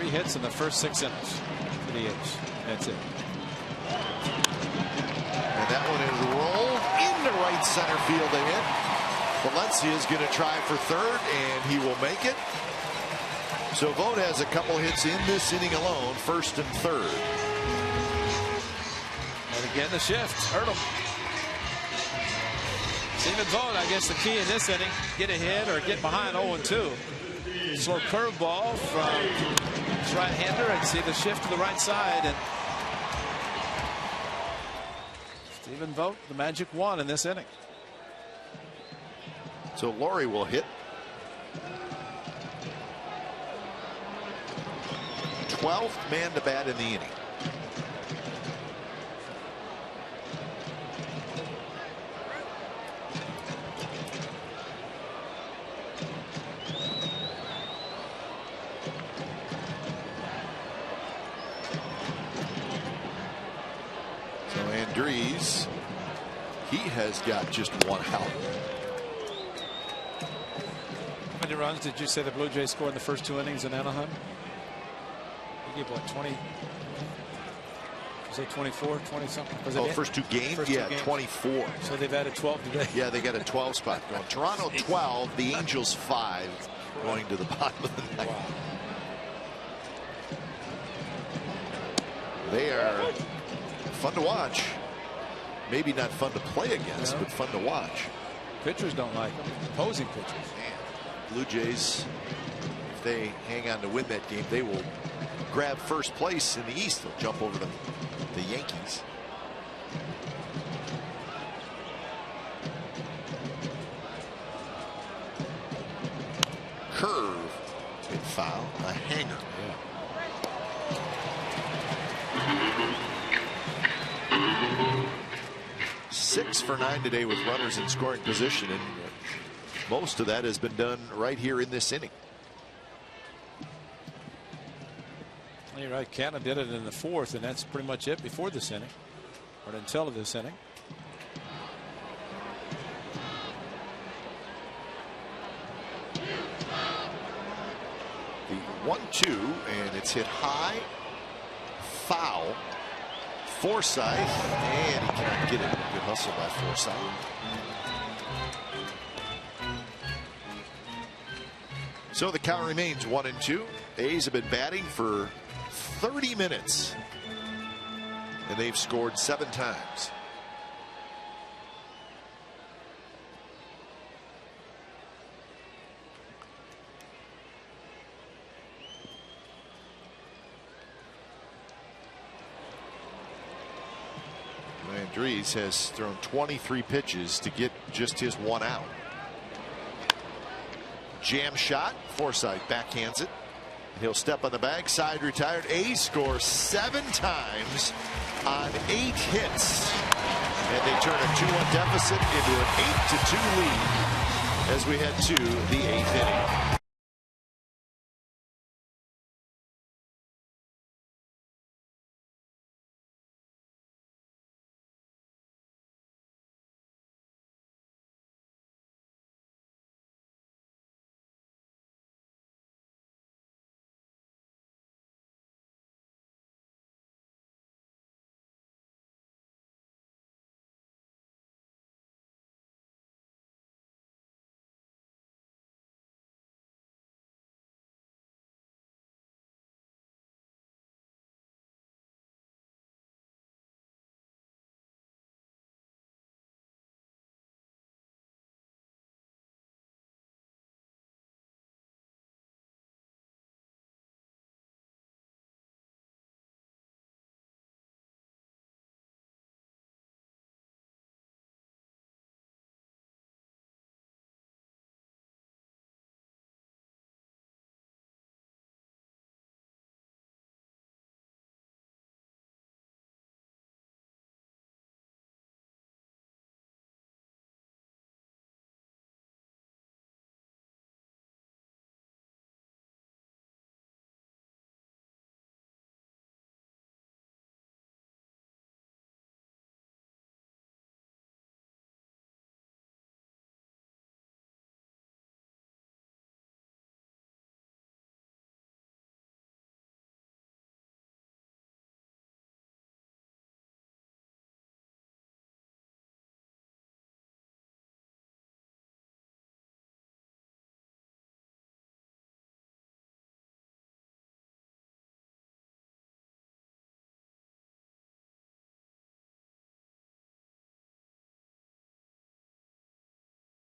Hits in the first 6 innings for the A's. That's it. And that one is rolled into right center field again. Valencia is going to try for third, and he will make it. So Vogt has a couple hits in this inning alone, first and third. And again the shift hurt him. Stephen Vogt, I guess the key in this inning, get ahead or get behind 0-2. Slow curveball from his right-hander, and see the shift to the right side, and Stephen Vogt, the magic one in this inning. So Laurie will hit. 12th man to bat in the inning. Andrees, he has got just one out. How many runs did you say the Blue Jays scored in the first 2 innings in Anaheim? They gave what, 20? Was it 24, 20 something? Was it first 2 games? First 2 games. 24. So they've added 12 today. Yeah, they got a 12 spot going. Toronto 12, the Angels 5, going to the bottom of the ninth. Wow. They are fun to watch. Maybe not fun to play against, but fun to watch. Pitchers don't like them. Opposing pitchers. Man, Blue Jays, if they hang on to win that game, they will grab first place in the East. They'll jump over the Yankees. Curve hit foul, a hanger. Yeah. 6 for 9 today with runners in scoring position, and most of that has been done right here in this inning. You're right. Canna did it in the 4th, and that's pretty much it before this inning, or until this inning. The 1-2, and it's hit high, foul. Forsythe, and he can't get it. Good hustle by Forsythe. So the count remains 1-2. A's have been batting for 30 minutes, and they've scored 7 times. Andrees has thrown 23 pitches to get just his 1 out. Jam shot. Forsythe backhands it. He'll step on the bag. Side retired. A's score 7 times on 8 hits. And they turn a 2-1 deficit into an 8-2 lead as we head to the 8th inning.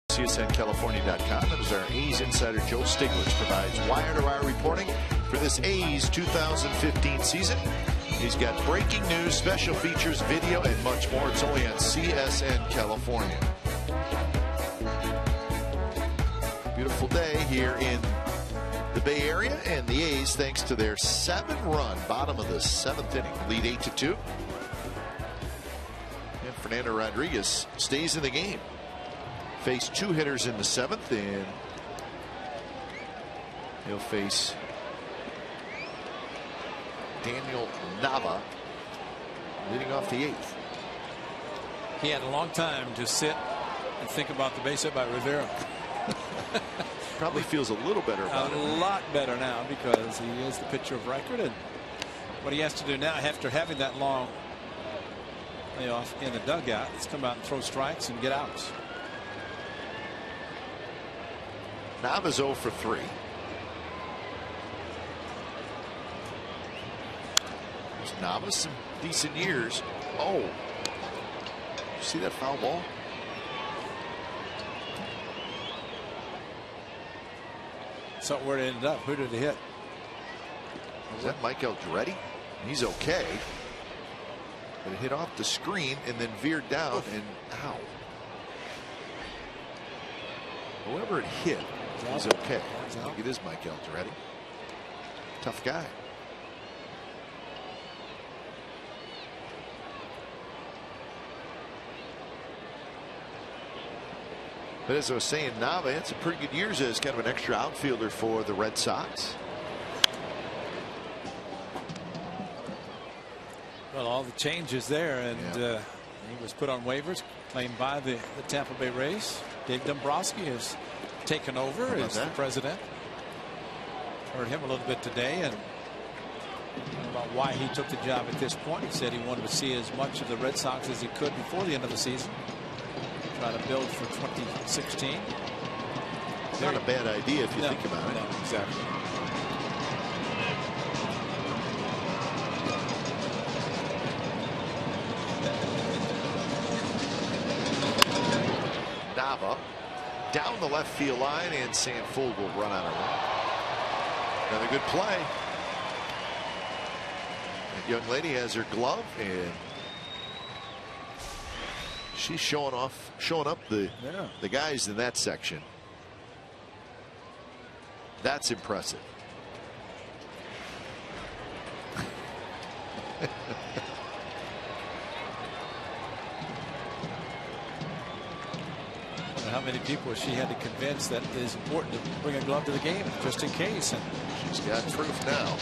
CSNCalifornia.com. That is our A's insider Joe Stiglitz provides wire-to-wire reporting for this A's 2015 season. He's got breaking news, special features, video, and much more. It's only on CSN California. Beautiful day here in the Bay Area, and the A's, thanks to their 7-run bottom of the 7th inning, lead 8-2. And Fernando Rodriguez stays in the game. Faced 2 hitters in the 7th, and he'll face Daniel Nava leading off the 8th. He had a long time to sit and think about the base hit by Rivera. Probably feels a little better about it. A lot better now because he is the pitcher of record, and what he has to do now after having that long layoff in the dugout is come out and throw strikes and get outs. Nava's 0 for 3. There's Nava, some decent years. Oh, you see that foul ball? So where it ended up, who did it hit? Is that Mike Eldreddy? He's okay. But it hit off the screen and then veered down, and ow. Whoever it hit, he's okay. I think it is Mike Eldreddy. Tough guy. But as I was saying, Nava had some pretty good years as kind of an extra outfielder for the Red Sox. Well, all the changes there, and he was put on waivers, claimed by the Tampa Bay Rays. Dave Dombrowski has taken over as the president. Heard him a little bit today, and about why he took the job at this point. He said he wanted to see as much of the Red Sox as he could before the end of the season. Try to build for 2016. It's not a bad idea if you think about it. No, exactly. Nava down the left field line, and Sanford will run out of room. Another good play. That young lady has her glove, and she's showing up the guys in that section. That's impressive. How many people she had to convince that it is important to bring a glove to the game just in case, and she's got proof now.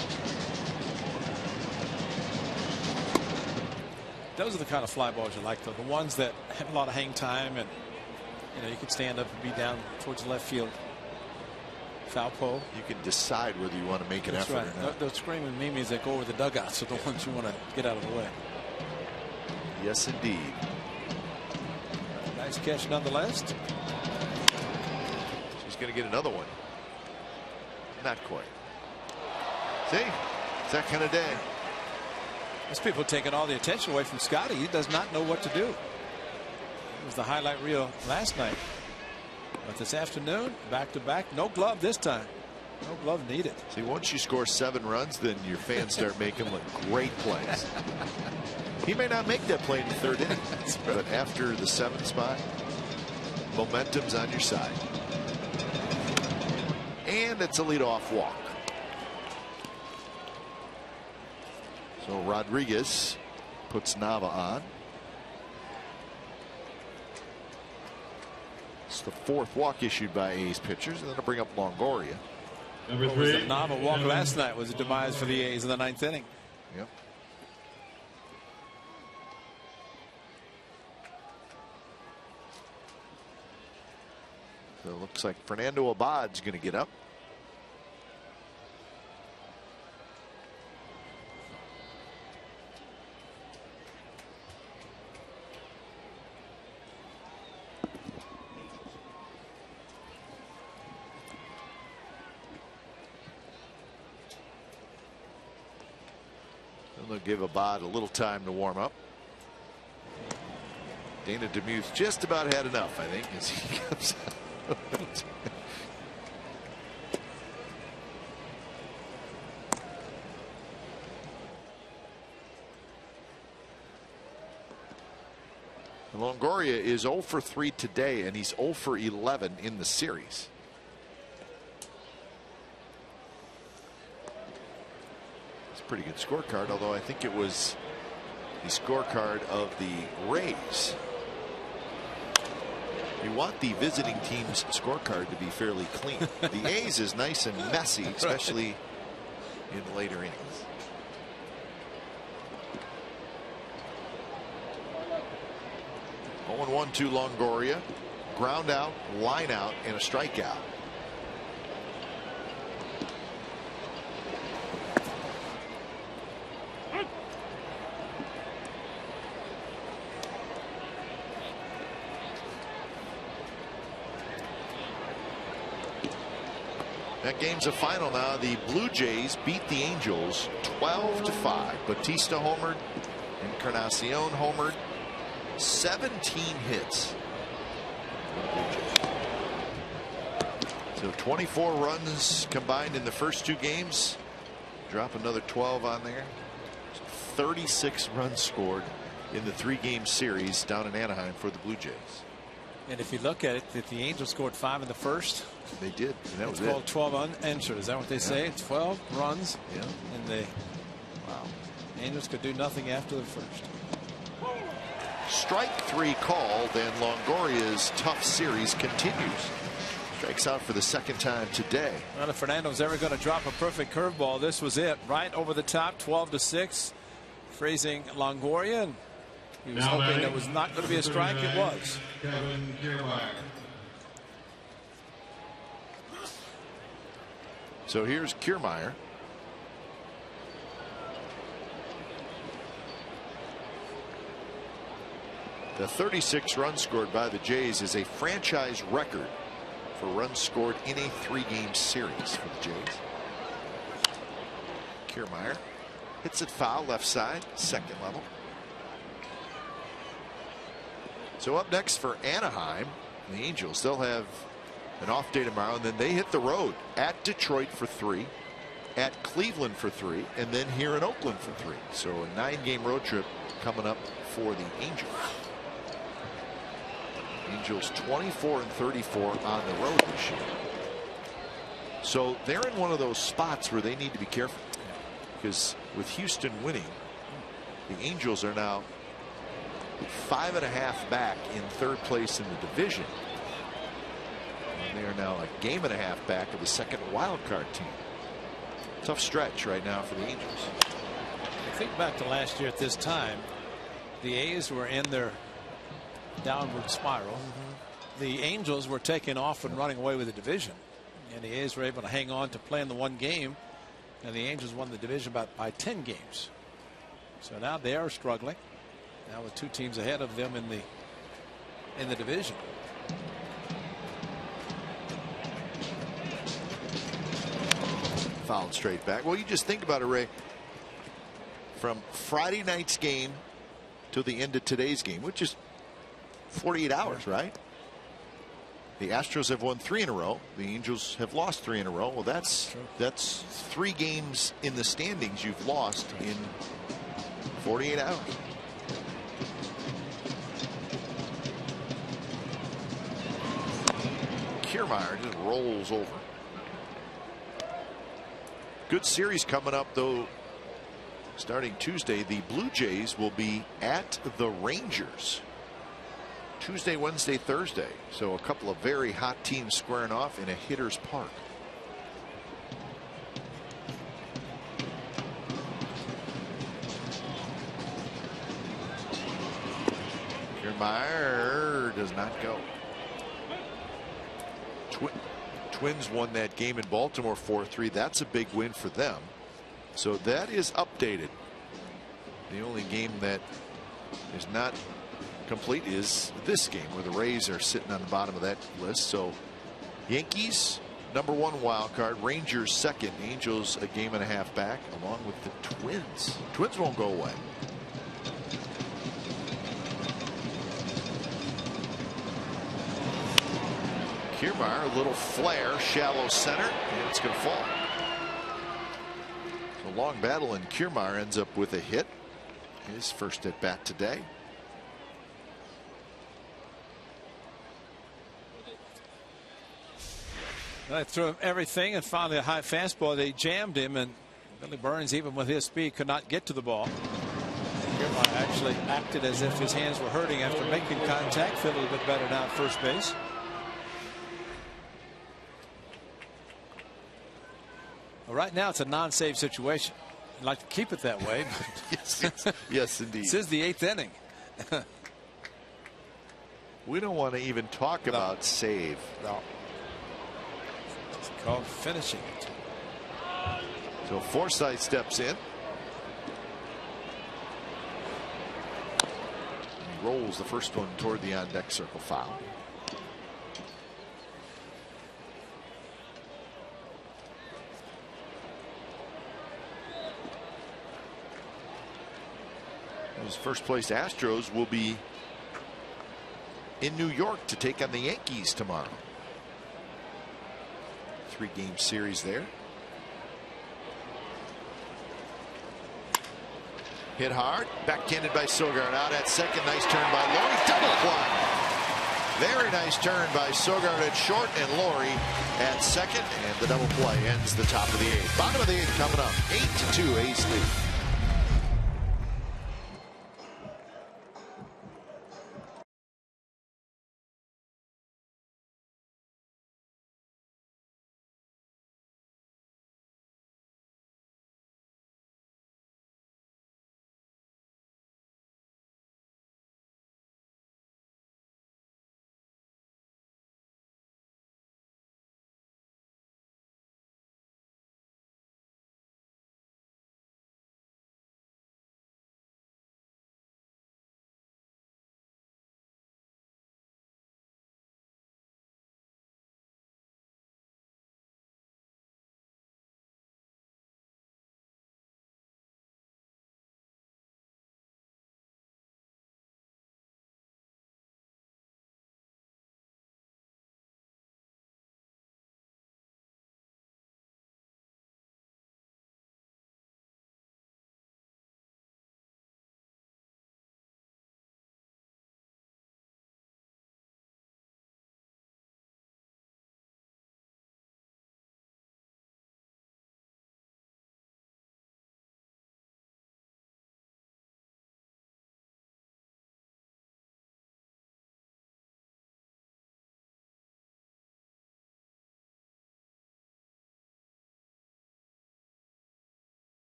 Those are the kind of fly balls you like, though. The ones that have a lot of hang time, and you can stand up and be down towards the left field foul pole. You can decide whether you want to make an effort or not. Those screaming memes that go over the dugouts are the ones you want to get out of the way. Yes, indeed. Nice catch nonetheless. She's going to get another one. Not quite. See, it's that kind of day. These people taking all the attention away from Scotty. He does not know what to do. It was the highlight reel last night. But this afternoon, back-to-back, no glove this time. No glove needed. See, once you score 7 runs, then your fans start making great plays. He may not make that play in the 3rd inning, but after the 7th spot, momentum's on your side. And it's a leadoff walk. So Rodriguez puts Nava on. It's the 4th walk issued by A's pitchers, and then to bring up Longoria. Number 3. What was the Nava walk last night was a demise for the A's in the 9th inning. Yep. So it looks like Fernando Abad's going to get up. And they'll give Abad a little time to warm up. Dana Demuth just about had enough, I think, as he comes out. Longoria is 0 for 3 today, and he's 0 for 11 in the series. It's a pretty good scorecard, although I think it was the scorecard of the Rays. You want the visiting team's scorecard to be fairly clean. The A's is nice and messy, especially in the later innings. Oh, 1-1 to Longoria. Ground out, line out, and a strikeout. That game's a final now. The Blue Jays beat the Angels 12-5. Batista homered, Encarnacion homered. 17 hits. So 24 runs combined in the first 2 games. Drop another 12 on there. 36 runs scored in the 3-game series down in Anaheim for the Blue Jays. And if you look at it, if the Angels scored 5 in the first, they did. And that was called 12 unanswered. Is that what they say? It's 12 runs. Yeah. And the Angels could do nothing after the first. Strike 3 called, and Longoria's tough series continues. Strikes out for the 2nd time today. Well, if Fernando's ever going to drop a perfect curveball, this was it. Right over the top, 12-6, phrasing Longoria. And he was hoping it was not going to be a strike. It was. So here's Kiermaier. The 36 runs scored by the Jays is a franchise record for runs scored in a 3-game series for the Jays. Kiermaier hits it foul left side, 2nd level. So up next for Anaheim, the Angels, they'll have an off day tomorrow, and then they hit the road at Detroit for 3, at Cleveland for 3, and then here in Oakland for 3. So a 9-game road trip coming up for the Angels. Angels 24-34 on the road this year. So they're in one of those spots where they need to be careful, because with Houston winning, the Angels are now 5.5 back in 3rd place in the division. And they are now a 1.5 games back of the 2nd wild card team. Tough stretch right now for the Angels. I think back to last year at this time, the A's were in their downward spiral. The Angels were taking off and running away with the division, and the A's were able to hang on to playing the 1 game, and the Angels won the division by 10 games. So now they are struggling, now with 2 teams ahead of them in the division. Fouled straight back. Well, you just think about it, Ray. From Friday night's game to the end of today's game, which is 48 hours, right? The Astros have won 3 in a row. The Angels have lost 3 in a row. Well, that's 3 games in the standings you've lost in 48 hours. Kiermaier just rolls over. Good series coming up, though. Starting Tuesday, the Blue Jays will be at the Rangers. Tuesday, Wednesday, Thursday. So a couple of very hot teams squaring off in a hitter's park. Kiermaier does not go. Twins won that game in Baltimore 4-3. That's a big win for them. So that is updated. The only game that is not complete is this game, where the Rays are sitting on the bottom of that list. So Yankees #1 wild card, Rangers 2nd, Angels a 1.5 games back, along with the Twins. Twins won't go away. Kiermaier, a little flare, shallow center, and it's going to fall. So long battle, and Kiermaier ends up with a hit. His first at bat today. They threw him everything, and finally a high fastball. They jammed him, and Billy Burns, even with his speed, could not get to the ball. Kiermaier actually acted as if his hands were hurting after making contact. Feel a little bit better now at first base. Well, right now it's a non-save situation. I'd like to keep it that way. But yes, indeed. This is the 8th inning. We don't want to even talk about save. No. It's called finishing it. So Forsythe steps in. He rolls the first one toward the on-deck circle, foul. Those first place Astros will be in New York to take on the Yankees tomorrow. 3-game series there. Hit hard, backhanded by Sogard, out at second. Nice turn by Laurie, double play. Very nice turn by Sogard at short, and Laurie at second, and the double play ends the top of the 8th. Bottom of the 8th coming up, 8-2 A's lead.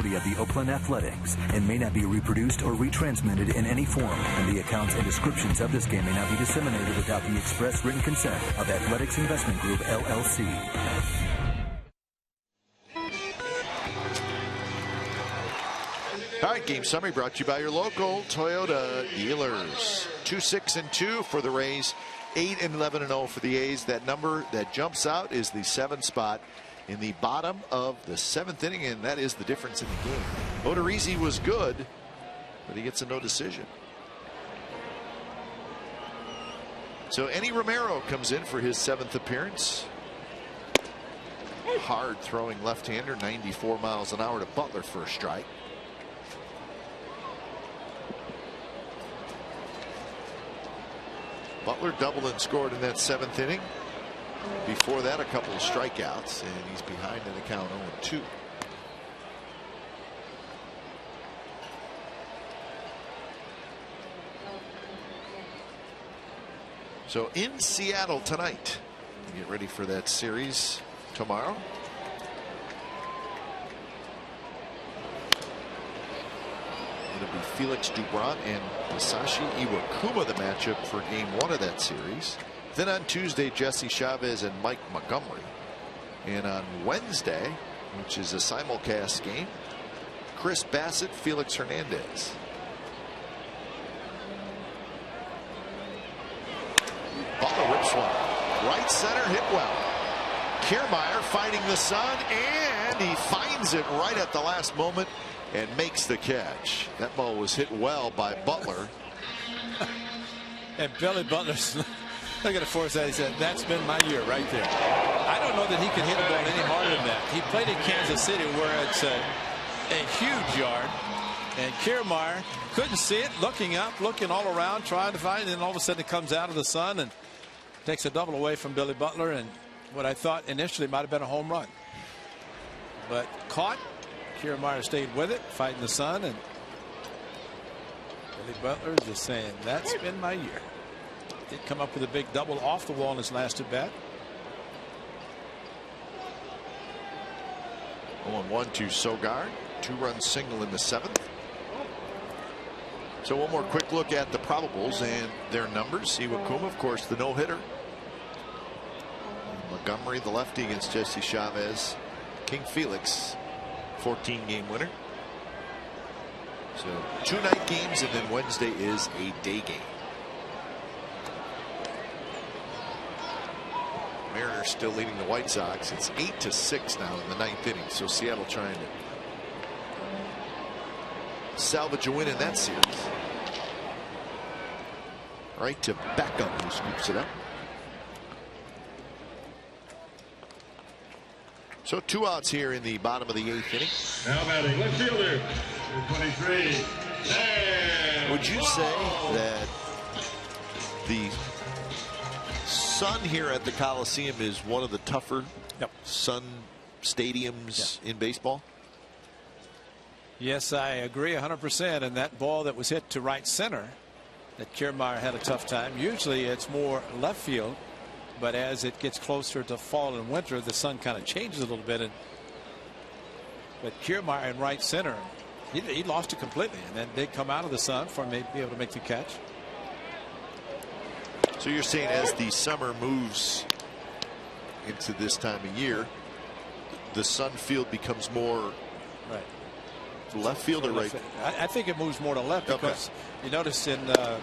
Of the Oakland Athletics and may not be reproduced or retransmitted in any form, and the accounts and descriptions of this game may not be disseminated without the express written consent of Athletics Investment Group, LLC. All right, game summary brought to you by your local Toyota dealers. 2-6-2 for the Rays, 8-11-0 for the A's. That number that jumps out is the 7th spot in the bottom of the 7th inning, and that is the difference in the game. Odorizzi was good, but he gets a no decision. So Enny Romero comes in for his 7th appearance. Hard throwing left-hander, 94 miles an hour to Butler for a strike. Butler doubled and scored in that 7th inning. Before that, a couple of strikeouts, and he's behind in the count 0-2. So in Seattle tonight, get ready for that series tomorrow. It'll be Felix Dubron and Masashi Iwakuma, the matchup for game 1 of that series. Then on Tuesday, Jesse Chavez and Mike Montgomery. And on Wednesday, which is a simulcast game, Chris Bassett, Felix Hernandez. Butler rips one. Right center, hit well. Kiermaier fighting the sun, and he finds it right at the last moment and makes the catch. That ball was hit well by Butler. And Billy Butler's looking to force that. He said, that's been my year right there. I don't know that he could hit a ball any harder than that. He played in Kansas City where it's a huge yard. And Kiermaier couldn't see it, looking up, looking all around, trying to find it. And all of a sudden it comes out of the sun and takes a double away from Billy Butler. And what I thought initially might have been a home run. But caught. Kiermaier stayed with it, fighting the sun. And Billy Butler is just saying, that's been my year. Did come up with a big double off the wall in his last at bat. 0-1 to Sogard. 2-run single in the 7th. So one more quick look at the probables and their numbers. Iwakuma, of course, the no-hitter. Montgomery, the lefty, against Jesse Chavez. King Felix, 14-game winner. So 2 night games, and then Wednesday is a day game. Mariners still leading the White Sox. It's 8-6 now in the 9th inning. So Seattle trying to salvage a win in that series. Right to Beckham, who scoops it up. So 2 outs here in the bottom of the 8th inning. Now batting left fielder, 23. Would you say that the sun here at the Coliseum is one of the tougher sun stadiums in baseball? Yes, I agree 100%. And that ball that was hit to right center that Kiermaier had a tough time. Usually it's more left field, but as it gets closer to fall and winter, the sun kind of changes a little bit. But Kiermaier in right center, he lost it completely, and then they come out of the sun for him to be able to make the catch. So you're saying as the summer moves into this time of year, the sun field becomes more left field or right? I think it moves more to left because you notice in the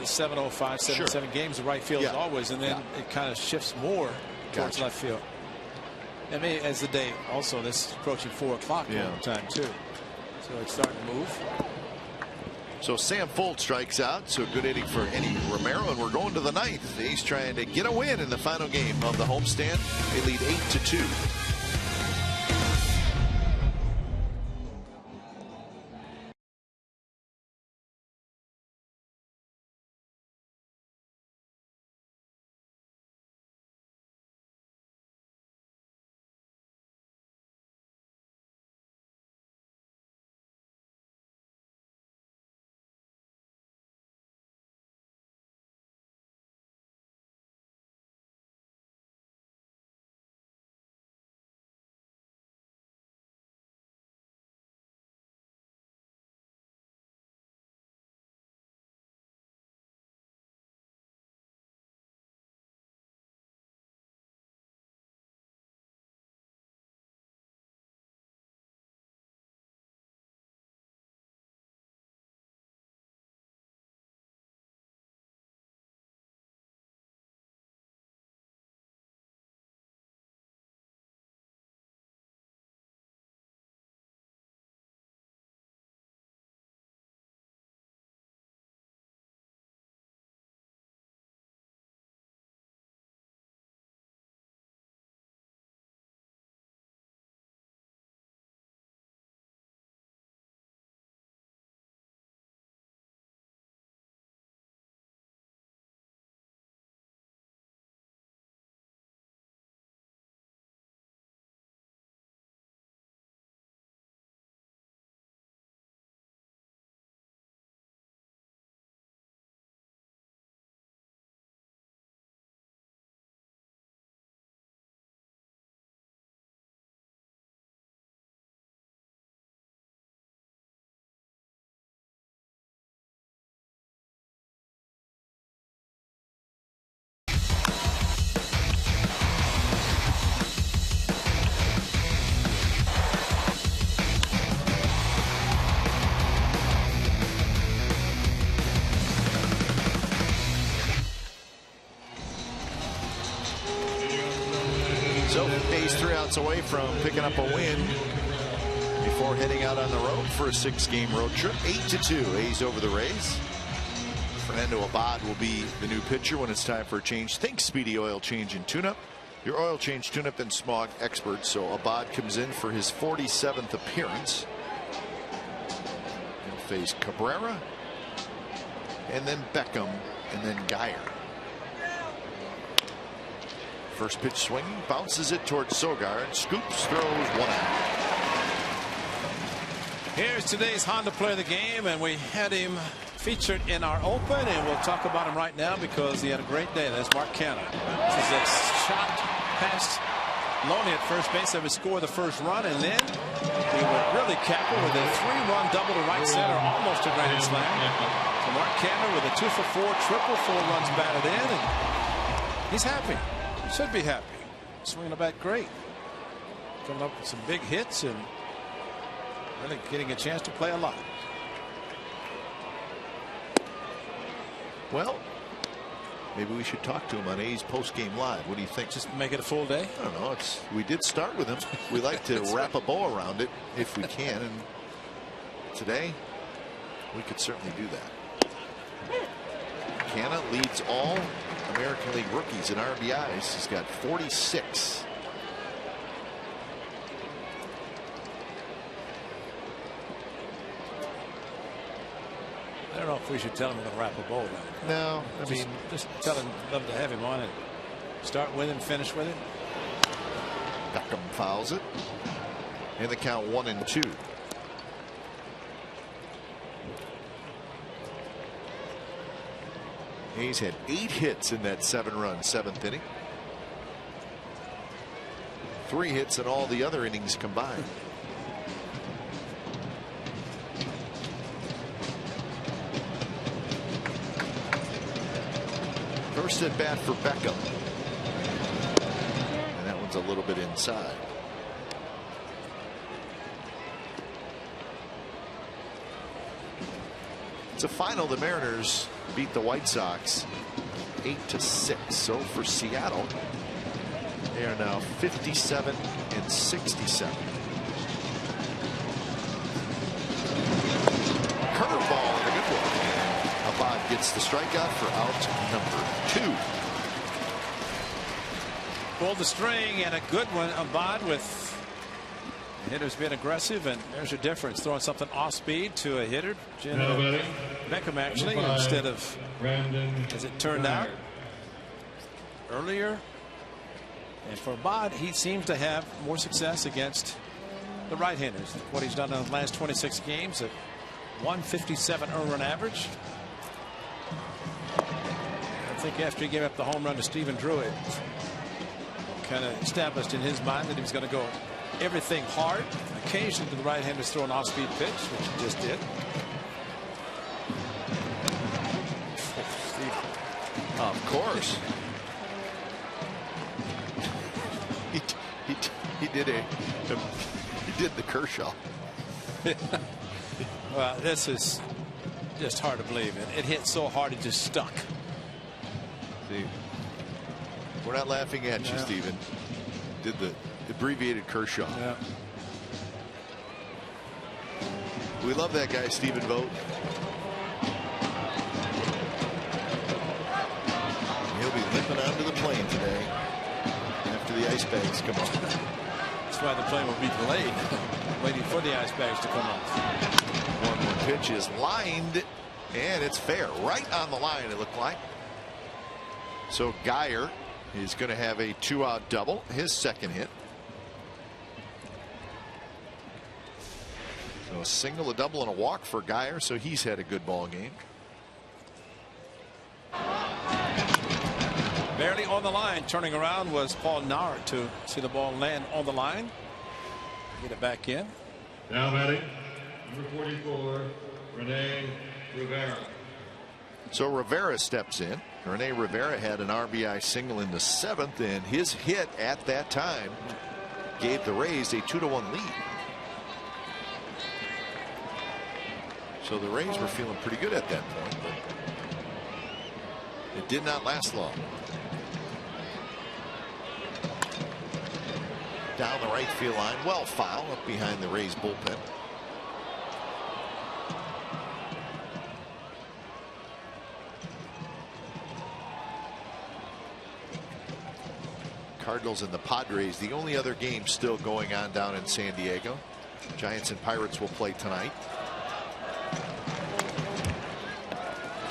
7:05, 7 games, the right field is always, and then it kind of shifts more towards left field. And maybe as the day also, this is approaching 4 o'clock time too, so it's starting to move. So Sam Foltz strikes out. So good inning for Eddie Romero, and we're going to the 9th. He's trying to get a win in the final game of the homestand. They lead 8-2. A's 3 outs away from picking up a win before heading out on the road for a 6-game road trip. 8-2 A's over the Rays. Fernando Abad will be the new pitcher when it's time for a change. Think Speedy Oil Change and Tune-Up. Your oil change, tune-up, and smog expert. So Abad comes in for his 47th appearance. He'll face Cabrera, and then Beckham, and then Geyer. First pitch swinging, bounces it towards Sogar, and scoops, throws one out. Here's today's Honda Player of the Game, and we had him featured in our open, and we'll talk about him right now because he had a great day. That's Mark Canha. This is a shot past Loney at first base that would score the first run, and then he would really cackle with a 3-run double to right center, almost a grand slam. So Mark Canha with a 2-for-4 triple, 4 runs batted in, and he's happy. He should be happy. Swinging the bat great. Coming up with some big hits and really getting a chance to play a lot. Well, maybe we should talk to him on A's post-game live. What do you think? Just make it a full day? I don't know. We did start with him. We like to wrap a bow around it if we can, and today we could certainly do that. Canha leads all American League rookies in RBIs. He's got 46. I don't know if we should tell him we're going to wrap a bow around it. No, I mean, just tell him love to have him on and start with and finish with it. Beckham fouls it, and the count 1-2. A's had 8 hits in that 7-run 7th inning. 3 hits in all the other innings combined. First at bat for Beckham, and that one's a little bit inside. It's a final. The Mariners beat the White Sox 8-6. So for Seattle, they are now 57 and 67. Curveball and a good one. Abad gets the strikeout for out number 2. Pulled the string and a good one. Abad with hitters being aggressive, and there's your difference. Throwing something off speed to a hitter. Beckham actually, instead of, as it turned out earlier. And for Abad, he seems to have more success against the right-handers. What he's done in the last 26 games, a 157 earned run average. I think after he gave up the home run to Stephen Drew, it kind of established in his mind that he was going to go everything hard. Occasionally to the right-handers throw an off-speed pitch, which he just did. Of course. He did the Kershaw. Well, this is just hard to believe. It hit so hard it just stuck. See, we're not laughing at you, Stephen. Did the abbreviated Kershaw. Yeah. We love that guy, Stephen Vogt. He'll be limping onto the plane today after the ice bags come off. That's why the plane will be delayed, waiting for the ice bags to come off. 1-1 pitch is lined, and it's fair. Right on the line, it looked like. So Geyer is going to have a 2-out double, his second hit. So a single, a double, and a walk for Geyer, so he's had a good ball game. Barely on the line. Turning around was Paul Nard to see the ball land on the line. Get it back in. Now batting, number 44, Rene Rivera. So Rivera steps in. Rene Rivera had an RBI single in the 7th, and his hit at that time gave the Rays a 2-1 lead. So the Rays were feeling pretty good at that point, but it did not last long. down the right field line. Well foul up behind the Rays bullpen. Cardinals and the Padres, the only other game still going on down in San Diego. Giants and Pirates will play tonight.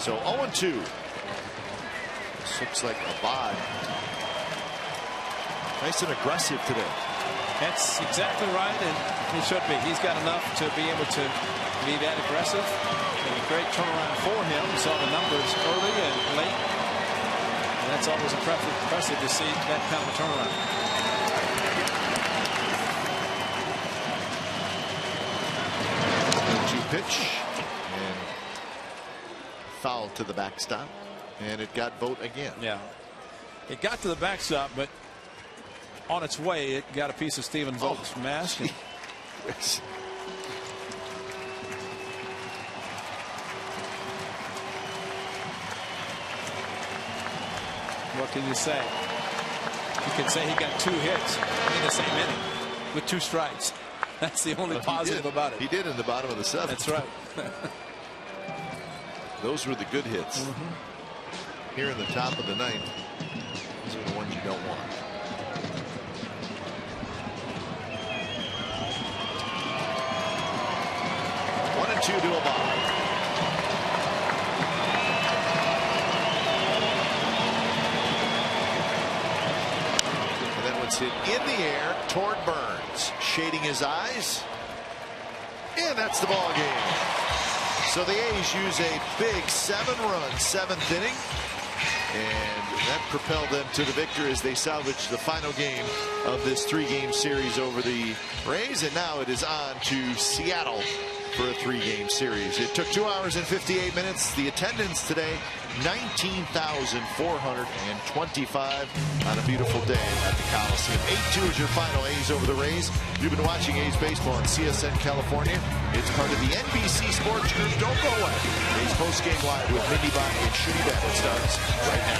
So 0-2. This looks like Abad. Nice and aggressive today. That's exactly right, and he should be. He's got enough to be able to be that aggressive. And a great turnaround for him. We saw the numbers early and late. And that's always impressive to see that kind of a turnaround. 2 pitch and foul to the backstop, and it got Vogt again. Yeah, it got to the backstop, but on its way, it got a piece of Stephen Vogt's mask. Yes. What can you say? You can say he got 2 hits in the same inning with 2 strikes. That's the only positive about it. He did in the bottom of the 7th. That's right. Those were the good hits. Here in the top of the 9th, those are the ones you don't want. One and 2 to Abad. And then it's hit in the air toward Burns, shading his eyes, and that's the ball game. So the A's use a big 7-run 7th inning, and that propelled them to the victory as they salvage the final game of this 3-game series over the Rays. And now it is on to Seattle for a 3-game series. It took 2 hours and 58 minutes. The attendance today, 19,425 on a beautiful day at the Coliseum. 8-2 is your final. A's over the Rays. You've been watching A's baseball on CSN California. It's part of the NBC Sports Group. Don't go away. A's postgame live with Mindy Bonnie and Shooty Bennett starts right now.